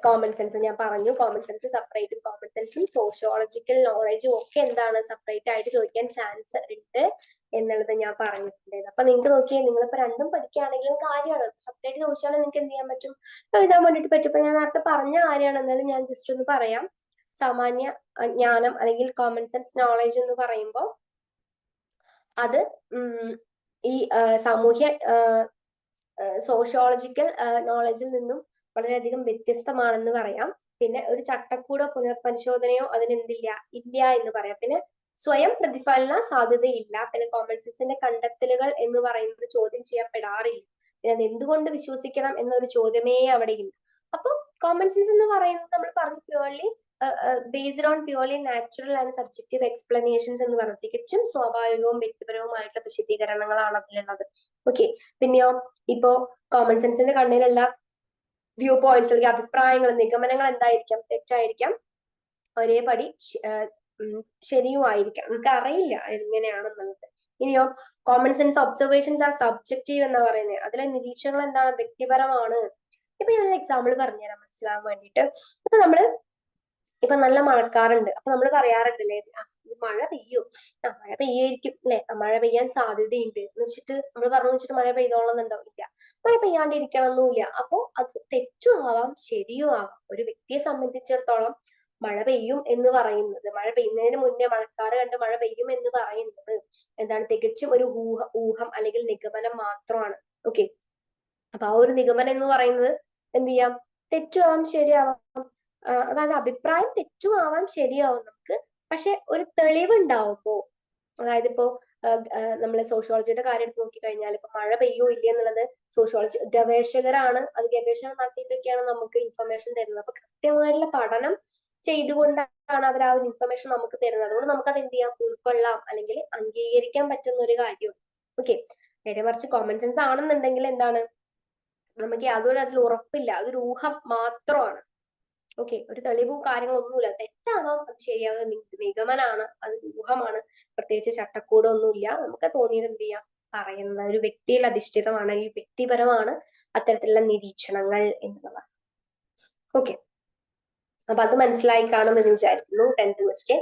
കോമൺ സെൻസ് ഞാൻ പറഞ്ഞു, കോമൺ സെൻസ് സെപ്പറേറ്റും, കോമൺ സെൻസും സോഷ്യോളജിക്കൽ നോളജും ഒക്കെ എന്താണ് സെപ്പറേറ്റ് ആയിട്ട് ചോദിക്കാൻ ചാൻസ് ഉണ്ട് എന്നുള്ളത് ഞാൻ പറഞ്ഞിട്ടുണ്ടായിരുന്നു. അപ്പൊ നിങ്ങൾക്ക് നോക്കിയേ, നിങ്ങളിപ്പോ രണ്ടും പഠിക്കുകയാണെങ്കിലും കാര്യമാണ്. സെപ്പറേറ്റ് ചോദിച്ചാലും നിങ്ങൾക്ക് എന്ത് ചെയ്യാൻ പറ്റും, എഴുതാൻ വേണ്ടിയിട്ട് പറ്റും. ഇപ്പൊ ഞാൻ നേരത്തെ പറഞ്ഞ കാര്യമാണ്, എന്നാലും ഞാൻ ജസ്റ്റ് ഒന്ന് പറയാം. സാമാന്യ ജ്ഞാനം അല്ലെങ്കിൽ കോമൺ സെൻസ് നോളജ് എന്ന് പറയുമ്പോൾ അത് ഈ സാമൂഹ്യ സോഷ്യോളജിക്കൽ നോളജിൽ നിന്നും വളരെയധികം വ്യത്യസ്തമാണെന്ന് പറയാം. പിന്നെ ഒരു ചട്ടക്കൂടോ പുനർപരിശോധനയോ അതിനെന്തില്ല, ഇല്ല എന്ന് പറയാം. പിന്നെ സ്വയം പ്രതിഫലന സാധ്യതയില്ല. പിന്നെ കോമൺ സെൻസിന്റെ കണ്ടെത്തലുകൾ എന്ന് പറയുന്നത് ചോദ്യം ചെയ്യപ്പെടാറില്ല. പിന്നെ അത് എന്തുകൊണ്ട് വിശ്വസിക്കണം എന്നൊരു ചോദ്യമേ അവിടെ ഇല്ല. അപ്പൊ കോമൺ സെൻസ് എന്ന് പറയുന്നത് നമ്മൾ പറഞ്ഞു purely based on purely natural and subjective explanations എന്ന് പറഞ്ഞത് തികച്ചും സ്വാഭാവികവും വ്യക്തിപരവുമായിട്ടുള്ള വിശദീകരണങ്ങളാണ് അതിലുള്ളത്. ഓക്കെ, പിന്നെയോ ഇപ്പോ കോമൺ സെൻസിന്റെ കണ്ണിലുള്ള വ്യൂ പോയിന്റ്സ് അല്ലെങ്കിൽ അഭിപ്രായങ്ങൾ, നിഗമനങ്ങൾ എന്തായിരിക്കാം, തെറ്റായിരിക്കാം, ഒരേപടി ശരിയുമായിരിക്കാം. നമുക്ക് അറിയില്ല എങ്ങനെയാണെന്നുള്ളത്. ഇനിയോ common sense observations R subjective എന്ന് പറയുന്നത്, അതിലെ നിരീക്ഷണങ്ങൾ എന്താണ്, വ്യക്തിപരമാണ്. ഇപ്പൊ ഞാനൊരു എക്സാമ്പിൾ പറഞ്ഞുതരാം മനസ്സിലാവാൻ വേണ്ടിയിട്ട്. ഇപ്പൊ നല്ല മഴക്കാറുണ്ട്, അപ്പൊ നമ്മൾ പറയാറുണ്ടല്ലേ, മഴ പെയ്യോ, മഴ പെയ്യായിരിക്കും അല്ലെ, മഴ പെയ്യാൻ സാധ്യതയുണ്ട് എന്ന് വെച്ചിട്ട് നമ്മൾ പറഞ്ഞു വെച്ചിട്ട് മഴ പെയ്തോളന്നുണ്ടാവും, ഇല്ല, മഴ പെയ്യാണ്ടിരിക്കണമെന്നില്ല. അപ്പോ അത് തെറ്റും ആവാം ശരിയും ആവാം. ഒരു വ്യക്തിയെ സംബന്ധിച്ചിടത്തോളം മഴ പെയ്യും എന്ന് പറയുന്നത്, മഴ പെയ്യുന്നതിന് മുന്നേ മഴക്കാറ് കണ്ട് മഴ പെയ്യും എന്ന് പറയുന്നത് എന്താണ്, തികച്ചും ഒരു ഊഹം അല്ലെങ്കിൽ നിഗമനം മാത്രമാണ്. ഓക്കെ, അപ്പൊ ആ ഒരു നിഗമനം എന്ന് പറയുന്നത് എന്ത് ചെയ്യാം, തെറ്റുമാവാം ശരിയാവാം. അതായത് അഭിപ്രായം തെറ്റുമാവാം ശരിയാവും നമുക്ക്, പക്ഷെ ഒരു തെളിവുണ്ടാവുമ്പോ, അതായത് ഇപ്പോ നമ്മൾ സോഷ്യോളജിയുടെ കാര്യം എടുത്ത് നോക്കിക്കഴിഞ്ഞാൽ ഇപ്പൊ മഴ പെയ്യോ ഇല്ല എന്നുള്ളത് സോഷ്യോളജി ഗവേഷകരാണ്, അത് ഗവേഷണം നടത്തിയിട്ടൊക്കെയാണ് നമുക്ക് ഇൻഫർമേഷൻ തരുന്നത്. അപ്പൊ കൃത്യമായിട്ടുള്ള പഠനം ചെയ്തുകൊണ്ടാണ് അവർ ആ ഒരു ഇൻഫർമേഷൻ നമുക്ക് തരുന്നത്. അതുകൊണ്ട് നമുക്ക് അത് എന്ത് ചെയ്യാം, ഉൾക്കൊള്ളാം അല്ലെങ്കിൽ അംഗീകരിക്കാൻ പറ്റുന്ന ഒരു കാര്യം. ഓക്കെ, നേരെ മറിച്ച് കോമൺ സെൻസ് ആണെന്നുണ്ടെങ്കിൽ എന്താണ്, നമുക്ക് യാതൊരു അതിൽ ഉറപ്പില്ല, അതൊരു ഊഹം മാത്രമാണ്. ഓക്കെ, ഒരു തെളിവും കാര്യങ്ങളൊന്നുമില്ല, തെറ്റാവാം അത് ശരിയാവും, നിഗമനാണ്, അത് ഊഹമാണ്, പ്രത്യേകിച്ച് ചട്ടക്കൂടൊന്നുമില്ല, നമുക്ക് തോന്നിയത് എന്ത് ചെയ്യാം പറയുന്നത്. ഒരു വ്യക്തിയിൽ അധിഷ്ഠിതമാണ്, ഈ വ്യക്തിപരമാണ് അത്തരത്തിലുള്ള നിരീക്ഷണങ്ങൾ എന്നുള്ളതാണ്. ഓക്കെ, അപ്പൊ അത് മനസ്സിലായി കാണുമെന്ന് വിചാരിക്കുന്നു 10th ക്വസ്റ്റ്യൻ.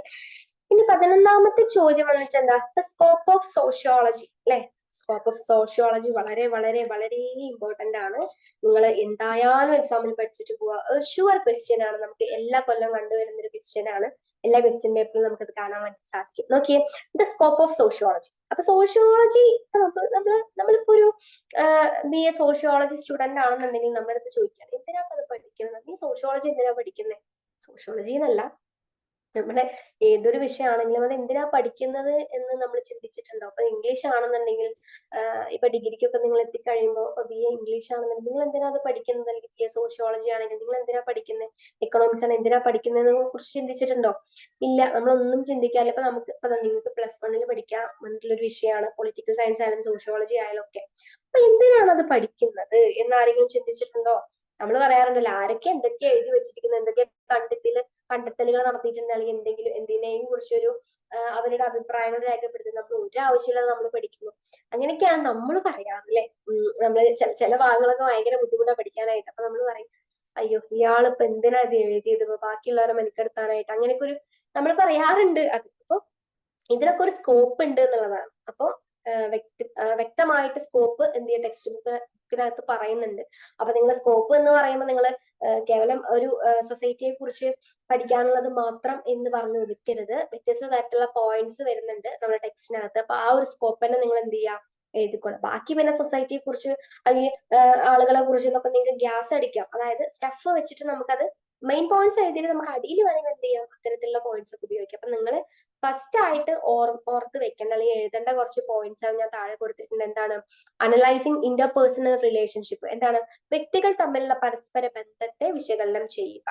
ഇനി 11ാമത്തെ ചോദ്യം എന്ന് വെച്ചാൽ എന്താ, സ്കോപ്പ് ഓഫ് സോഷ്യോളജി അല്ലെ. സ്കോപ്പ് ഓഫ് സോഷ്യോളജി വളരെ വളരെ വളരെ ഇമ്പോർട്ടന്റ് ആണ്. നിങ്ങൾ എന്തായാലും എക്സാമിൽ പഠിച്ചിട്ട് പോവുക. ഷുവർ ക്വസ്റ്റ്യൻ ആണ്, നമുക്ക് എല്ലാ കൊല്ലം കണ്ടുവരുന്ന ഒരു ക്വസ്റ്റ്യൻ ആണ്. എല്ലാ ക്വസ്റ്റ്യൻ പേപ്പറിലും നമുക്കത് കാണാൻ വേണ്ടി സാധിക്കും. നോക്കിയേ, ദ സ്കോപ്പ് ഓഫ് സോഷ്യോളജി. അപ്പൊ സോഷ്യോളജി നമ്മളിപ്പോ ഒരു BA സോഷ്യോളജി സ്റ്റുഡന്റ് ആണെന്നുണ്ടെങ്കിൽ നമ്മുടെ അടുത്ത് ചോദിക്കുകയാണ്, എന്തിനാ അത് പഠിക്കുന്നത്, നീ സോഷ്യോളജി എന്തിനാ പഠിക്കുന്നത്? സോഷ്യോളജി എന്നല്ല, നമ്മുടെ ഏതൊരു വിഷയമാണെങ്കിലും അത് എന്തിനാ പഠിക്കുന്നത് എന്ന് നമ്മൾ ചിന്തിച്ചിട്ടുണ്ടോ? അപ്പൊ ഇംഗ്ലീഷ് ആണെന്നുണ്ടെങ്കിൽ ഇപ്പൊ ഡിഗ്രിക്കൊക്കെ നിങ്ങൾ എത്തിക്കഴിയുമ്പോൾ ഇപ്പൊ BA ഇംഗ്ലീഷ് ആണെന്നുണ്ടെങ്കിൽ നിങ്ങൾ എന്തിനാ അത് പഠിക്കുന്നത്? അല്ലെങ്കിൽ BA സോഷ്യോളജി ആണെങ്കിൽ നിങ്ങൾ എന്തിനാ പഠിക്കുന്നത്? എക്കണോമിക്സ് ആണ് എന്തിനാ പഠിക്കുന്നതിനെ കുറിച്ച് ചിന്തിച്ചിട്ടുണ്ടോ? ഇല്ല, നമ്മളൊന്നും ചിന്തിക്കാറില്ല. ഇപ്പൊ ഇപ്പൊ നിങ്ങൾക്ക് +1 പഠിക്കാൻ വേണ്ടിയിട്ടുള്ള ഒരു വിഷയമാണ് പൊളിറ്റിക്കൽ സയൻസ് ആയാലും സോഷ്യോളജി ആയാലും ഒക്കെ. അപ്പൊ എന്തിനാണ് അത് പഠിക്കുന്നത് എന്ന് ആരെങ്കിലും ചിന്തിച്ചിട്ടുണ്ടോ? നമ്മൾ പറയാറുണ്ടല്ലോ, ആരൊക്കെ എന്തൊക്കെയാ എഴുതി വെച്ചിരിക്കുന്നത്, എന്തൊക്കെ കണ്ടെത്തലുകൾ നടത്തിയിട്ടുണ്ട്, അല്ലെങ്കിൽ എന്തിനേയും കുറിച്ചൊരു അവരുടെ അഭിപ്രായങ്ങൾ രേഖപ്പെടുത്തുന്നത്. നമ്മൾ ഒരു ആവശ്യമില്ലാതെ നമ്മൾ പഠിക്കുന്നു. അങ്ങനെയൊക്കെയാണ് നമ്മൾ പറയാറില്ലേ. നമ്മൾ ചില ഭാഗങ്ങളൊക്കെ ഭയങ്കര ബുദ്ധിമുട്ടാണ് പഠിക്കാനായിട്ട്. അപ്പൊ നമ്മൾ പറയും, അയ്യോ ഇയാളിപ്പോ എന്തിനാ ഇത് എഴുതിയത്, ഇപ്പൊ ബാക്കിയുള്ളവരെ മെനക്കെടുത്താനായിട്ട്, അങ്ങനെയൊക്കെ ഒരു നമ്മൾ പറയാറുണ്ട്. അതിപ്പോ ഇതിനൊക്കെ ഒരു സ്കോപ്പ് ഉണ്ട് എന്നുള്ളതാണ്. അപ്പൊ വ്യക്തമായിട്ട് സ്കോപ്പ് എന്ത് ചെയ്യുക ടെക്സ്റ്റ് ബുക്കിനകത്ത് പറയുന്നുണ്ട്. അപ്പൊ നിങ്ങൾ സ്കോപ്പ് എന്ന് പറയുമ്പോൾ നിങ്ങൾ കേവലം ഒരു സൊസൈറ്റിയെ കുറിച്ച് പഠിക്കാനുള്ളത് മാത്രം എന്ന് പറഞ്ഞു ഒതുക്കരുത്. വ്യത്യസ്ത തരത്തിലുള്ള പോയിന്റ്സ് വരുന്നുണ്ട് നമ്മുടെ ടെക്സ്റ്റിനകത്ത്. അപ്പൊ ആ ഒരു സ്കോപ്പ് തന്നെ നിങ്ങൾ എന്ത് ചെയ്യുക, എഴുതിക്കോളാം. ബാക്കി പിന്നെ സൊസൈറ്റിയെ കുറിച്ച് അല്ലെങ്കിൽ ആളുകളെ കുറിച്ച് എന്നൊക്കെ നിങ്ങൾക്ക് ഗ്യാസ് അടിക്കാം. അതായത് സ്റ്റഫ് വെച്ചിട്ട് നമുക്കത് മെയിൻ പോയിന്റ്സ് എഴുതിയിട്ട് നമുക്ക് അടിയിൽ വേണമെങ്കിൽ എന്ത് ചെയ്യാം, അത്തരത്തിലുള്ള പോയിന്റ്സ് ഒക്കെ ഉപയോഗിക്കാം. അപ്പൊ നിങ്ങൾ ഫസ്റ്റ് ആയിട്ട് ഓർത്ത് വെക്കേണ്ട അല്ലെങ്കിൽ എഴുതേണ്ട കുറച്ച് പോയിന്റ്സ് ആണ് ഞാൻ താഴെ കൊടുത്തിട്ടുണ്ട്. എന്താണ്? Analysing interpersonal relationship. എന്താണ്? വ്യക്തികൾ തമ്മിലുള്ള പരസ്പര ബന്ധത്തെ വിശകലനം ചെയ്യുക,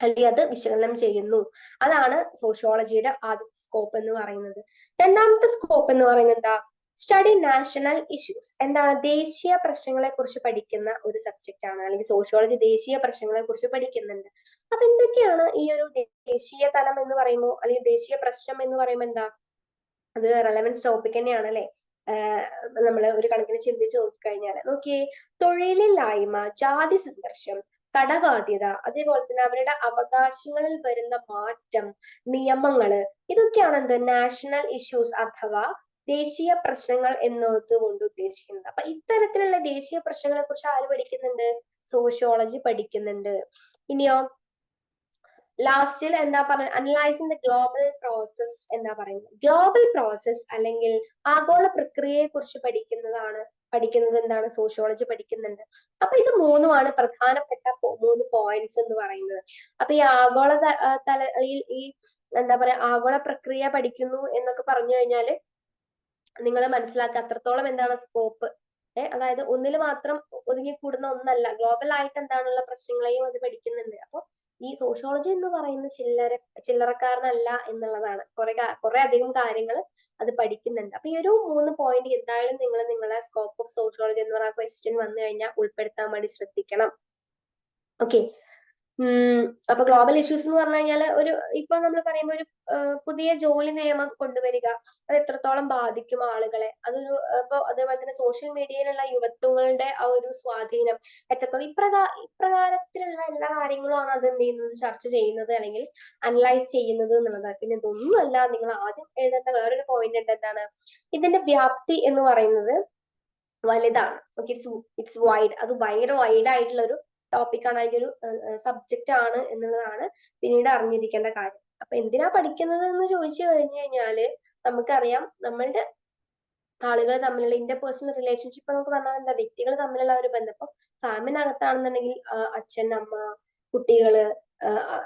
അല്ലെങ്കിൽ അത് വിശകലനം ചെയ്യുന്നു. അതാണ് സോഷ്യോളജിയുടെ ആദ്യത്തെ സ്കോപ്പ് എന്ന് പറയുന്നത്. രണ്ടാമത്തെ സ്കോപ്പ് എന്ന് പറയുന്നത് എന്താ? Study national issues. എന്താണ്? ദേശീയ പ്രശ്നങ്ങളെ കുറിച്ച് പഠിക്കുന്ന ഒരു സബ്ജക്റ്റ് ആണ്, അല്ലെങ്കിൽ സോഷ്യോളജി ദേശീയ പ്രശ്നങ്ങളെ കുറിച്ച് പഠിക്കുന്നുണ്ട്. അപ്പൊ എന്തൊക്കെയാണ് ഈ ഒരു ദേശീയ തലം എന്ന് പറയുമ്പോൾ, അല്ലെങ്കിൽ ദേശീയ പ്രശ്നം എന്ന് പറയുമ്പോൾ എന്താ? അത് റെലവൻസ് ടോപ്പിക് തന്നെയാണ് അല്ലെ. നമ്മൾ ഒരു കണക്കിന് ചിന്തിച്ച് നോക്കിക്കഴിഞ്ഞാൽ നോക്കിയേ, തൊഴിലില്ലായ്മ, ജാതി സംഘർഷം, കടബാധ്യത, അതേപോലെ തന്നെ അവരുടെ അവകാശങ്ങളിൽ വരുന്ന മാറ്റം, നിയമങ്ങള്, ഇതൊക്കെയാണ് എന്ത് നാഷണൽ ഇഷ്യൂസ് അഥവാ ദേശീയ പ്രശ്നങ്ങൾ എന്നതുകൊണ്ട് ഉദ്ദേശിക്കുന്നത്. അപ്പൊ ഇത്തരത്തിലുള്ള ദേശീയ പ്രശ്നങ്ങളെ കുറിച്ച് ആര് പഠിക്കുന്നുണ്ട്? സോഷ്യോളജി പഠിക്കുന്നുണ്ട്. ഇനിയോ ലാസ്റ്റിൽ എന്താ പറയുക, അനലൈസിങ് ദ ഗ്ലോബൽ പ്രോസസ് എന്താ പറയുന്നത്? ഗ്ലോബൽ പ്രോസസ് അല്ലെങ്കിൽ ആഗോള പ്രക്രിയയെ കുറിച്ച് പഠിക്കുന്നത് എന്താണ്? സോഷ്യോളജി പഠിക്കുന്നുണ്ട്. അപ്പൊ ഇത് മൂന്നുമാണ് പ്രധാനപ്പെട്ട 3 പോയിന്റ്സ് എന്ന് പറയുന്നത്. അപ്പൊ ഈ ആഗോള ഈ എന്താ പറയാ ആഗോള പ്രക്രിയ പഠിക്കുന്നു എന്നൊക്കെ പറഞ്ഞു കഴിഞ്ഞാല് നിങ്ങൾ മനസ്സിലാക്കുക അത്രത്തോളം എന്താണ് സ്കോപ്പ്. അതായത് ഒന്നിൽ മാത്രം ഒതുങ്ങിക്കൂടുന്ന ഒന്നല്ല, ഗ്ലോബൽ ആയിട്ട് എന്താണുള്ള പ്രശ്നങ്ങളെയും അത് പഠിക്കുന്നുണ്ട്. അപ്പൊ ഈ സോഷ്യോളജി എന്ന് പറയുന്ന ചില്ലറക്കാരനല്ല എന്നുള്ളതാണ്. കുറെ അധികം കാര്യങ്ങൾ അത് പഠിക്കുന്നുണ്ട്. അപ്പൊ ഈ ഒരു 3 പോയിന്റ് എന്തായാലും നിങ്ങൾ നിങ്ങളെ സ്കോപ്പ് ഓഫ് സോഷ്യോളജി എന്ന് പറയുന്ന ക്വസ്റ്റ്യൻ വന്നു കഴിഞ്ഞാൽ ഉൾപ്പെടുത്താൻ വേണ്ടി ശ്രദ്ധിക്കണം. ഓക്കെ. അപ്പൊ ഗ്ലോബൽ ഇഷ്യൂസ് എന്ന് പറഞ്ഞു കഴിഞ്ഞാൽ ഇപ്പൊ നമ്മൾ പറയുമ്പോൾ ഒരു പുതിയ ജോലി നിയമം കൊണ്ടുവരിക, അത് എത്രത്തോളം ബാധിക്കും ആളുകളെ, ഇപ്പൊ അതേപോലെ തന്നെ സോഷ്യൽ മീഡിയയിലുള്ള യുവത്വങ്ങളുടെ ആ ഒരു സ്വാധീനം എത്രത്തോളം, ഇപ്രകാരത്തിലുള്ള എല്ലാ കാര്യങ്ങളുമാണ് അത് എന്ത് ചെയ്യുന്നത്, ചർച്ച ചെയ്യുന്നത് അല്ലെങ്കിൽ അനലൈസ് ചെയ്യുന്നത് എന്നുള്ളതാണ്. പിന്നെ ഇതൊന്നുമല്ല, നിങ്ങൾ ആദ്യം എഴുതേണ്ട വേറൊരു പോയിന്റ് ഉണ്ട്. എന്താണ്? ഇതിന്റെ വ്യാപ്തി എന്ന് പറയുന്നത് വലുതാണ്. Okay, it's wide. അത് ഭയങ്കര വൈഡ് ആയിട്ടുള്ള ഒരു ടോപ്പിക്കാണ്, അതിന്റെ ഒരു സബ്ജക്റ്റ് ആണ് എന്നുള്ളതാണ് പിന്നീട് അറിഞ്ഞിരിക്കേണ്ട കാര്യം. അപ്പൊ എന്തിനാ പഠിക്കുന്നത് എന്ന് ചോദിച്ചു കഴിഞ്ഞു കഴിഞ്ഞാല് നമുക്കറിയാം, നമ്മളുടെ ആളുകൾ തമ്മിലുള്ള ഇന്റർപേഴ്സണൽ റിലേഷൻഷിപ്പ് നമുക്ക് പറഞ്ഞാൽ എന്താ? വ്യക്തികൾ തമ്മിലുള്ള ഒരു ബന്ധം. ഇപ്പൊ ഫാമിലിനകത്താണെന്നുണ്ടെങ്കിൽ അച്ഛൻ, അമ്മ, കുട്ടികള്,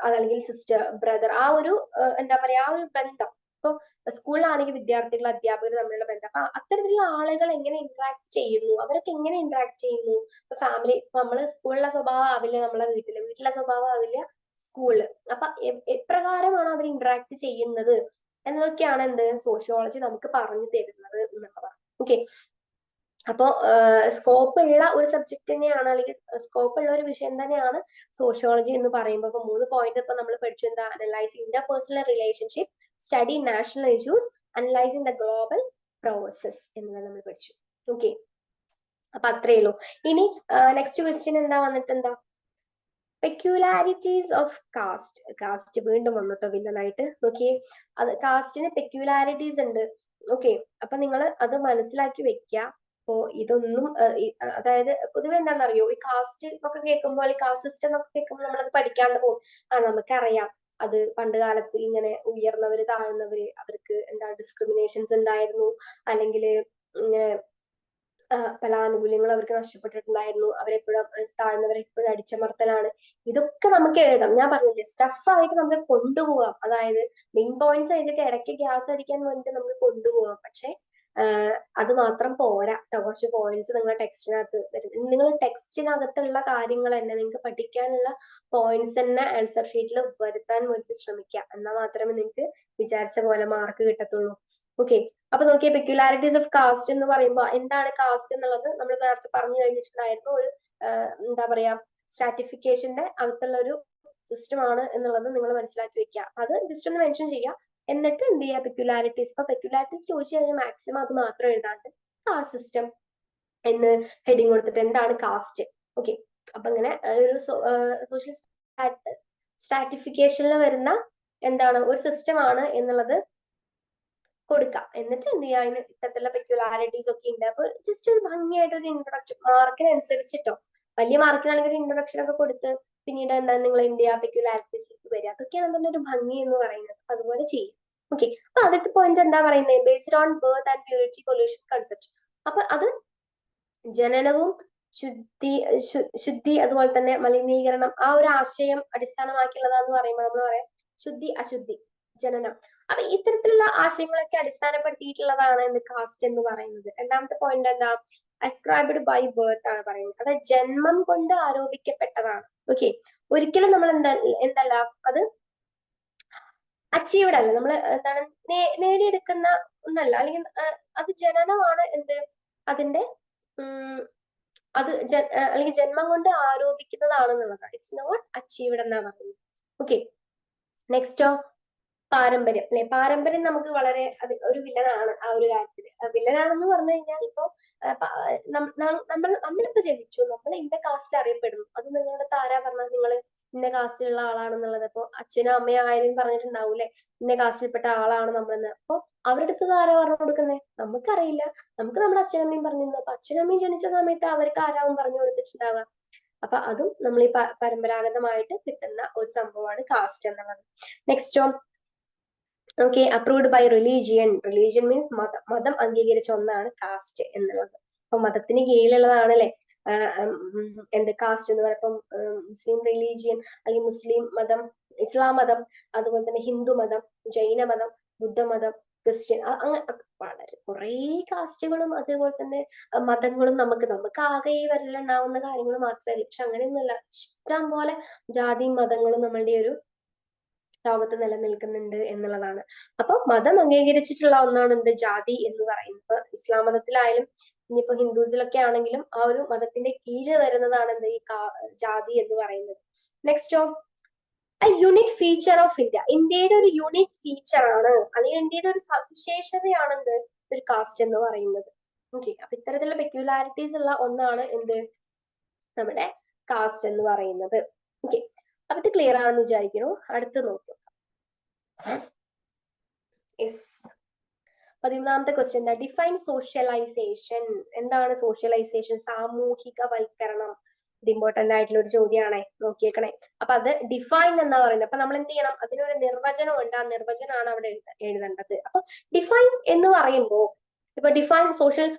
അതല്ലെങ്കിൽ സിസ്റ്റർ, ബ്രദർ, ആ ഒരു എന്താ പറയാ ആ ഒരു ബന്ധം. ഇപ്പൊ സ്കൂളിലാണെങ്കിൽ വിദ്യാർത്ഥികൾ, അധ്യാപകർ തമ്മിലുള്ള ബന്ധം. അപ്പൊ അത്തരത്തിലുള്ള ആളുകൾ എങ്ങനെ ഇന്ററാക്ട് ചെയ്യുന്നു, അവരൊക്കെ എങ്ങനെ ഇന്ററാക്ട് ചെയ്യുന്നു? ഇപ്പൊ ഫാമിലി, നമ്മള് സ്കൂളിലെ സ്വഭാവം ആവില്ല നമ്മളെ വീട്ടിലെ സ്വഭാവം ആവില്ല സ്കൂളില്. അപ്പൊ എപ്രകാരമാണ് അവർ ഇന്ററാക്ട് ചെയ്യുന്നത് എന്നതൊക്കെയാണ് എന്ത് സോഷ്യോളജി നമുക്ക് പറഞ്ഞു തരുന്നത് എന്നുള്ളതാണ്. ഓക്കെ. അപ്പോ സ്കോപ്പ് ഉള്ള ഒരു സബ്ജക്ട് തന്നെയാണ്, അല്ലെങ്കിൽ സ്കോപ്പ് ഉള്ള ഒരു വിഷയം തന്നെയാണ് സോഷ്യോളജി എന്ന് പറയുമ്പോൾ. ഇപ്പൊ 3 പോയിന്റ് ഇപ്പൊ നമ്മൾ പഠിച്ചു. എന്താ? Analysing interpersonal relationship, study national issues, analysing the global process എന്നുള്ളത് നമ്മൾ പഠിച്ചു. ഓക്കെ. അപ്പൊ അത്രയേ ഉള്ളൂ. ഇനി നെക്സ്റ്റ് ക്വസ്റ്റ്യൻ എന്താ വന്നിട്ട് എന്താ? പെക്യുലാരിറ്റീസ് ഓഫ് കാസ്റ്റ് വീണ്ടും വന്നിട്ടോ വില്ലനായിട്ട്. നോക്കിയേ, അത് കാസ്റ്റിന് പെക്യുലാരിറ്റീസ് ഉണ്ട്. ഓക്കെ. അപ്പൊ നിങ്ങൾ അത് മനസ്സിലാക്കി വെക്കുക. അപ്പോ ഇതൊന്നും അതായത് പൊതുവെ എന്താണെന്നറിയോ, ഈ കാസ്റ്റ് ഒക്കെ കേൾക്കുമ്പോൾ, കാസ്റ്റ് സിസ്റ്റം ഒക്കെ കേൾക്കുമ്പോൾ നമ്മളത് പഠിക്കാണ്ട് പോകും. നമുക്കറിയാം അത് പണ്ട് കാലത്ത് ഇങ്ങനെ ഉയർന്നവര് താഴ്ന്നവര് അവർക്ക് എന്താ ഡിസ്ക്രിമിനേഷൻസ് ഉണ്ടായിരുന്നു, അല്ലെങ്കിൽ ഇങ്ങനെ പല ആനുകൂല്യങ്ങളും അവർക്ക് നഷ്ടപ്പെട്ടിട്ടുണ്ടായിരുന്നു. അവരെപ്പോഴും താഴ്ന്നവരെ എപ്പോഴും അടിച്ചമർത്തലാണ്. ഇതൊക്കെ നമുക്ക് എഴുതാം. ഞാൻ പറഞ്ഞില്ലേ, സ്റ്റഫായിട്ട് നമുക്ക് കൊണ്ടുപോകാം. അതായത് മെയിൻ പോയിന്റ്സ് അതിന്റെ ഇടയ്ക്ക് ഗ്യാസ് അടിക്കാൻ വേണ്ടിയിട്ട് നമുക്ക് കൊണ്ടുപോകാം. പക്ഷെ അത് മാത്രം പോരാ കേട്ടോ. കുറച്ച് പോയിന്റ്സ് നിങ്ങളുടെ ടെക്സ്റ്റിനകത്ത് വരും. നിങ്ങൾ ടെക്സ്റ്റിനകത്തുള്ള കാര്യങ്ങൾ തന്നെ നിങ്ങൾക്ക് പഠിക്കാനുള്ള പോയിന്റ്സ് തന്നെ ആൻസർ ഷീറ്റിൽ വരുത്താൻ വേണ്ടി ശ്രമിക്കുക. എന്നാൽ മാത്രമേ നിങ്ങൾക്ക് വിചാരിച്ച പോലെ മാർക്ക് കിട്ടത്തുള്ളൂ. ഓക്കെ, അപ്പൊ നോക്കിയേ, പെക്യുലാരിറ്റീസ് ഓഫ് കാസ്റ്റ് എന്ന് പറയുമ്പോൾ എന്താണ് കാസ്റ്റ് എന്നുള്ളത് നമ്മൾ നേരത്തെ പറഞ്ഞു കഴിഞ്ഞിട്ടുണ്ടായിരുന്നു. ഒരു എന്താ പറയാ, സ്ട്രാറ്റിഫിക്കേഷന്റെ അകത്തുള്ള ഒരു സിസ്റ്റം ആണ് എന്നുള്ളത് നിങ്ങൾ മനസ്സിലാക്കി വെക്കുക. അത് ജസ്റ്റ് ഒന്ന് മെൻഷൻ ചെയ്യുക. എന്നിട്ട് എന്ത് ചെയ്യുക, പെക്യുലാരിറ്റീസ്. ഇപ്പൊ പെക്യുലാരിറ്റീസ് ചോദിച്ചു കഴിഞ്ഞാൽ മാക്സിമം അത് മാത്രം എഴുതാണ്ട് കാസ്റ്റ് സിസ്റ്റം എന്ന് ഹെഡിങ് കൊടുത്തിട്ട് എന്താണ് കാസ്റ്റ്. ഓക്കെ, അപ്പൊ ഇങ്ങനെ ഒരു സോഷ്യൽ സ്ട്രാറ്റിഫിക്കേഷനിൽ വരുന്ന എന്താണ് ഒരു സിസ്റ്റം ആണ് എന്നുള്ളത് കൊടുക്കാം. എന്നിട്ട് എന്ത് ചെയ്യുക, അതിന് ഇത്തരത്തിലുള്ള പെക്യുലാരിറ്റീസ് ഒക്കെ ഉണ്ട്. അപ്പൊ ജസ്റ്റ് ഒരു ഭംഗിയായിട്ട് ഒരു ഇൻട്രൊഡക്ഷൻ മാർക്കിനനുസരിച്ചിട്ടോ, വലിയ മാർക്കിനാണെങ്കിൽ ഒരു ഇൻട്രൊഡക്ഷൻ ഒക്കെ കൊടുത്ത് പിന്നീട് എന്താണ് നിങ്ങൾ എന്ത് ചെയ്യുക, പെക്യുലാരിറ്റീസിലേക്ക് വരിക. അതൊക്കെയാണ് അതിന്റെ ഒരു ഭംഗി എന്ന് പറയുന്നത്. അതുപോലെ ചെയ്യും. ഓക്കെ, അപ്പൊ ആദ്യത്തെ പോയിന്റ് എന്താ പറയുന്നത്, based on birth and purity pollution concept. അപ്പൊ അത് ജനനവും ശുദ്ധി അതുപോലെ തന്നെ മലിനീകരണം, ആ ഒരു ആശയം അടിസ്ഥാനമാക്കിയുള്ളതാന്ന് പറയുമ്പോൾ നമ്മൾ പറയാം ശുദ്ധി അശുദ്ധി ജനനം. അപ്പൊ ഇത്തരത്തിലുള്ള ആശയങ്ങളൊക്കെ അടിസ്ഥാനപ്പെടുത്തിയിട്ടുള്ളതാണ് എന്ത് കാസ്റ്റ് എന്ന് പറയുന്നത്. രണ്ടാമത്തെ പോയിന്റ് എന്താ, അസ്ക്രൈബ്ഡ് ബൈ ബർത്ത് ആണ് പറയുന്നത്. അതായത് ജന്മം കൊണ്ട് ആരോപിക്കപ്പെട്ടതാണ്. ഓക്കെ, ഒരിക്കലും നമ്മൾ എന്തല്ല അത് അച്ചീവ്ഡ് അല്ല, നമ്മൾ എന്താണ് നേടിയെടുക്കുന്ന ഒന്നല്ല, അല്ലെങ്കിൽ അത് ജനനമാണ് എന്ത് അതിന്റെ അത് അല്ലെങ്കിൽ ജന്മം കൊണ്ട് ആരോപിക്കുന്നതാണെന്നുള്ളതാണ്. ഇറ്റ്സ് നോട്ട് അച്ചീവ്ഡ് എന്നാ പറയുന്നത്. ഓക്കെ, നെക്സ്റ്റോ പാരമ്പര്യം അല്ലെ. പാരമ്പര്യം നമുക്ക് വളരെ ഒരു വില്ലനാണ് ആ ഒരു കാര്യത്തില്. വില്ലനാണെന്ന് പറഞ്ഞു കഴിഞ്ഞാൽ ഇപ്പൊ നമ്മളിപ്പോ ജനിച്ചു, നമ്മൾ ഇന്ന കാസ്റ്റിൽ അറിയപ്പെടുന്നു. അത് നിങ്ങളുടെ ആരാ പറഞ്ഞാൽ നിങ്ങൾ ഇന്ന കാസ്റ്റിലുള്ള ആളാണെന്നുള്ളത്. അപ്പൊ അച്ഛനും അമ്മയും ആരും പറഞ്ഞിട്ടുണ്ടാവൂലേ ഇന്ന കാസ്റ്റിൽപ്പെട്ട ആളാണ് നമ്മളെന്ന്. അപ്പൊ അവരുടെ അടുത്ത് ആരാ പറഞ്ഞു കൊടുക്കുന്നത്, നമുക്കറിയില്ല. നമുക്ക് നമ്മുടെ അച്ഛനമ്മയും പറഞ്ഞിരുന്നു. അപ്പൊ അച്ഛനമ്മയും ജനിച്ച സമയത്ത് അവർക്ക് ആരാവും പറഞ്ഞു കൊടുത്തിട്ടുണ്ടാവുക. അപ്പൊ അതും നമ്മൾ ഈ പരമ്പരാഗതമായിട്ട് കിട്ടുന്ന ഒരു സംഭവമാണ് കാസ്റ്റ് എന്നുള്ളത്. നെക്സ്റ്റോ, okay, approved by religion. Religion means മതം അംഗീകരിച്ച ഒന്നാണ് കാസ്റ്റ് എന്നുള്ളത്. അപ്പൊ മതത്തിന് കീഴിലുള്ളതാണല്ലേ എന്ത് കാസ്റ്റ് എന്ന് പറയുമ്പോൾ മുസ്ലിം റിലീജിയൻ അല്ലെങ്കിൽ മുസ്ലിം മതം, ഇസ്ലാം മതം, അതുപോലെ തന്നെ ഹിന്ദു മതം, ജൈന മതം, ബുദ്ധമതം, ക്രിസ്ത്യൻ, അങ്ങനെ വളരെ കുറെ കാസ്റ്റുകളും അതുപോലെ തന്നെ മതങ്ങളും നമുക്ക് ആകെ ഈ വരലുണ്ടാവുന്ന കാര്യങ്ങൾ മാത്രമല്ല. പക്ഷെ അങ്ങനെയൊന്നുമല്ല, ഇഷ്ടം പോലെ ജാതിയും മതങ്ങളും നമ്മളുടെ ഒരു ലോകത്ത് നിലനിൽക്കുന്നുണ്ട് എന്നുള്ളതാണ്. അപ്പൊ മതം അംഗീകരിച്ചിട്ടുള്ള ഒന്നാണ് എന്ത്, ജാതി എന്ന് പറയുന്നത്. ഇപ്പൊ ഇസ്ലാം മതത്തിലായാലും ഇനിയിപ്പോ ഹിന്ദുസിലൊക്കെ ആണെങ്കിലും ആ ഒരു മതത്തിന്റെ കീഴിൽ വരുന്നതാണ് എന്ത് ഈ ജാതി എന്ന് പറയുന്നത്. Nexto, unique feature of India. ഇന്ത്യയുടെ ഒരു യുണീക് ഫീച്ചർ ആണ്, അല്ലെങ്കിൽ ഇന്ത്യയുടെ ഒരു സവിശേഷതയാണ് എന്ത് ഒരു കാസ്റ്റ് എന്ന് പറയുന്നത്. ഓക്കെ, അപ്പൊ ഇത്തരത്തിലുള്ള പെക്യുലാരിറ്റീസ് ഉള്ള ഒന്നാണ് എന്ത് നമ്മുടെ കാസ്റ്റ് എന്ന് പറയുന്നത്. ഓക്കെ, അപ്പൊ ഇത് ക്ലിയർ ആണെന്ന് വിചാരിക്കുന്നു. അടുത്ത് നോക്കൂ. യെസ്, 13ാമത്തെ ക്വസ്റ്റ്യൻ എന്താ, ഡിഫൈൻ സോഷ്യലൈസേഷൻ. എന്താണ് സോഷ്യലൈസേഷൻ? സാമൂഹികവൽക്കരണം. ഇത് ഇമ്പോർട്ടന്റ് ആയിട്ടുള്ള ഒരു ചോദ്യമാണേ, നോക്കിയേക്കണേ. അപ്പൊ അത് ഡിഫൈൻ എന്നാ പറയുന്നത്. അപ്പൊ നമ്മൾ എന്ത് ചെയ്യണം, അതിനൊരു നിർവചനം ഉണ്ട്. ആ നിർവചനമാണ് അവിടെ എഴുതേണ്ടത്. അപ്പൊ ഡിഫൈൻ എന്ന് പറയുമ്പോൾ ഇപ്പൊ ഡിഫൈൻ സോഷ്യൽ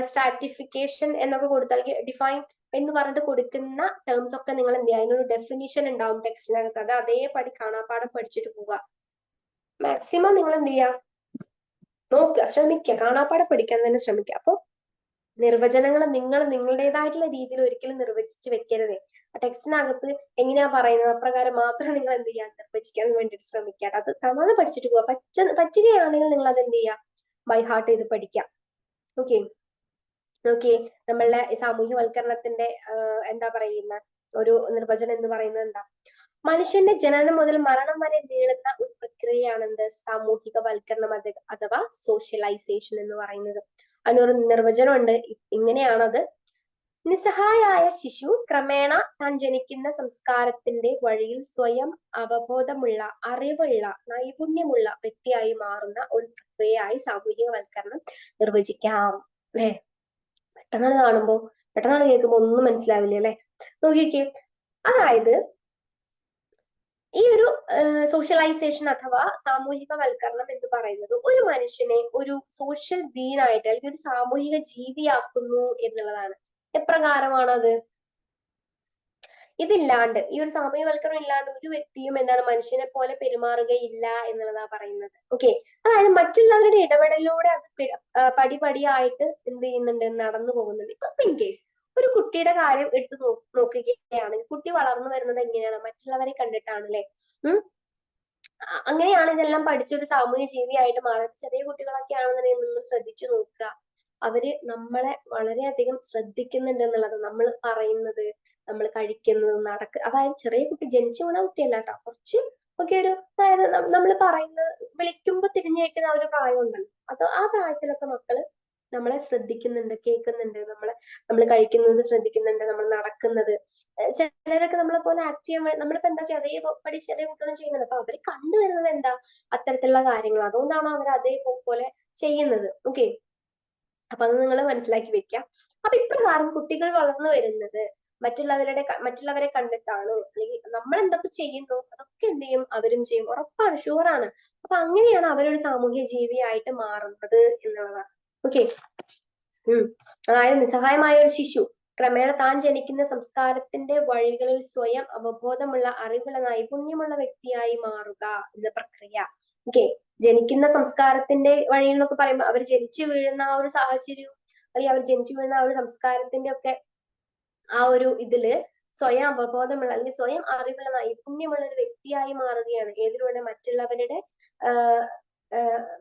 സ്ട്രാറ്റിഫിക്കേഷൻ എന്നൊക്കെ കൊടുത്താൽ ഡിഫൈൻ എന്ന് പറഞ്ഞിട്ട് കൊടുക്കുന്ന ടേംസ് ഒക്കെ നിങ്ങൾ എന്ത് ചെയ്യുക, അതിനൊരു ഡെഫിനിഷൻ ഉണ്ടാവും ടെക്സ്റ്റിനകത്ത്. അത് അതേപടി കാണാപ്പാടം പഠിച്ചിട്ട് പോവുക. മാക്സിമം നിങ്ങൾ എന്ത് ചെയ്യുക, നോക്കുക, ശ്രമിക്കുക, കാണാപ്പാടം പഠിക്കാൻ തന്നെ ശ്രമിക്കുക. അപ്പൊ നിർവചനങ്ങൾ നിങ്ങൾ നിങ്ങളുടേതായിട്ടുള്ള രീതിയിൽ ഒരിക്കലും നിർവചിച്ച് വെക്കരുതേ. ആ ടെക്സ്റ്റിനകത്ത് എങ്ങനെയാ പറയുന്നത് അപ്രകാരം മാത്രം നിങ്ങൾ എന്ത് ചെയ്യാൻ നിർവചിക്കാൻ വേണ്ടിയിട്ട് ശ്രമിക്കുക. അത് കാണാതെ പഠിച്ചിട്ട് പോവുക. പറ്റുകയാണെങ്കിൽ നിങ്ങൾ അത് എന്ത് ചെയ്യുക, ബൈ ഹാർട്ട് ചെയ്ത് പഠിക്കാം. ഓക്കെ, നോക്കിയേ, നമ്മളുടെ സാമൂഹ്യവൽക്കരണത്തിന്റെ എന്താ പറയുന്ന ഒരു നിർവചനം എന്ന് പറയുന്നത് എന്താ, മനുഷ്യന്റെ ജനനം മുതൽ മരണം വരെ നീളുന്ന ഒരു പ്രക്രിയയാണ് എന്ത് സാമൂഹികവൽക്കരണം അഥവാ സോഷ്യലൈസേഷൻ എന്ന് പറയുന്നത്. അതിനൊരു നിർവചനം ഉണ്ട്, ഇങ്ങനെയാണത്. നിസ്സഹായായ ശിശു ക്രമേണ താൻ ജനിക്കുന്ന സംസ്കാരത്തിന്റെ വഴിയിൽ സ്വയം അവബോധമുള്ള, അറിവുള്ള, നൈപുണ്യമുള്ള വ്യക്തിയായി മാറുന്ന ഒരു പ്രക്രിയയായി സാമൂഹികവൽക്കരണം നിർവചിക്കാം. അല്ലെ, പെട്ടെന്നാണ് കാണുമ്പോ, പെട്ടെന്നാണ് കേൾക്കുമ്പോ ഒന്നും മനസ്സിലാവില്ല അല്ലെ. നോക്കിക്കേ, അതായത് ഈ ഒരു സോഷ്യലൈസേഷൻ അഥവാ സാമൂഹികവൽക്കരണം എന്ന് പറയുന്നത് ഒരു മനുഷ്യനെ ഒരു സോഷ്യൽ ബീൻ ആയിട്ട് അല്ലെങ്കിൽ ഒരു സാമൂഹിക ജീവിയാക്കുന്നു എന്നുള്ളതാണ്. എപ്രകാരമാണ് അത്? ഇതില്ലാണ്ട്, ഈ ഒരു സാമൂഹ്യവൽക്കരണം ഇല്ലാണ്ട് ഒരു വ്യക്തിയും എന്താണ് മനുഷ്യനെ പോലെ പെരുമാറുകയില്ല എന്നുള്ളതാ പറയുന്നത്. ഓക്കെ, അതായത് മറ്റുള്ളവരുടെ ഇടപെടലിലൂടെ അത് പടിപടിയായിട്ട് എന്ത് ചെയ്യുന്നുണ്ട്, നടന്നു പോകുന്നുണ്ട്. ഇപ്പൊ ഇൻ കേസ് ഒരു കുട്ടിയുടെ കാര്യം എടുത്തു നോക്കുകയാണെങ്കിൽ കുട്ടി വളർന്നു വരുന്നത് എങ്ങനെയാണ്? മറ്റുള്ളവരെ കണ്ടിട്ടാണ് അല്ലെ? അങ്ങനെയാണ് ഇതെല്ലാം പഠിച്ചൊരു സാമൂഹ്യ ജീവിയായിട്ട് മാറുന്നത്. ചെറിയ കുട്ടികളൊക്കെ ആണെന്നുണ്ടെങ്കിൽ നിങ്ങൾ ശ്രദ്ധിച്ചു നോക്കുക, അവര് നമ്മളെ വളരെയധികം ശ്രദ്ധിക്കുന്നുണ്ട് എന്നുള്ളത്. നമ്മൾ പറയുന്നത്, നമ്മൾ കഴിക്കുന്നത്, അതായത് ചെറിയ കുട്ടി ജനിച്ചു വീണ കുട്ടിയല്ല കേട്ടോ, കുറച്ച് ഒക്കെ ഒരു, അതായത് നമ്മൾ പറയുന്നത് വിളിക്കുമ്പോ തിരിഞ്ഞു കേൾക്കുന്ന ആ ഒരു പ്രായം ഉണ്ടല്ലോ, അത് ആ പ്രായത്തിലൊക്കെ മക്കള് നമ്മളെ ശ്രദ്ധിക്കുന്നുണ്ട്, കേൾക്കുന്നുണ്ട്, നമ്മൾ കഴിക്കുന്നത് ശ്രദ്ധിക്കുന്നുണ്ട്, നമ്മൾ നടക്കുന്നത്. ചിലരൊക്കെ നമ്മളെ പോലെ ആക്ട് ചെയ്യാൻ നമ്മളിപ്പോ എന്താ ചെയ്യുക, അതേപടി ചെറിയ കുട്ടികളും ചെയ്യുന്നത്. അപ്പൊ അവര് കണ്ടുവരുന്നത് എന്താ, അത്തരത്തിലുള്ള കാര്യങ്ങൾ. അതുകൊണ്ടാണ് അവർ അതേപോലെ ചെയ്യുന്നത്. ഓക്കെ, അപ്പൊ അത് നിങ്ങൾ മനസ്സിലാക്കി വെക്കാം. അപ്പൊ ഇപ്രകാരം കുട്ടികൾ വളർന്നു വരുന്നത് മറ്റുള്ളവരെ കണ്ടിട്ടാണ്. അല്ലെങ്കിൽ നമ്മൾ എന്തൊക്കെ ചെയ്യുന്നു അതൊക്കെ എന്ത് ചെയ്യും, അവരും ചെയ്യും, ഉറപ്പാണ്, ഷുവറാണ്. അപ്പൊ അങ്ങനെയാണ് അവരൊരു സാമൂഹ്യ ജീവിയായിട്ട് മാറുന്നത് എന്നുള്ളതാണ്. ഓക്കെ, അതായത് നിസ്സഹായമായ ഒരു ശിശു ക്രമേണ താൻ ജനിക്കുന്ന സംസ്കാരത്തിന്റെ വഴികളിൽ സ്വയം അവബോധമുള്ള, അറിവുള്ള, നൈപുണ്യമുള്ള വ്യക്തിയായി മാറുക എന്ന പ്രക്രിയ. ഓക്കെ, ജനിക്കുന്ന സംസ്കാരത്തിന്റെ വഴി എന്നൊക്കെ പറയുമ്പോൾ അവർ ജനിച്ചു വീഴുന്ന ആ ഒരു സാഹചര്യവും അല്ലെങ്കിൽ അവർ ജനിച്ചു വീഴുന്ന ആ ഒരു സംസ്കാരത്തിന്റെ ഒക്കെ ആ ഒരു ഇതില് സ്വയം അവബോധമുള്ള അല്ലെങ്കിൽ സ്വയം അറിവുള്ള, നൈപുണ്യമുള്ള ഒരു വ്യക്തിയായി മാറുകയാണ്. ഏതിലൂടെ?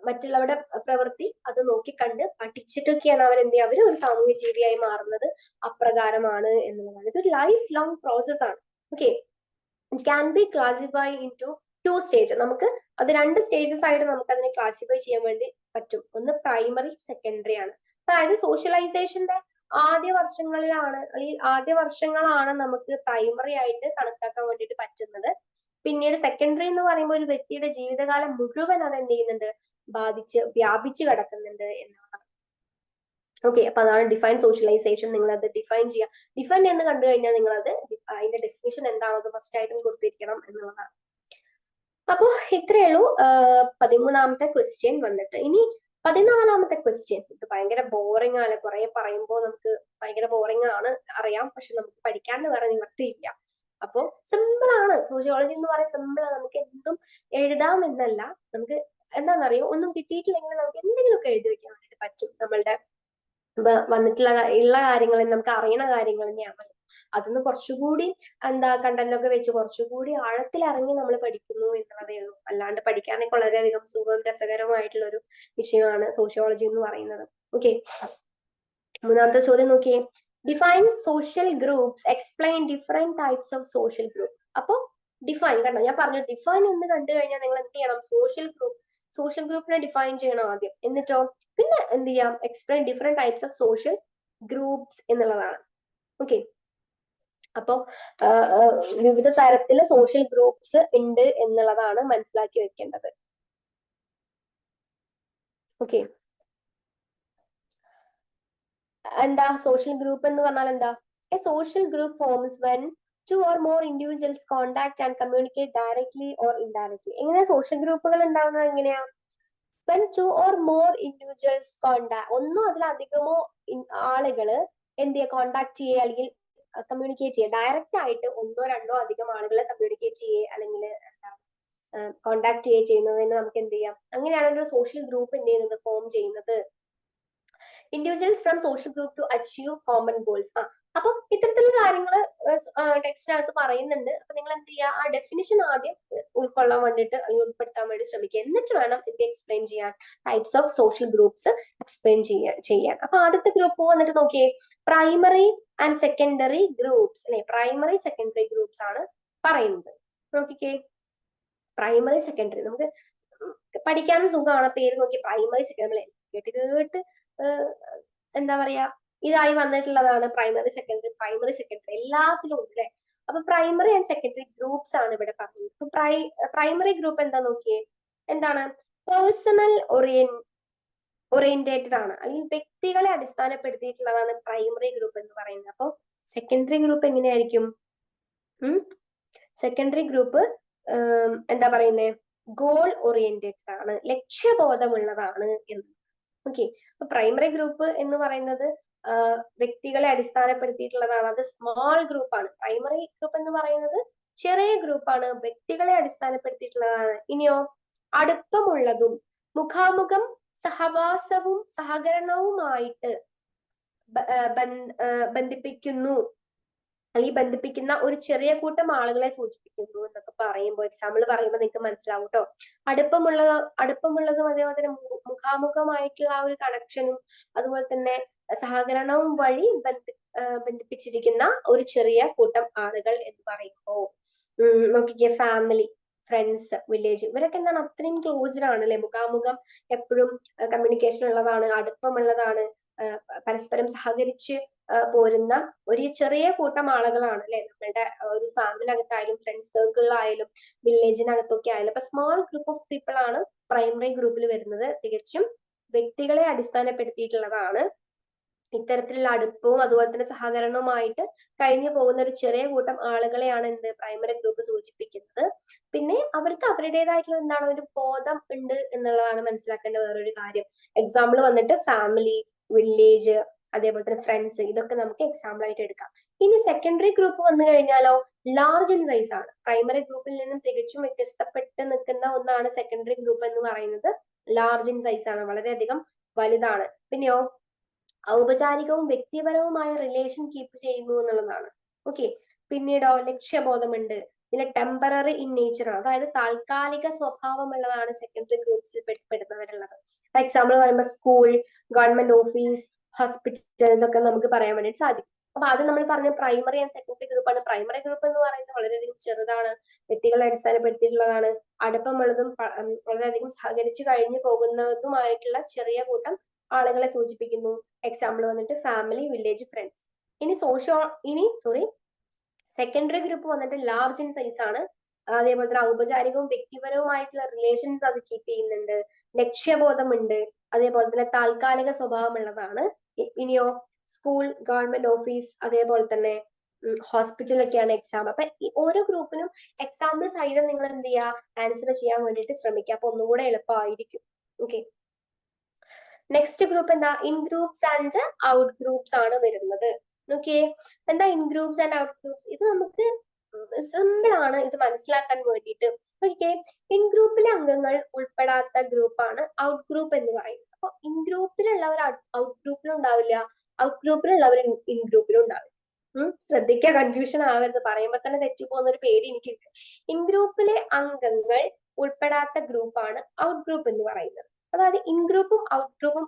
മറ്റുള്ളവരുടെ പ്രവൃത്തി അത് നോക്കിക്കണ്ട് പഠിച്ചിട്ടൊക്കെയാണ് അവരെന്ത് ചെയ്യുക, അവര് ഒരു സാമൂഹ്യ ജീവിയായി മാറുന്നത് അപ്രകാരമാണ് എന്നുള്ളതാണ്. ഇതൊരു ലൈഫ് ലോങ് പ്രോസസ് ആണ്. Okay, it can be classify into 2 stage. നമുക്ക് അത് 2 സ്റ്റേജസ് ആയിട്ട് നമുക്ക് അതിനെ ക്ലാസിഫൈ ചെയ്യാൻ വേണ്ടി പറ്റും. ഒന്ന് പ്രൈമറി, സെക്കൻഡറി ആണ്. അതായത് സോഷ്യലൈസേഷന്റെ ആദ്യ വർഷങ്ങളാണ് നമുക്ക് പ്രൈമറി ആയിട്ട് കണക്കാക്കാൻ വേണ്ടിയിട്ട് പറ്റുന്നത്. പിന്നീട് സെക്കൻഡറി എന്ന് പറയുമ്പോൾ ഒരു വ്യക്തിയുടെ ജീവിതകാലം മുഴുവൻ അത് എന്ത് ചെയ്യുന്നുണ്ട്, വ്യാപിച്ചു കിടക്കുന്നുണ്ട് എന്നാണ്. ഓക്കെ, അപ്പൊ അതാണ് ഡിഫൈൻ സോഷ്യലൈസേഷൻ. നിങ്ങൾ അത് ഡിഫൈൻ ചെയ്യുക. ഡിഫൈൻ എന്ന് കണ്ടു കഴിഞ്ഞാൽ നിങ്ങൾ അത് അതിന്റെ ഡെഫിനിഷൻ എന്താണത് മസ്റ്റ് ആയിട്ടും കൊടുത്തിരിക്കണം എന്നുള്ളതാണ്. അപ്പൊ ഇത്രയേ ഉള്ളൂ 13ാമത്തെ ക്വസ്റ്റ്യൻ വന്നിട്ട്. ഇനി 14ാമത്തെ ക്വസ്റ്റ്യൻ. ഇത് ഭയങ്കര ബോറിംഗ് ആണ്, കുറെ പറയുമ്പോൾ നമുക്ക് ഭയങ്കര ബോറിംഗ് ആണ് അറിയാം, പക്ഷെ നമുക്ക് പഠിക്കാണ്ട് വേറെ നിവർത്തിയില്ല. അപ്പോ സിമ്പിൾ ആണ്. സോഷ്യോളജി എന്ന് പറയുന്നത് സിമ്പിൾ ആണ്. നമുക്ക് എന്തും എഴുതാം എന്നല്ല, നമുക്ക് എന്താണെന്നറിയോ, ഒന്നും കിട്ടിയിട്ടില്ലെങ്കിൽ നമുക്ക് എന്തെങ്കിലുമൊക്കെ എഴുതി വെക്കാൻ വേണ്ടിയിട്ട് പറ്റും. നമ്മളുടെ ഉള്ള കാര്യങ്ങൾ, നമുക്ക് അറിയണ കാര്യങ്ങൾ തന്നെയാണ്. അതൊന്ന് കുറച്ചുകൂടി കണ്ടന്റൊക്കെ വെച്ച് കുറച്ചുകൂടി ആഴത്തിൽ ഇറങ്ങി നമ്മൾ പഠിക്കുന്നു എന്നുള്ളതേ ഉള്ളൂ. അല്ലാണ്ട് പഠിക്കാനൊക്കെ വളരെയധികം സുഖവും രസകരമായിട്ടുള്ള ഒരു വിഷയമാണ് സോഷ്യോളജി എന്ന് പറയുന്നത്. ഓക്കെ, 3ാമത്തെ ചോദ്യം നോക്കിയേ. Define social groups, explain different types of social group. അപ്പൊ ഡിഫൈൻ, കണ്ടോ ഞാൻ പറഞ്ഞു, ഡിഫൈൻ എന്ന് കണ്ടു കഴിഞ്ഞാൽ നിങ്ങൾ എന്ത് ചെയ്യണം, സോഷ്യൽ ഗ്രൂപ്പിനെ ഡിഫൈൻ ചെയ്യണം ആദ്യം. എന്നിട്ടോ പിന്നെ എന്ത് ചെയ്യാം, explain different types of social groups എന്നുള്ളതാണ്. ഓക്കെ, അപ്പോ വിവിധ തരത്തില് സോഷ്യൽ ഗ്രൂപ്പ്സ് ഉണ്ട് എന്നുള്ളതാണ് മനസ്സിലാക്കി വെക്കേണ്ടത്. ഓക്കെ, എന്താ സോഷ്യൽ ഗ്രൂപ്പ് എന്ന് പറഞ്ഞാൽ എന്താ? A social group forms when 2 or more individuals contact and communicate directly or indirectly. എങ്ങനെയാ സോഷ്യൽ ഗ്രൂപ്പുകൾ ഉണ്ടാവുന്നത്? എങ്ങനെയാ? when 2 or more individuals ഒന്നോ അതിലധികമോ ആളുകള് എന്ത് ചെയ്യുക, കോണ്ടാക്ട് ചെയ്യുക അല്ലെങ്കിൽ കമ്മ്യൂണിക്കേറ്റ് ചെയ്യുക. ഡയറക്റ്റ് ആയിട്ട് ഒന്നോ രണ്ടോ അധികം ആളുകളെ കമ്മ്യൂണിക്കേറ്റ് ചെയ്യുക അല്ലെങ്കിൽ കോണ്ടാക്ട് ചെയ്യുന്നതിന് നമുക്ക് എന്ത് ചെയ്യാം, അങ്ങനെയാണ് ഒരു സോഷ്യൽ ഗ്രൂപ്പ് എന്ത് ചെയ്യുന്നത്, ഫോം ചെയ്യുന്നത്. Individuals from social group to achieve common goals. അപ്പൊ ഇത്തരത്തിലുള്ള കാര്യങ്ങൾ ടെക്സ്റ്റിനകത്ത് പറയുന്നുണ്ട്. അപ്പൊ നിങ്ങൾ എന്ത് ചെയ്യുക, ആ ഡെഫിനിഷൻ ആദ്യം ഉൾക്കൊള്ളാൻ വേണ്ടിയിട്ട് അല്ലെങ്കിൽ ഉൾപ്പെടുത്താൻ വേണ്ടി ശ്രമിക്കുക. എന്നിട്ട് വേണം ഇത് എക്സ്പ്ലെയിൻ ചെയ്യാൻ, types of social groups explain ചെയ്യാൻ. അപ്പൊ ആദ്യത്തെ ഗ്രൂപ്പ് വന്നിട്ട് നോക്കിയേ, പ്രൈമറി ആൻഡ് സെക്കൻഡറി ഗ്രൂപ്പ്സ് അല്ലെ. പ്രൈമറി സെക്കൻഡറി ഗ്രൂപ്പ്സ് ആണ് പറയുന്നത്. നോക്കിക്കേ, പ്രൈമറി സെക്കൻഡറി നമുക്ക് പഠിക്കാനും സുഖമാണ്. പേര് നോക്കി പ്രൈമറി സെക്കൻഡറി കേട്ട് എന്താ പറയാ, ഇതായി വന്നിട്ടുള്ളതാണ് പ്രൈമറി സെക്കൻഡറി എല്ലാത്തിലും ഉണ്ട് അല്ലെ. അപ്പൊ പ്രൈമറി ആൻഡ് സെക്കൻഡറി ഗ്രൂപ്പ്സ് ആണ് ഇവിടെ പറഞ്ഞത്. പ്രൈമറി ഗ്രൂപ്പ് എന്താ നോക്കിയേ, എന്താണ്? പേഴ്സണൽ ഓറിയന്റേറ്റഡ് ആണ്, അല്ലെങ്കിൽ വ്യക്തികളെ അടിസ്ഥാനപ്പെടുത്തിയിട്ടുള്ളതാണ് പ്രൈമറി ഗ്രൂപ്പ് എന്ന് പറയുന്നത്. അപ്പൊ സെക്കൻഡറി ഗ്രൂപ്പ് എങ്ങനെയായിരിക്കും? സെക്കൻഡറി ഗ്രൂപ്പ് എന്താ പറയുന്നേ, ഗോൾ ഓറിയന്റഡ് ആണ്, ലക്ഷ്യബോധമുള്ളതാണ് എന്ന്. ഓക്കെ, അപ്പൊ പ്രൈമറി ഗ്രൂപ്പ് എന്ന് പറയുന്നത് വ്യക്തികളെ അടിസ്ഥാനപ്പെടുത്തിയിട്ടുള്ളതാണ്. അത് സ്മാൾ ഗ്രൂപ്പാണ്. പ്രൈമറി ഗ്രൂപ്പ് എന്ന് പറയുന്നത് ചെറിയ ഗ്രൂപ്പാണ്, വ്യക്തികളെ അടിസ്ഥാനപ്പെടുത്തിയിട്ടുള്ളതാണ്. ഇനിയോ അടുപ്പമുള്ളതും മുഖാമുഖം സഹവാസവും സഹകരണവുമായിട്ട് ബന്ധിപ്പിക്കുന്നു, അല്ലെങ്കിൽ ബന്ധിപ്പിക്കുന്ന ഒരു ചെറിയ കൂട്ടം ആളുകളെ സൂചിപ്പിക്കുന്നു എന്നൊക്കെ പറയുമ്പോൾ, എക്സാമ്പിൾ പറയുമ്പോൾ നിങ്ങൾക്ക് മനസ്സിലാവും കേട്ടോ. അടുപ്പമുള്ളതും അതേപോലെ തന്നെ മുഖാമുഖമായിട്ടുള്ള ആ ഒരു കണക്ഷനും അതുപോലെ തന്നെ സഹകരണവും വഴി ബന്ധിപ്പിച്ചിരിക്കുന്ന ഒരു ചെറിയ കൂട്ടം ആളുകൾ എന്ന് പറയുമ്പോൾ നോക്കിക്കേ, ഫാമിലി, ഫ്രണ്ട്സ്, വില്ലേജ്, ഇവരൊക്കെ എന്താണ് അത്രയും ക്ലോസ്ഡ് ആണ് അല്ലെ. മുഖാമുഖം എപ്പോഴും കമ്മ്യൂണിക്കേഷൻ ഉള്ളതാണ്, അടുപ്പമുള്ളതാണ്, പരസ്പരം സഹകരിച്ച് പോരുന്ന ഒരു ചെറിയ കൂട്ടം ആളുകളാണ് അല്ലെ നമ്മളുടെ ഒരു ഫാമിലിനകത്തായാലും ഫ്രണ്ട്സ് സർക്കിളിലായാലും വില്ലേജിനകത്തൊക്കെ ആയാലും. അപ്പൊ സ്മാൾ ഗ്രൂപ്പ് ഓഫ് പീപ്പിൾ ആണ് പ്രൈമറി ഗ്രൂപ്പിൽ വരുന്നത്. തികച്ചും വ്യക്തികളെ അടിസ്ഥാനപ്പെടുത്തിയിട്ടുള്ളതാണ്. ഇത്തരത്തിലുള്ള അടുപ്പവും അതുപോലെ തന്നെ സഹകരണവുമായിട്ട് കഴിഞ്ഞു പോകുന്ന ഒരു ചെറിയ കൂട്ടം ആളുകളെയാണ് എന്ത് പ്രൈമറി ഗ്രൂപ്പ് സൂചിപ്പിക്കുന്നത്. പിന്നെ അവർക്ക് അവരുടേതായിട്ടുള്ള എന്താണ് ഒരു ബോധം ഉണ്ട് എന്നുള്ളതാണ് മനസ്സിലാക്കേണ്ട വേറൊരു കാര്യം. എക്സാമ്പിൾ വന്നിട്ട് ഫാമിലി, വില്ലേജ്, അതേപോലെ തന്നെ ഫ്രണ്ട്സ്, ഇതൊക്കെ നമുക്ക് എക്സാമ്പിൾ ആയിട്ട് എടുക്കാം. ഇനി സെക്കൻഡറി ഗ്രൂപ്പ് വന്നു കഴിഞ്ഞാലോ ലാർജ് ഇൻ സൈസ് ആണ്. പ്രൈമറി ഗ്രൂപ്പിൽ നിന്നും തികച്ചും വ്യത്യസ്തപ്പെട്ട് നിൽക്കുന്ന ഒന്നാണ് സെക്കൻഡറി ഗ്രൂപ്പ് എന്ന് പറയുന്നത്. ലാർജ് ഇൻ സൈസ് ആണ്, വളരെയധികം വലുതാണ്. പിന്നെയോ ഔപചാരികവും വ്യക്തിപരവുമായ റിലേഷൻ കീപ്പ് ചെയ്യുന്നു എന്നുള്ളതാണ്. ഓക്കെ, പിന്നീടോ ലക്ഷ്യബോധമുണ്ട്. പിന്നെ ടെമ്പററി ഇൻ നേച്ചർ ആണ്, അതായത് താൽക്കാലിക സ്വഭാവമുള്ളതാണ് സെക്കൻഡറി ഗ്രൂപ്പ്സിൽ പെടുന്നവരുള്ളത്. എക്സാമ്പിൾ പറയുമ്പോൾ സ്കൂൾ, ഗവൺമെന്റ് ഓഫീസ്, ഹോസ്പിറ്റൽസ് ഒക്കെ നമുക്ക് പറയാൻ വേണ്ടിയിട്ട് സാധിക്കും. അപ്പൊ അത് നമ്മൾ പറഞ്ഞ പ്രൈമറി ആൻഡ് സെക്കൻഡറി ഗ്രൂപ്പാണ്. പ്രൈമറി ഗ്രൂപ്പ് എന്ന് പറയുന്നത് വളരെയധികം ചെറുതാണ്, വ്യക്തികളെ അടിസ്ഥാനപ്പെടുത്തിയിട്ടുള്ളതാണ്, അടുപ്പമുള്ളതും വളരെയധികം സഹകരിച്ച് കഴിഞ്ഞു പോകുന്നതുമായിട്ടുള്ള ചെറിയ കൂട്ടം ആളുകളെ സൂചിപ്പിക്കുന്നു. എക്സാമ്പിൾ വന്നിട്ട് ഫാമിലി, വില്ലേജ്, ഫ്രണ്ട്സ്. ഇനി സെക്കൻഡറി ഗ്രൂപ്പ് വന്നിട്ട് ലാർജ് ഇൻ സൈസ് ആണ്. അതേപോലെ തന്നെ ഔപചാരികവും വ്യക്തിപരവുമായിട്ടുള്ള റിലേഷൻസ് അത് കീപ്പ് ചെയ്യുന്നുണ്ട്, ലക്ഷ്യബോധമുണ്ട്, അതേപോലെ തന്നെ താൽക്കാലിക സ്വഭാവമുള്ളതാണ്. ഇനിയോ സ്കൂൾ, ഗവൺമെന്റ് ഓഫീസ്, അതേപോലെ തന്നെ ഹോസ്പിറ്റലൊക്കെയാണ് എക്സാമ്പിൾ. അപ്പൊ ഈ ഓരോ ഗ്രൂപ്പിനും എക്സാമ്പിൾ സഹിതം നിങ്ങൾ എന്ത് ചെയ്യുക, ആൻസർ ചെയ്യാൻ വേണ്ടിയിട്ട് ശ്രമിക്കുക. അപ്പൊ ഒന്നുകൂടെ എളുപ്പമായിരിക്കും. ഓക്കെ, നെക്സ്റ്റ് ഗ്രൂപ്പ് എന്താ, in groups and out groups ആണ് വരുന്നത്. നോക്കിയേ, എന്താ in groups and out groups? ഇത് നമുക്ക് സിമ്പിൾ ആണ് ഇത് മനസ്സിലാക്കാൻ വേണ്ടിയിട്ട്. ഓക്കെ, ഇൻ ഗ്രൂപ്പിലെ അംഗങ്ങൾ ഉൾപ്പെടാത്ത ഗ്രൂപ്പാണ് ഔട്ട് ഗ്രൂപ്പ് എന്ന് പറയുന്നത്. അപ്പൊ ഇൻ ഗ്രൂപ്പിലുള്ളവർ ഔട്ട് ഗ്രൂപ്പിലും ഉണ്ടാവില്ല, ഔട്ട് ഗ്രൂപ്പിലുള്ളവർ ഇൻ ഗ്രൂപ്പിലും ഉണ്ടാവില്ല. ശ്രദ്ധിക്കുക, കൺഫ്യൂഷൻ ആവരുത്. പറയുമ്പോ തന്നെ തെറ്റിപ്പോകുന്ന ഒരു പേടി എനിക്കുണ്ട്. ഇൻ ഗ്രൂപ്പിലെ അംഗങ്ങൾ ഉൾപ്പെടാത്ത ഗ്രൂപ്പാണ് ഔട്ട് ഗ്രൂപ്പ് എന്ന് പറയുന്നത്. അതായത് ഇൻ ഗ്രൂപ്പും ഔട്ട് ഗ്രൂപ്പും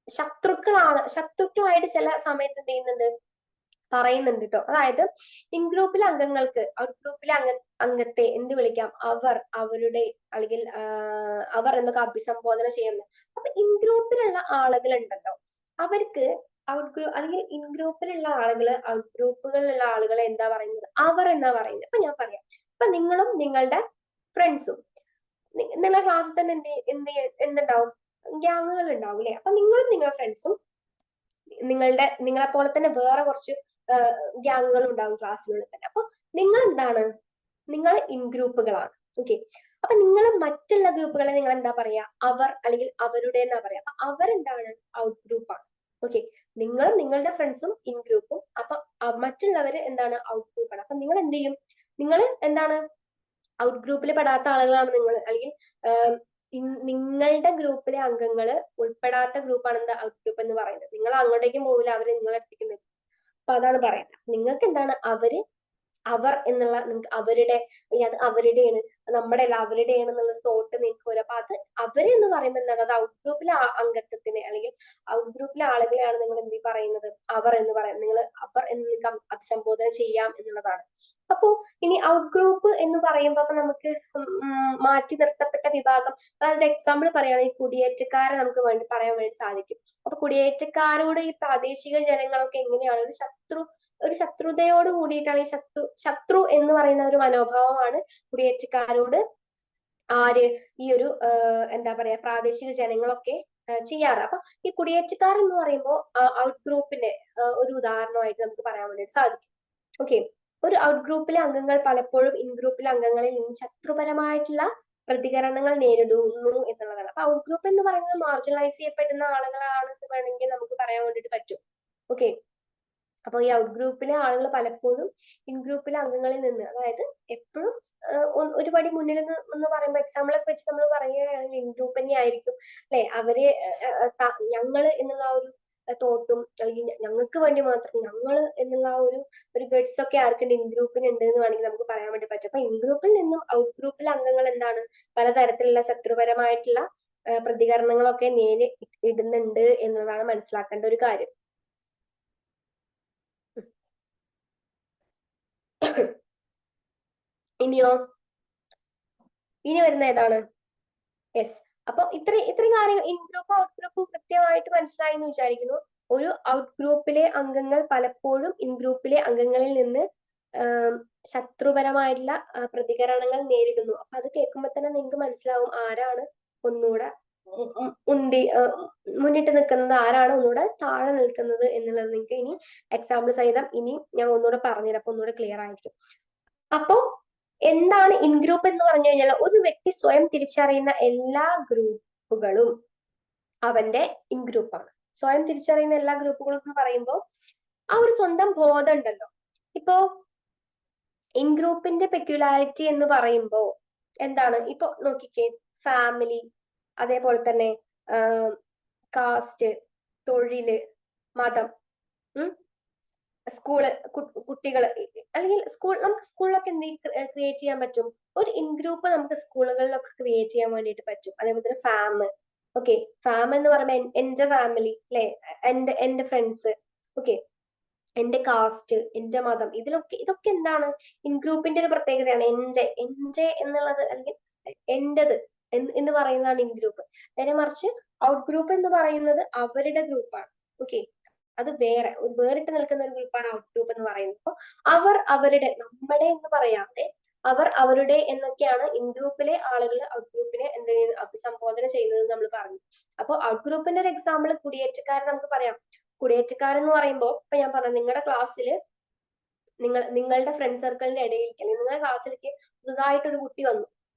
ശത്രുക്കളായിട്ട് ചില സമയത്ത് എന്ത് ചെയ്യുന്നുണ്ട്, പറയുന്നുണ്ട് കേട്ടോ. അതായത് ഇൻ ഗ്രൂപ്പിലെ അംഗങ്ങൾക്ക് ഔട്ട് ഗ്രൂപ്പിലെ അംഗത്തെ എന്ത് വിളിക്കാം, അവർ, അവരുടെ, അല്ലെങ്കിൽ അവർ എന്നൊക്കെ അഭിസംബോധന ചെയ്യുന്നത്. അപ്പൊ ഇൻ ഗ്രൂപ്പിലുള്ള ആളുകൾ ഉണ്ടല്ലോ, അവർക്ക് ഔട്ട് ഗ്രൂപ്പ് അല്ലെങ്കിൽ ഇൻ ഗ്രൂപ്പിലുള്ള ആളുകള് ഔട്ട് ഗ്രൂപ്പുകളിലുള്ള ആളുകളെ എന്താ പറയുന്നത്, അവർ എന്നാ പറയുന്നത്. അപ്പൊ ഞാൻ പറയാം, അപ്പൊ നിങ്ങളും നിങ്ങളുടെ ഫ്രണ്ട്സും നിങ്ങളുടെ ക്ലാസ്സിൽ തന്നെ എന്തുണ്ടാവും, ഗ്യാങ്ങുകൾ ഉണ്ടാവും അല്ലെ. അപ്പൊ നിങ്ങളും നിങ്ങളുടെ ഫ്രണ്ട്സും നിങ്ങളെ പോലെ തന്നെ വേറെ കുറച്ച് ഗ്യാങ്ങുകൾ ഉണ്ടാവും ക്ലാസ്സിനുള്ളിൽ തന്നെ. അപ്പൊ നിങ്ങൾ എന്താണ്, നിങ്ങൾ ഇൻ ഗ്രൂപ്പുകളാണ്. ഓക്കെ, അപ്പൊ നിങ്ങൾ മറ്റുള്ള ഗ്രൂപ്പുകളെ നിങ്ങൾ എന്താ പറയാ, അവർ അല്ലെങ്കിൽ അവരുടെ എന്നാ പറയാ. അപ്പൊ അവരെന്താണ്, ഔട്ട് ഗ്രൂപ്പാണ്. ഓക്കെ, നിങ്ങളും നിങ്ങളുടെ ഫ്രണ്ട്സും ഇൻ ഗ്രൂപ്പും, അപ്പൊ മറ്റുള്ളവര് എന്താണ്, ഔട്ട് ഗ്രൂപ്പാണ്. അപ്പൊ നിങ്ങൾ എന്ത് ചെയ്യും, നിങ്ങൾ എന്താണ് ഔട്ട് ഗ്രൂപ്പിൽ പെടാത്ത ആളുകളാണ് നിങ്ങൾ, അല്ലെങ്കിൽ നിങ്ങളുടെ ഗ്രൂപ്പിലെ അംഗങ്ങള് ഉൾപ്പെടാത്ത ഗ്രൂപ്പാണ് എന്താ ഔട്ട് ഗ്രൂപ്പ് എന്ന് പറയുന്നത്. നിങ്ങൾ അങ്ങോട്ടേക്കും പോവില്ല, അവര് നിങ്ങളെ അടുത്തേക്കും വരും. അപ്പൊ അതാണ് പറയുന്നത്. നിങ്ങൾക്ക് എന്താണ് അവർ എന്നുള്ള, നിങ്ങൾക്ക് അവരുടെ, അത് അവരുടെയാണ്, നമ്മുടെ അല്ല അവരുടെയാണ് എന്നുള്ള തോട്ട് നിങ്ങൾക്ക് വരും. അപ്പൊ അത് അവര് എന്ന് പറയുമ്പോൾ എന്താണ്, അത് ഔട്ട് ഗ്രൂപ്പിലെ അംഗത്വത്തിന് അല്ലെങ്കിൽ ഔട്ട് ഗ്രൂപ്പിലെ ആളുകളെയാണ് നിങ്ങൾ എന്ത് പറയുന്നത്, അവർ എന്ന് പറയുന്നത്. നിങ്ങൾ അവർ എന്ന് നിങ്ങൾക്ക് അഭിസംബോധന ചെയ്യാം എന്നുള്ളതാണ്. അപ്പോ ഇനി ഔട്ട് ഗ്രൂപ്പ് എന്ന് പറയുമ്പോൾ അപ്പൊ നമുക്ക് മാറ്റി നിർത്തപ്പെട്ട വിഭാഗം, അതായത് എക്സാമ്പിൾ പറയുകയാണെങ്കിൽ കുടിയേറ്റക്കാരെ നമുക്ക് പറയാൻ വേണ്ടി സാധിക്കും. അപ്പൊ കുടിയേറ്റക്കാരോട് ഈ പ്രാദേശിക ജനങ്ങളൊക്കെ എങ്ങനെയാണ് ഒരു ശത്രുതയോട് കൂടിയിട്ടാണ്, ഈ ശത്രു എന്ന് പറയുന്ന ഒരു മനോഭാവമാണ് കുടിയേറ്റക്കാരോട് ഈ ഒരു എന്താ പറയാ പ്രാദേശിക ജനങ്ങളൊക്കെ ചെയ്യാറ്. അപ്പൊ ഈ കുടിയേറ്റക്കാർ എന്ന് പറയുമ്പോൾ ഔട്ട് ഗ്രൂപ്പിന്റെ ഒരു ഉദാഹരണമായിട്ട് നമുക്ക് പറയാൻ വേണ്ടി സാധിക്കും. ഓക്കെ, ഒരു ഔട്ട് ഗ്രൂപ്പിലെ അംഗങ്ങൾ പലപ്പോഴും ഇൻ ഗ്രൂപ്പിലെ അംഗങ്ങളിൽ നിന്ന് ശത്രുപരമായിട്ടുള്ള പ്രതികരണങ്ങൾ നേരിടുന്നു എന്നുള്ളതാണ്. അപ്പൊ ഔട്ട് ഗ്രൂപ്പ് എന്ന് പറയുന്നത് മാർജിനലൈസ് ചെയ്യപ്പെടുന്ന ആളുകളാണെന്ന് വേണമെങ്കിൽ നമുക്ക് പറയാൻ വേണ്ടിയിട്ട് പറ്റും. ഓക്കെ, അപ്പൊ ഈ ഔട്ട് ഗ്രൂപ്പിലെ ആളുകൾ പലപ്പോഴും ഇൻ ഗ്രൂപ്പിലെ അംഗങ്ങളിൽ നിന്ന്, അതായത് എപ്പോഴും ഒരു പടി മുന്നിൽ എന്ന് പറയുമ്പോൾ എക്സാമ്പിൾ ഒക്കെ വെച്ച് നമ്മൾ പറയുകയാണെങ്കിൽ ഇൻ ഗ്രൂപ്പ് തന്നെ ആയിരിക്കും അല്ലെ. അവര് ഞങ്ങള് എന്നുള്ള ആ ഒരു തോട്ടും അല്ലെങ്കിൽ ഞങ്ങൾക്ക് വേണ്ടി മാത്രം ഞങ്ങള് എന്നുള്ള ആ ഒരു ഗഡ്സ് ഒക്കെ ആർക്കുണ്ട്, ഇൻ ഗ്രൂപ്പിന് ഉണ്ട് എന്ന് വേണമെങ്കിൽ നമുക്ക് പറയാൻ വേണ്ടി പറ്റും. അപ്പൊ ഇൻ ഗ്രൂപ്പിൽ നിന്നും ഔട്ട് ഗ്രൂപ്പിലെ അംഗങ്ങൾ എന്താണ് പലതരത്തിലുള്ള ശത്രുപരമായിട്ടുള്ള പ്രതികരണങ്ങളൊക്കെ ഇടുന്നുണ്ട് എന്നുള്ളതാണ് മനസ്സിലാക്കേണ്ട ഒരു കാര്യം. ഇനിയോ, ഇനി വരുന്ന ഏതാണ്? യെസ്. അപ്പൊ ഇത്രയും കാര്യങ്ങൾ ഇൻ ഗ്രൂപ്പും ഔട്ട് ഗ്രൂപ്പും കൃത്യമായിട്ട് മനസ്സിലായി എന്ന് വിചാരിക്കുന്നു. ഒരു ഔട്ട് ഗ്രൂപ്പിലെ അംഗങ്ങൾ പലപ്പോഴും ഇൻ ഗ്രൂപ്പിലെ അംഗങ്ങളിൽ നിന്ന് ശത്രുപരമായിട്ടുള്ള പ്രതികരണങ്ങൾ നേരിടുന്നു. അപ്പൊ അത് കേൾക്കുമ്പോൾ തന്നെ നിങ്ങൾക്ക് മനസ്സിലാവും ആരാണ് ഒന്നുകൂടെ മുന്നിട്ട് നിൽക്കുന്നത്, ആരാണ് ഒന്നുകൂടെ താഴെ നിൽക്കുന്നത് എന്നുള്ളത് നിങ്ങൾക്ക് ഇനി എക്സാമ്പിൾ സഹിതം ഇനി ഞാൻ ഒന്നുകൂടെ പറഞ്ഞുതരാം. അപ്പൊ ഒന്നുകൂടെ ക്ലിയർ ആയിരിക്കും. അപ്പോ എന്താണ് ഇൻ ഗ്രൂപ്പ് എന്ന് പറഞ്ഞു കഴിഞ്ഞാൽ ഒരു വ്യക്തി സ്വയം തിരിച്ചറിയുന്ന എല്ലാ ഗ്രൂപ്പുകളും അവന്റെ ഇൻ ഗ്രൂപ്പാണ്. സ്വയം തിരിച്ചറിയുന്ന എല്ലാ ഗ്രൂപ്പുകളും എന്ന് പറയുമ്പോൾ ആ ഒരു സ്വന്തം ബോധം ഉണ്ടല്ലോ. ഇപ്പോ ഇൻ ഗ്രൂപ്പിന്റെ പെക്യുലാരിറ്റി എന്ന് പറയുമ്പോൾ എന്താണ്? ഇപ്പൊ നോക്കിക്കേ, ഫാമിലി, അതേപോലെ തന്നെ കാസ്റ്റ്, തൊഴില്, മതം, സ്കൂള്, കുട്ടികൾ, അല്ലെങ്കിൽ നമുക്ക് സ്കൂളിലൊക്കെ എന്ത് ക്രിയേറ്റ് ചെയ്യാൻ പറ്റും? ഒരു ഇൻ ഗ്രൂപ്പ് നമുക്ക് സ്കൂളുകളിലൊക്കെ ക്രിയേറ്റ് ചെയ്യാൻ വേണ്ടിയിട്ട് പറ്റും. അതേപോലെ തന്നെ ഫാം. ഓക്കെ, ഫാം എന്ന് പറയുമ്പോൾ എന്റെ ഫാമിലി അല്ലെ, എന്റെ ഫ്രണ്ട്സ്, ഓക്കെ, എന്റെ കാസ്റ്റ്, എന്റെ മതം, ഇതൊക്കെ എന്താണ് ഇൻ ഗ്രൂപ്പിന്റെ ഒരു പ്രത്യേകതയാണ്. എന്റെ എന്നുള്ളത് അല്ലെങ്കിൽ എന്റേത് എന്ന് പറയുന്നതാണ് ഇൻ ഗ്രൂപ്പ്. നേരെ മറിച്ച് ഔട്ട് ഗ്രൂപ്പ് എന്ന് പറയുന്നത് അവരുടെ ഗ്രൂപ്പാണ്. ഓക്കെ, അത് വേറിട്ട് നിൽക്കുന്ന ഒരു ഗ്രൂപ്പാണ് ഔട്ട് ഗ്രൂപ്പ് എന്ന് പറയുന്നത്. അപ്പോൾ അവർ അവരുടെ, നമ്മുടെ എന്ന് പറയാതെ അവർ അവരുടെ എന്നൊക്കെയാണ് ഇൻ ഗ്രൂപ്പിലെ ആളുകൾ ഔട്ട് ഗ്രൂപ്പിനെ അഭിസംബോധന ചെയ്യുന്നത് നമ്മൾ പറഞ്ഞു. അപ്പോൾ ഔട്ട് ഗ്രൂപ്പിന്റെ ഒരു എക്സാമ്പിൾ കുടിയേറ്റക്കാരൻ നമുക്ക് പറയാം. കുടിയേറ്റക്കാരെന്ന് പറയുമ്പോൾ ഇപ്പൊ ഞാൻ പറഞ്ഞു, നിങ്ങളുടെ ക്ലാസ്സിൽ നിങ്ങളുടെ ഫ്രണ്ട് സർക്കിളിന്റെ ഇടയിലേക്ക് അല്ലെങ്കിൽ നിങ്ങളുടെ ക്ലാസ്സിലേക്ക് പുതുതായിട്ടൊരു കുട്ടി വന്നു,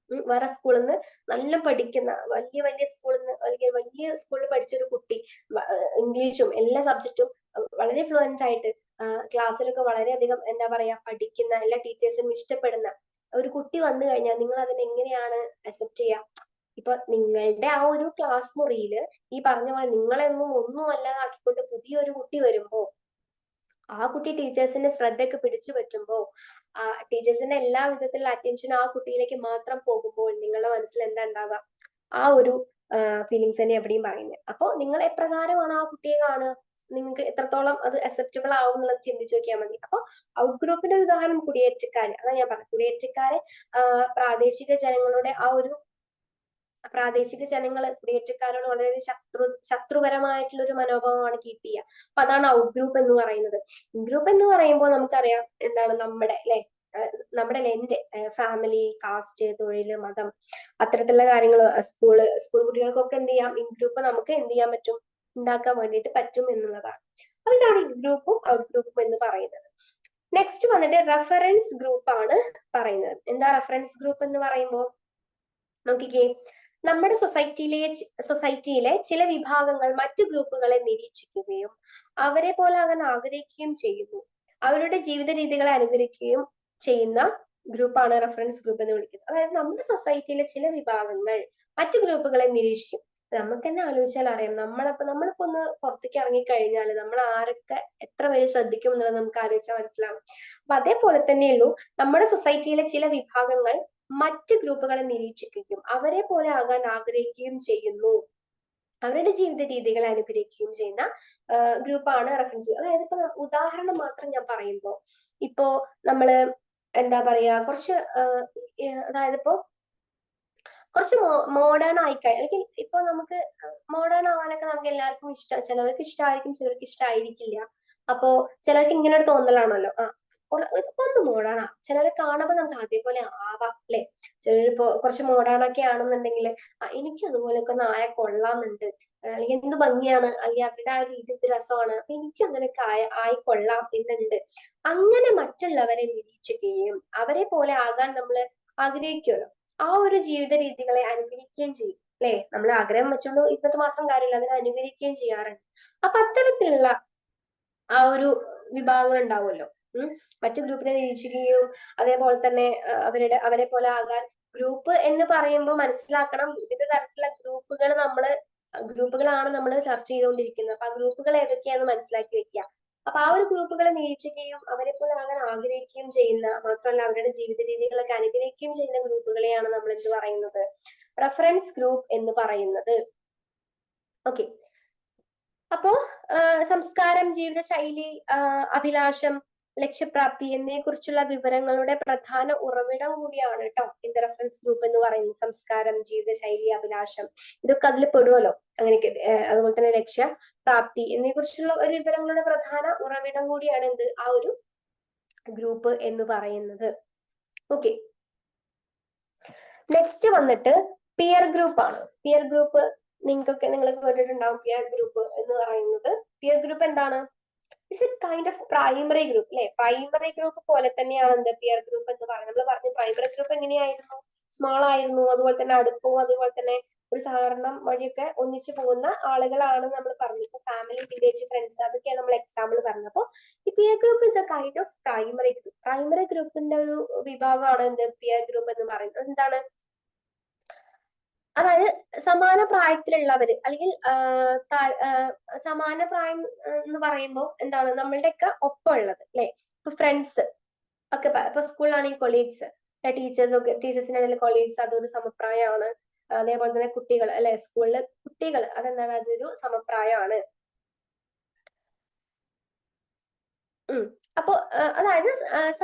വേറെ സ്കൂളിൽ നിന്ന് നല്ല പഠിക്കുന്ന വലിയ സ്കൂളിൽ നിന്ന് അല്ലെങ്കിൽ വലിയ സ്കൂളിൽ പഠിച്ചൊരു കുട്ടി, ഇംഗ്ലീഷും എല്ലാ സബ്ജക്റ്റും വളരെ ഫ്ലുവന്റ് ആയിട്ട് ക്ലാസ്സിലൊക്കെ വളരെയധികം എന്താ പറയാ പഠിക്കുന്ന, എല്ലാ ടീച്ചേഴ്സിനും ഇഷ്ടപ്പെടുന്ന ഒരു കുട്ടി വന്നു കഴിഞ്ഞാൽ നിങ്ങൾ അതിനെ എങ്ങനെയാണ് അക്സെപ്റ്റ് ചെയ്യുക? ഇപ്പൊ നിങ്ങളുടെ ആ ഒരു ക്ലാസ് മുറിയിൽ ഈ പറഞ്ഞ പോലെ ഒന്നും അല്ലാതാക്കിക്കൊണ്ട് പുതിയൊരു കുട്ടി വരുമ്പോ ആ കുട്ടി ടീച്ചേഴ്സിന്റെ ശ്രദ്ധയൊക്കെ പിടിച്ചു പറ്റുമ്പോ ടീച്ചേഴ്സിന്റെ എല്ലാ വിധത്തിലുള്ള അറ്റൻഷനും ആ കുട്ടിയിലേക്ക് മാത്രം പോകുമ്പോൾ നിങ്ങളുടെ മനസ്സിൽ എന്താ ഉണ്ടാവുക? ആ ഒരു ഫീലിങ്സ് തന്നെ എവിടെയും പറയുന്നത്. അപ്പോൾ നിങ്ങൾ എപ്രകാരമാണ് ആ കുട്ടിയെ കാണുക, നിങ്ങൾക്ക് എത്രത്തോളം അത് അക്സെപ്റ്റബിൾ ആവും എന്നുള്ളത് ചിന്തിച്ചു നോക്കിയാൽ മതി. അപ്പൊ ഔട്ട് ഗ്രൂപ്പിന്റെ ഉദാഹരണം കുടിയേറ്റക്കാര്, അതാ ഞാൻ പറഞ്ഞത്. കുടിയേറ്റക്കാരെ പ്രാദേശിക ജനങ്ങളുടെ ആ ഒരു പ്രാദേശിക ജനങ്ങൾ കുടിയേറ്റക്കാരോട് വളരെ ശത്രുപരമായിട്ടുള്ള ഒരു മനോഭാവമാണ് കീപ്പ് ചെയ്യുക. അപ്പൊ അതാണ് ഔട്ട് ഗ്രൂപ്പ് എന്ന് പറയുന്നത്. ഇൻ ഗ്രൂപ്പ് എന്ന് പറയുമ്പോൾ നമുക്കറിയാം എന്താണ് നമ്മുടെ എന്റെ ഫാമിലി, കാസ്റ്റ്, തൊഴില്, മതം, അത്തരത്തിലുള്ള കാര്യങ്ങൾ, സ്കൂൾ കുട്ടികൾക്കൊക്കെ എന്ത് ചെയ്യാം, ഇൻ ഗ്രൂപ്പ് നമുക്ക് എന്ത് ചെയ്യാൻ പറ്റും, ഉണ്ടാക്കാൻ വേണ്ടിയിട്ട് പറ്റും എന്നുള്ളതാണ്. അപ്പൊ ഇതാണ് ഇൻ ഗ്രൂപ്പും ഔട്ട് ഗ്രൂപ്പും എന്ന് പറയുന്നത്. നെക്സ്റ്റ് വന്നിട്ട് റെഫറൻസ് ഗ്രൂപ്പ് ആണ് പറയുന്നത്. എന്താ റെഫറൻസ് ഗ്രൂപ്പ് എന്ന് പറയുമ്പോൾ നോക്കിക്കേ, നമ്മുടെ സൊസൈറ്റിയിലെ ചില വിഭാഗങ്ങൾ മറ്റു ഗ്രൂപ്പുകളെ നിരീക്ഷിക്കുകയും അവരെ പോലെ ആകാൻ ആഗ്രഹിക്കുകയും ചെയ്യുന്നു. അവരുടെ ജീവിത രീതികളെ അനുകരിക്കുകയും ചെയ്യുന്ന ഗ്രൂപ്പാണ് റെഫറൻസ് ഗ്രൂപ്പ് എന്ന് വിളിക്കുന്നത്. അതായത് നമ്മുടെ സൊസൈറ്റിയിലെ ചില വിഭാഗങ്ങൾ മറ്റു ഗ്രൂപ്പുകളെ നിരീക്ഷിക്കും. നമുക്ക് തന്നെ ആലോചിച്ചാൽ അറിയാം, നമ്മളിപ്പോ ഒന്ന് പുറത്തേക്ക് ഇറങ്ങിക്കഴിഞ്ഞാൽ നമ്മൾ ആരൊക്കെ എത്ര പേര് ശ്രദ്ധിക്കും എന്നുള്ളത് നമുക്ക് ആലോചിച്ചാൽ മനസ്സിലാവും. അപ്പൊ അതേപോലെ തന്നെയുള്ളൂ നമ്മുടെ സൊസൈറ്റിയിലെ ചില വിഭാഗങ്ങൾ മറ്റ് ഗ്രൂപ്പുകളെ നിരീക്ഷിക്കുകയും അവരെ പോലെ ആകാൻ ആഗ്രഹിക്കുകയും ചെയ്യുന്നു. അവരുടെ ജീവിത രീതികളെ അനുകരിക്കുകയും ചെയ്യുന്ന ഗ്രൂപ്പാണ് റെഫറൻസ്. അതായത് ഇപ്പൊ ഉദാഹരണം മാത്രം ഞാൻ പറയുമ്പോ, ഇപ്പോ നമ്മള് എന്താ പറയാ കുറച്ച് അതായത് ഇപ്പോ കുറച്ച് മോഡേൺ ആയിക്കഴിഞ്ഞാൽ, അല്ലെങ്കിൽ ഇപ്പൊ നമുക്ക് മോഡേൺ ആവാനൊക്കെ നമുക്ക് എല്ലാവർക്കും ഇഷ്ടം, ചിലവർക്ക് ഇഷ്ടമായിരിക്കും, ചിലർക്ക് ഇഷ്ടമായിരിക്കില്ല. അപ്പോ ചിലർക്ക് ഇങ്ങനെ ഒരു തോന്നലാണല്ലോ, ഒന്ന് മോഡേൺ ചിലരെ കാണുമ്പോൾ നമുക്ക് അതേപോലെ ആവാം അല്ലെ. ചിലരിപ്പോ കുറച്ച് മോഡേൺ ഒക്കെ ആണെന്നുണ്ടെങ്കിൽ എനിക്ക് അതുപോലെയൊക്കെ ഒന്ന് ആയ കൊള്ളാന്നുണ്ട്, അല്ലെങ്കിൽ എന്ത് ഭംഗിയാണ്, അല്ലെങ്കിൽ അവരുടെ ആ ഒരു രീതി എന്ത് രസമാണ്, അപ്പൊ എനിക്കും അങ്ങനെയൊക്കെ ആയി കൊള്ളാം എന്നുണ്ട്. അങ്ങനെ മറ്റുള്ളവരെ നിരീക്ഷിക്കുകയും അവരെ പോലെ ആകാൻ നമ്മൾ ആഗ്രഹിക്കുമല്ലോ, ആ ഒരു ജീവിത രീതികളെ അനുകരിക്കുകയും ചെയ്യും അല്ലെ. നമ്മൾ ആഗ്രഹം വെച്ചോണ്ട് ഇരുന്നിട്ട് മാത്രം കാര്യമില്ല, അതിനെ അനുകരിക്കുകയും ചെയ്യാറുണ്ട്. അപ്പൊ അത്തരത്തിലുള്ള ആ ഒരു വിഭാഗങ്ങൾ ഉണ്ടാവുമല്ലോ. മറ്റു ഗ്രൂപ്പിനെ നിരീക്ഷിക്കുകയും അതേപോലെ തന്നെ അവരെ പോലെ ആകാൻ. ഗ്രൂപ്പ് എന്ന് പറയുമ്പോൾ മനസ്സിലാക്കണം, വിവിധ തരത്തിലുള്ള ഗ്രൂപ്പുകളാണ് നമ്മൾ ചർച്ച ചെയ്തുകൊണ്ടിരിക്കുന്നത്. അപ്പൊ ആ ഗ്രൂപ്പുകൾ ഏതൊക്കെയാണെന്ന് മനസ്സിലാക്കി വെക്കുക. അപ്പൊ ആ ഒരു ഗ്രൂപ്പുകളെ നിരീക്ഷിക്കുകയും അവരെ പോലെ ആകാൻ ആഗ്രഹിക്കുകയും ചെയ്യുന്ന, മാത്രമല്ല അവരുടെ ജീവിത രീതികളൊക്കെ അനുഗ്രഹിക്കുകയും ചെയ്യുന്ന ഗ്രൂപ്പുകളെയാണ് നമ്മൾ എന്ത് പറയുന്നത്, റെഫറൻസ് ഗ്രൂപ്പ് എന്ന് പറയുന്നത്. ഓക്കെ. അപ്പോ സംസ്കാരം, ജീവിതശൈലി, അഭിലാഷം, ലക്ഷ്യപ്രാപ്തി എന്നിവയെ കുറിച്ചുള്ള വിവരങ്ങളുടെ പ്രധാന ഉറവിടം കൂടിയാണ് കേട്ടോ ഇന്ത് റെഫറൻസ് ഗ്രൂപ്പ് എന്ന് പറയുന്നത്. സംസ്കാരം, ജീവിതശൈലി, അഭിലാഷം, ഇതൊക്കെ അതിൽ പെടുമല്ലോ. അങ്ങനെയൊക്കെ അതുപോലെ തന്നെ ലക്ഷ്യപ്രാപ്തി എന്നിവയെ കുറിച്ചുള്ള ഒരു വിവരങ്ങളുടെ പ്രധാന ഉറവിടം കൂടിയാണ് എന്ത് ആ ഒരു ഗ്രൂപ്പ് എന്ന് പറയുന്നത്. ഓക്കെ. നെക്സ്റ്റ് വന്നിട്ട് പിയർ ഗ്രൂപ്പ് ആണ്. പിയർ ഗ്രൂപ്പ് നിങ്ങൾ കേട്ടിട്ടുണ്ടാവും. പിയർ ഗ്രൂപ്പ് എന്ന് പറയുന്നത്, പിയർ ഗ്രൂപ്പ് എന്താണ്? It's A kind of primary group അല്ലെ. പ്രൈമറി ഗ്രൂപ്പ് പോലെ തന്നെയാണ് എന്ത് പിയർ ഗ്രൂപ്പ് എന്ന് പറയുന്നത്. നമ്മൾ പറഞ്ഞു പ്രൈമറി ഗ്രൂപ്പ് എങ്ങനെയായിരുന്നു, സ്മോൾ ആയിരുന്നു, അതുപോലെ തന്നെ അടുപ്പവും അതുപോലെ തന്നെ ഒരു സഹകരണം വഴിയൊക്കെ ഒന്നിച്ചു പോകുന്ന ആളുകളാണ് നമ്മൾ പറഞ്ഞു. ഇപ്പൊ ഫാമിലി, വില്ലേജ്, ഫ്രണ്ട്സ്, അതൊക്കെയാണ് നമ്മൾ എക്സാമ്പിൾ പറഞ്ഞത്. അപ്പോൾ ഈ peer group is a kind of primary group. Primary ഗ്രൂപ്പിന്റെ ഒരു വിഭാഗമാണ് എന്ത് പിയർ ഗ്രൂപ്പ് എന്ന് പറയുന്നത്. എന്താണ്? അതായത് സമാന പ്രായത്തിലുള്ളവര്, അല്ലെങ്കിൽ സമാന പ്രായം എന്ന് പറയുമ്പോൾ എന്താണ്, നമ്മളുടെയൊക്കെ ഒപ്പമുള്ളത് അല്ലെ. ഇപ്പൊ ഫ്രണ്ട്സ് ഒക്കെ, ഇപ്പൊ സ്കൂളിലാണെങ്കിൽ കൊളീഗ്സ്, ടീച്ചേഴ്സിന്റെ ഇടയിൽ കൊളീഗ്സ്, അതൊരു സമപ്രായമാണ്. അതേപോലെ തന്നെ കുട്ടികൾ അല്ലെ, സ്കൂളിലെ കുട്ടികൾ, അതെന്താണ്, അതൊരു സമപ്രായമാണ്. അപ്പോ അതായത്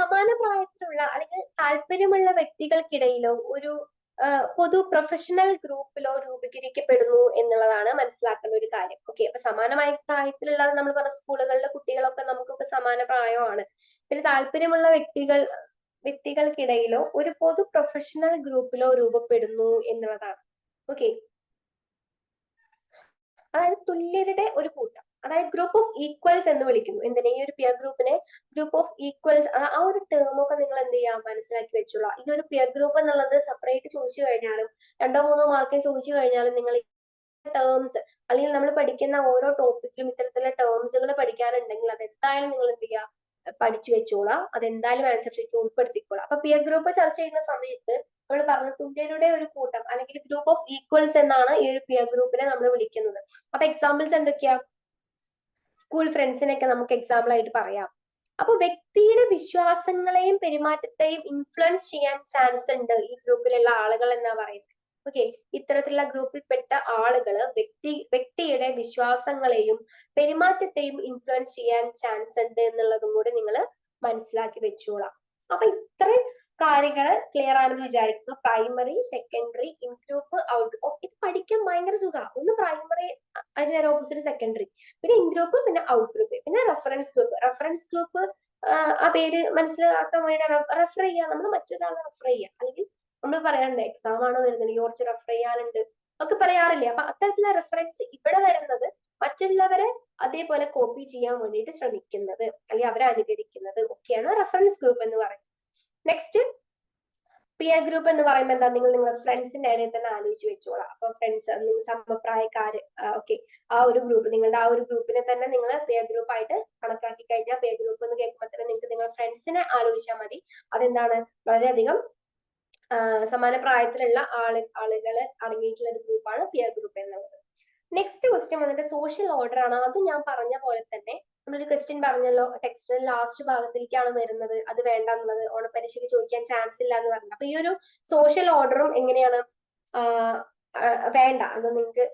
സമാന പ്രായത്തിലുള്ള അല്ലെങ്കിൽ താല്പര്യമുള്ള വ്യക്തികൾക്കിടയിലോ ഒരു പൊതു പ്രൊഫഷണൽ ഗ്രൂപ്പിലോ രൂപീകരിക്കപ്പെടുന്നു എന്നുള്ളതാണ് മനസ്സിലാക്കേണ്ട ഒരു കാര്യം. ഓക്കെ. അപ്പൊ സമാനമായ പ്രായത്തിലുള്ള നമ്മൾ പറഞ്ഞ സ്കൂളുകളിലെ കുട്ടികളൊക്കെ നമുക്കൊക്കെ സമാന പ്രായമാണ്. പിന്നെ താല്പര്യമുള്ള വ്യക്തികൾക്കിടയിലോ ഒരു പൊതു പ്രൊഫഷണൽ ഗ്രൂപ്പിലോ രൂപപ്പെടുന്നു എന്നുള്ളതാണ്. ഓക്കെ. അതായത് തുല്യരുടെ ഒരു കൂട്ടം, അതായത് ഗ്രൂപ്പ് ഓഫ് ഈക്വൽസ് എന്ന് വിളിക്കുന്നു. എന്തിനാ ഈ ഒരു പിയർ ഗ്രൂപ്പിനെ ഗ്രൂപ്പ് ഓഫ് ഈക്വൽസ്, ആ ഒരു ടേമൊക്കെ നിങ്ങൾ എന്ത് ചെയ്യാം, മനസ്സിലാക്കി വെച്ചോളാം. ഈ ഒരു പിയർ ഗ്രൂപ്പ് എന്നുള്ളത് സെപ്പറേറ്റ് ചോദിച്ചു കഴിഞ്ഞാലും 2-3 മാർക്കിന് ചോദിച്ചു കഴിഞ്ഞാലും നിങ്ങൾ ടേംസ്, അല്ലെങ്കിൽ നമ്മൾ പഠിക്കുന്ന ഓരോ ടോപ്പിക്കിലും ഇത്തരത്തിലുള്ള ടേംസുകൾ പഠിക്കാനുണ്ടെങ്കിൽ അത് എന്തായാലും നിങ്ങൾ എന്ത് ചെയ്യുക, പഠിച്ചു വെച്ചോളാം. അതെന്തായാലും ആൻസർ ഷീറ്റ് ഉൾപ്പെടുത്തിക്കോളാം. അപ്പൊ പിയർ ഗ്രൂപ്പ് ചർച്ച ചെയ്യുന്ന സമയത്ത് നമ്മൾ പറഞ്ഞ തുല്യരുടെ ഒരു കൂട്ടം അല്ലെങ്കിൽ ഗ്രൂപ്പ് ഓഫ് ഈക്വൽസ് എന്നാണ് ഈ ഒരു പിയർ ഗ്രൂപ്പിനെ നമ്മൾ വിളിക്കുന്നത്. അപ്പൊ എക്സാമ്പിൾസ് എന്തൊക്കെയാ? സ്കൂൾ ഫ്രണ്ട്സിനെയൊക്കെ നമുക്ക് എക്സാമ്പിൾ ആയിട്ട് പറയാം. അപ്പൊ വ്യക്തിയുടെ വിശ്വാസങ്ങളെയും പെരുമാറ്റത്തെയും ഇൻഫ്ലുവൻസ് ചെയ്യാൻ ചാൻസ് ഉണ്ട് ഈ ഗ്രൂപ്പിലുള്ള ആളുകൾ എന്നാ പറയുന്നത്. ഓക്കെ. ഇത്തരത്തിലുള്ള ഗ്രൂപ്പിൽപ്പെട്ട ആളുകള് വ്യക്തിയുടെ വിശ്വാസങ്ങളെയും പെരുമാറ്റത്തെയും ഇൻഫ്ലുവൻസ് ചെയ്യാൻ ചാൻസ് ഉണ്ട് എന്നുള്ളതും കൂടി നിങ്ങൾ മനസ്സിലാക്കി വെച്ചോളാം. അപ്പൊ ഇത്രയും കാര്യങ്ങള് ക്ലിയർ ആണെന്ന് വിചാരിക്കുന്നു. Primary, secondary, in group, out. ഇത് പഠിക്കാൻ ഭയങ്കര സുഖമാണ്. ഒന്ന് പ്രൈമറി, അതിന് നേരെ ഓപ്പോസിറ്റ് സെക്കൻഡറി, പിന്നെ ഇൻ ഗ്രൂപ്പ്, പിന്നെ ഔട്ട് ഗ്രൂപ്പ്, പിന്നെ റെഫറൻസ് ഗ്രൂപ്പ്. റെഫറൻസ് ഗ്രൂപ്പ് ആ പേര് മനസ്സിലാക്കാൻ വേണ്ടി റെഫർ ചെയ്യാം, നമ്മൾ മറ്റൊരാളെ റെഫർ ചെയ്യാം, അല്ലെങ്കിൽ നമ്മൾ പറയാറുണ്ട് എക്സാം ആണ് വരുന്നത്, കുറച്ച് റെഫർ ചെയ്യാനുണ്ട് ഒക്കെ പറയാറില്ലേ. അപ്പൊ അത്തരത്തിലുള്ള റെഫറൻസ് ഇവിടെ വരുന്നത് മറ്റുള്ളവരെ അതേപോലെ കോപ്പി ചെയ്യാൻ വേണ്ടിയിട്ട് ശ്രമിക്കുന്നത് അല്ലെങ്കിൽ അവരെ അനുകരിക്കുന്നത് ഒക്കെയാണ് റെഫറൻസ് ഗ്രൂപ്പ് എന്ന് പറയുന്നത്. നെക്സ്റ്റ് പിയർ ഗ്രൂപ്പ് എന്ന് പറയുമ്പോൾ എന്താ, നിങ്ങളുടെ ഫ്രണ്ട്സിന്റെ ഇടയിൽ തന്നെ ആലോചിച്ച് വെച്ചോളാം. അപ്പൊ ഫ്രണ്ട്സ്, സമപ്രായക്കാര്, ഓക്കെ, ആ ഒരു ഗ്രൂപ്പ്, നിങ്ങളുടെ ആ ഒരു ഗ്രൂപ്പിനെ തന്നെ നിങ്ങൾ പിയർ ഗ്രൂപ്പ് ആയിട്ട് കണക്കാക്കി കഴിഞ്ഞാൽ, പിയർ ഗ്രൂപ്പ് എന്ന് കേൾക്കുമ്പോൾ തന്നെ നിങ്ങൾക്ക് നിങ്ങളുടെ ഫ്രണ്ട്സിനെ ആലോചിച്ചാൽ മതി. അതെന്താണ്, വളരെയധികം സമാന പ്രായത്തിലുള്ള ആളുകൾ അടങ്ങിയിട്ടുള്ള ഒരു ഗ്രൂപ്പാണ് പിയർ ഗ്രൂപ്പ് എന്നുള്ളത്. നെക്സ്റ്റ് ക്വസ്റ്റ്യൻ വന്നിട്ട് സോഷ്യൽ ഓർഡർ ആണ്. അത് ഞാൻ പറഞ്ഞ പോലെ തന്നെ നമ്മളൊരു ക്വസ്റ്റ്യൻ പറഞ്ഞല്ലോ, ടെക്സ്റ്റിന്റെ ലാസ്റ്റ് ഭാഗത്തേക്കാണ് വരുന്നത്, അത് വേണ്ട എന്നുള്ളത്, ഓണപരീക്ഷയ്ക്ക് ചോദിക്കാൻ ചാൻസ് ഇല്ല എന്ന് പറഞ്ഞു. അപ്പൊ ഈ ഒരു സോഷ്യൽ ഓർഡറും എങ്ങനെയാണ്, വേണ്ട, അത് നിങ്ങൾക്ക്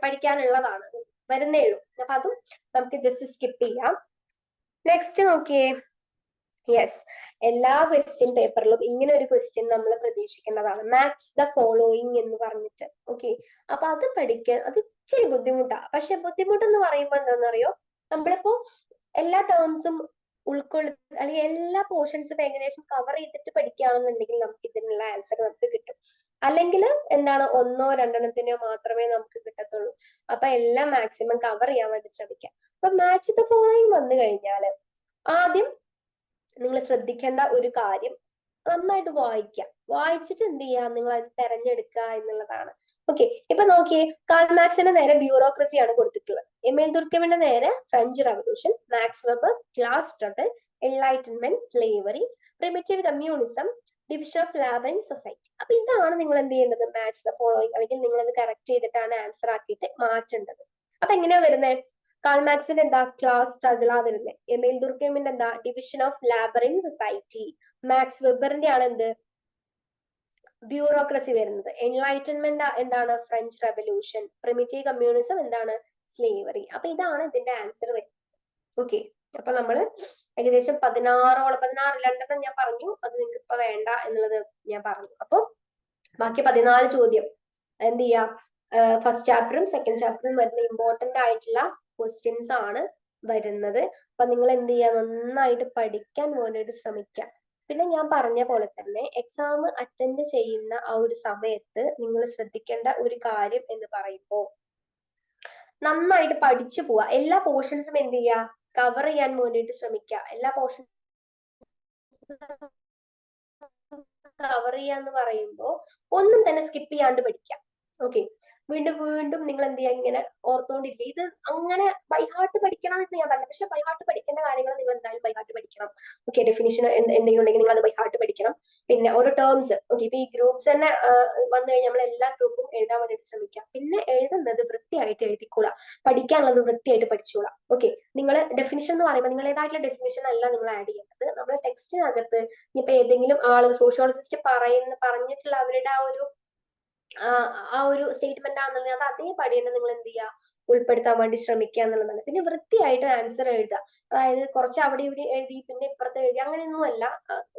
പഠിക്കാനുള്ളതാണ്, വരുന്നേ ഉള്ളൂ. അപ്പൊ അതും നമുക്ക് ജസ്റ്റ് സ്കിപ്പ് ചെയ്യാം. നെക്സ്റ്റ് നോക്കിയേ. യെസ്, എല്ലാ ക്വസ്റ്റ്യൻ പേപ്പറിലും ഇങ്ങനെ ഒരു ക്വസ്റ്റ്യൻ നമ്മൾ പ്രതീക്ഷിക്കേണ്ടതാണ്. മാച്ച് ദ ഫോളോയിങ് എന്ന് പറഞ്ഞിട്ട്. ഓക്കെ. അപ്പൊ അത് പഠിക്കാൻ അത് ഇച്ചിരി ബുദ്ധിമുട്ടാണ്. പക്ഷെ ബുദ്ധിമുട്ടെന്ന് പറയുമ്പോൾ എന്താണെന്നറിയോ, നമ്മളിപ്പോ എല്ലാ ടേംസും അല്ലെങ്കിൽ എല്ലാ പോർഷൻസും ഏകദേശം കവർ ചെയ്തിട്ട് പഠിക്കുകയാണെന്നുണ്ടെങ്കിൽ നമുക്ക് ഇതിനുള്ള ആൻസർ നമുക്ക് കിട്ടും. അല്ലെങ്കിൽ എന്താണ് ഒന്നോ രണ്ടെണ്ണത്തിനോ മാത്രമേ നമുക്ക് കിട്ടത്തുള്ളൂ. അപ്പൊ എല്ലാം മാക്സിമം കവർ ചെയ്യാൻ വേണ്ടി ശ്രമിക്കാം. അപ്പൊ മാച്ച് ദ ഫോളോയിങ് വന്നു കഴിഞ്ഞാൽ ആദ്യം നിങ്ങൾ ശ്രദ്ധിക്കേണ്ട ഒരു കാര്യം, നന്നായിട്ട് വായിക്കുക. വായിച്ചിട്ട് എന്ത് ചെയ്യുക, നിങ്ങൾ അത് തെരഞ്ഞെടുക്കുക എന്നുള്ളതാണ്. ഓക്കെ, ഇപ്പൊ നോക്കിയേ, കാൾ മാർക്സിന്റെ നേരെ ബ്യൂറോക്രസിയാണ് കൊടുത്തിട്ടുള്ളത്. എമിൽ ദുർക്കമിന്റെ നേരെ French revolution, Max Weber class struggle, enlightenment, slavery, primitive communism, division of labour and society. അപ്പൊ ഇതാണ് നിങ്ങൾ എന്ത് ചെയ്യേണ്ടത്, മാച്ച് ദ ഫോളോയിങ്, അല്ലെങ്കിൽ നിങ്ങൾ അത് കറക്റ്റ് ചെയ്തിട്ടാണ് ആൻസർ ആക്കിയിട്ട് മാറ്റേണ്ടത്. അപ്പൊ എങ്ങനെയാ വരുന്നത്? കാൾ മാർക്സിന്റെ എന്താ ക്ലാസ് സ്ട്രഗിളാ വരുന്നത്. എമിൽ ദുർക്കമിന്റെ എന്താ division of labour and society. Max വെബറിന്റെ ആണ് എന്ത് ബ്യൂറോക്രസി വരുന്നത്. എൻലൈറ്റൻമെന്റ് എന്താണ് ഫ്രഞ്ച് റെവല്യൂഷൻ. പ്രിമിറ്റീവ് കമ്മ്യൂണിസം എന്താണ് സ്ലേവറി. അപ്പൊ ഇതാണ് ഇതിന്റെ ആൻസർ വരുന്നത്. ഓക്കെ, അപ്പൊ നമ്മള് ഏകദേശം 16 രണ്ടെണ്ണം ഞാൻ പറഞ്ഞു, അത് നിങ്ങൾക്ക് ഇപ്പൊ വേണ്ട എന്നുള്ളത് ഞാൻ പറഞ്ഞു. അപ്പൊ ബാക്കി 14 ചോദ്യം എന്ത് ചെയ്യാം, ഫസ്റ്റ് ചാപ്റ്ററും സെക്കൻഡ് ചാപ്റ്ററും വരുന്ന ഇമ്പോർട്ടന്റ് ആയിട്ടുള്ള ക്വസ്റ്റ്യൻസ് ആണ് വരുന്നത്. അപ്പൊ നിങ്ങൾ എന്ത് ചെയ്യുക, നന്നായിട്ട് പഠിക്കാൻ വേണ്ടിയിട്ട് ശ്രമിക്കുക. പിന്നെ ഞാൻ പറഞ്ഞ പോലെ തന്നെ എക്സാം അറ്റൻഡ് ചെയ്യുന്ന ആ ഒരു സമയത്ത് നിങ്ങൾ ശ്രദ്ധിക്കേണ്ട ഒരു കാര്യം എന്ന് പറയുമ്പോൾ നന്നായിട്ട് പഠിച്ചു പോവുക. എല്ലാ പോർഷൻസും എന്ത് ചെയ്യുക, കവർ ചെയ്യാൻ വേണ്ടിയിട്ട് ശ്രമിക്കുക. എല്ലാ പോർഷൻസും കവർ ചെയ്യാന്ന് പറയുമ്പോൾ ഒന്നും തന്നെ സ്കിപ്പ് ചെയ്യാണ്ട് പഠിക്കാം. ഓക്കെ, വീണ്ടും വീണ്ടും നിങ്ങൾ എന്ത് ചെയ്യുക, ഇങ്ങനെ ഓർത്തുകൊണ്ടിരിക്കുക. ഇത് അങ്ങനെ ബൈഹാർട്ട് പഠിക്കണം എന്ന് ഞാൻ പറഞ്ഞു, പക്ഷെ ബൈഹാർട്ട് പഠിക്കേണ്ട കാര്യങ്ങൾ നിങ്ങൾ എന്തായാലും ബൈഹാർട്ട് പഠിക്കണം. ഓക്കെ, ഡെഫിനിഷൻ എന്തെങ്കിലും ഉണ്ടെങ്കിൽ നിങ്ങൾ അത് ബൈഹാർട്ട് പഠിക്കണം. പിന്നെ ഓരോ ടേംസ്, ഓക്കെ, ഇപ്പൊ ഈ ഗ്രൂപ്പ്സ് തന്നെ വന്നു കഴിഞ്ഞാൽ നമ്മൾ എല്ലാ ഗ്രൂപ്പും എഴുതാൻ വേണ്ടിയിട്ട് ശ്രമിക്കാം. പിന്നെ എഴുതുന്നത് വൃത്തിയായിട്ട് എഴുതിക്കോളാം, പഠിക്കാനുള്ളത് വൃത്തിയായിട്ട് പഠിച്ചോളാം. ഓക്കെ, നിങ്ങൾ ഡെഫിനിഷൻ എന്ന് പറയുമ്പോൾ നിങ്ങളേതായിട്ടുള്ള ഡെഫിനിഷൻ അല്ല നിങ്ങൾ ആഡ് ചെയ്യേണ്ടത്. നമ്മുടെ ടെക്സ്റ്റിനകത്ത് ഇനിയിപ്പോ ഏതെങ്കിലും ആളുകൾ സോഷ്യോളജിസ്റ്റ് പറഞ്ഞിട്ടുള്ള അവരുടെ ആ ഒരു സ്റ്റേറ്റ്മെന്റ് ആണെന്നുണ്ടെങ്കിൽ അത് അതേപടി തന്നെ നിങ്ങൾ എന്ത് ചെയ്യുക, ഉൾപ്പെടുത്താൻ വേണ്ടി ശ്രമിക്കുക എന്നുള്ളതാണ്. പിന്നെ വൃത്തിയായിട്ട് ആൻസർ എഴുതുക. അതായത് കുറച്ച് അവിടെ ഇവിടെ എഴുതി പിന്നെ ഇപ്പുറത്ത് എഴുതി അങ്ങനെയൊന്നുമല്ല.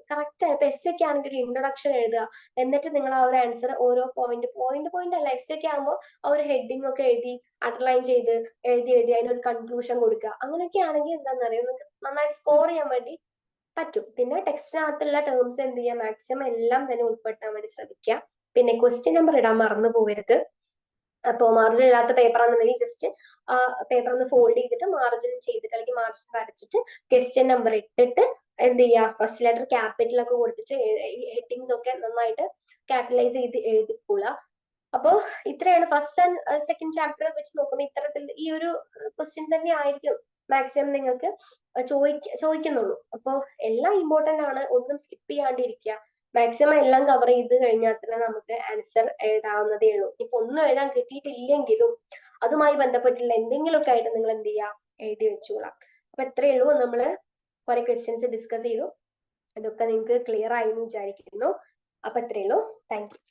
കറക്റ്റ് ആയിട്ട് എസ് ഒക്കെ ആണെങ്കിൽ ഒരു ഇൻട്രൊഡക്ഷൻ എഴുതുക. എന്നിട്ട് നിങ്ങൾ ആ ഒരു ആൻസർ ഓരോ പോയിന്റ് അല്ല, എസ് ഒക്കെ ആകുമ്പോൾ ആ ഒരു ഹെഡിങ് ഒക്കെ എഴുതി അണ്ടർലൈൻ ചെയ്ത് എഴുതി അതിനൊരു കൺക്ലൂഷൻ കൊടുക്കുക. അങ്ങനെയൊക്കെ ആണെങ്കിൽ എന്താണെന്ന് അറിയാം, നിങ്ങൾക്ക് നന്നായിട്ട് സ്കോർ ചെയ്യാൻ വേണ്ടി പറ്റും. പിന്നെ ടെക്സ്റ്റിനകത്തുള്ള ടേംസ് എന്ത് ചെയ്യുക, മാക്സിമം എല്ലാം തന്നെ ഉൾപ്പെടുത്താൻ വേണ്ടി ശ്രമിക്കുക. പിന്നെ ക്വസ്റ്റ്യൻ നമ്പർ ഇടാൻ മറന്നു പോകരുത്. അപ്പോൾ മാർജിൻ ഇല്ലാത്ത പേപ്പർ ആണെന്നുണ്ടെങ്കിൽ ജസ്റ്റ് ആ പേപ്പർ ഒന്ന് ഫോൾഡ് ചെയ്തിട്ട് മാർജിൻ ചെയ്തിട്ട് അല്ലെങ്കിൽ മാർജിൻ വരച്ചിട്ട് ക്വസ്റ്റ്യൻ നമ്പർ ഇട്ടിട്ട് എന്ത് ചെയ്യുക, ഫസ്റ്റ് ലെറ്റർ ക്യാപിറ്റൽ ഒക്കെ കൊടുത്തിട്ട് ഹെഡിങ്സ് ഒക്കെ നന്നായിട്ട് ക്യാപിറ്റലൈസ് ചെയ്ത് എഴുതിക്കൊള്ളുക. അപ്പോ ഇത്രയാണ് ഫസ്റ്റ് ആൻഡ് സെക്കൻഡ് ചാപ്റ്റർ വെച്ച് നോക്കുമ്പോൾ ഇത്തരത്തിൽ ഈ ഒരു ക്വസ്റ്റ്യൻസ് തന്നെ ആയിരിക്കും മാക്സിമം നിങ്ങൾക്ക് ചോദിക്കുന്നുള്ളൂ. അപ്പോ എല്ലാം ഇമ്പോർട്ടന്റ് ആണ്, ഒന്നും സ്കിപ്പ് ചെയ്യാണ്ടിരിക്കുക. മാക്സിമം എല്ലാം കവർ ചെയ്ത് കഴിഞ്ഞാൽ തന്നെ നമുക്ക് ആൻസർ എഴുതാവുന്നതേ ഉള്ളൂ. ഇപ്പൊ ഒന്നും എഴുതാൻ കിട്ടിയിട്ടില്ലെങ്കിലും അതുമായി ബന്ധപ്പെട്ടുള്ള എന്തെങ്കിലുമൊക്കെ ആയിട്ട് നിങ്ങൾ എന്ത് ചെയ്യുക, എഴുതി വെച്ചോളാം. അപ്പൊ എത്രയേ ഉള്ളൂ, നമ്മള് കുറെ ക്വസ്റ്റ്യൻസ് ഡിസ്കസ് ചെയ്തു. അതൊക്കെ നിങ്ങൾക്ക് ക്ലിയർ ആയി എന്ന് വിചാരിക്കുന്നു. അപ്പൊ എത്രയേ ഉള്ളൂ. Thank you.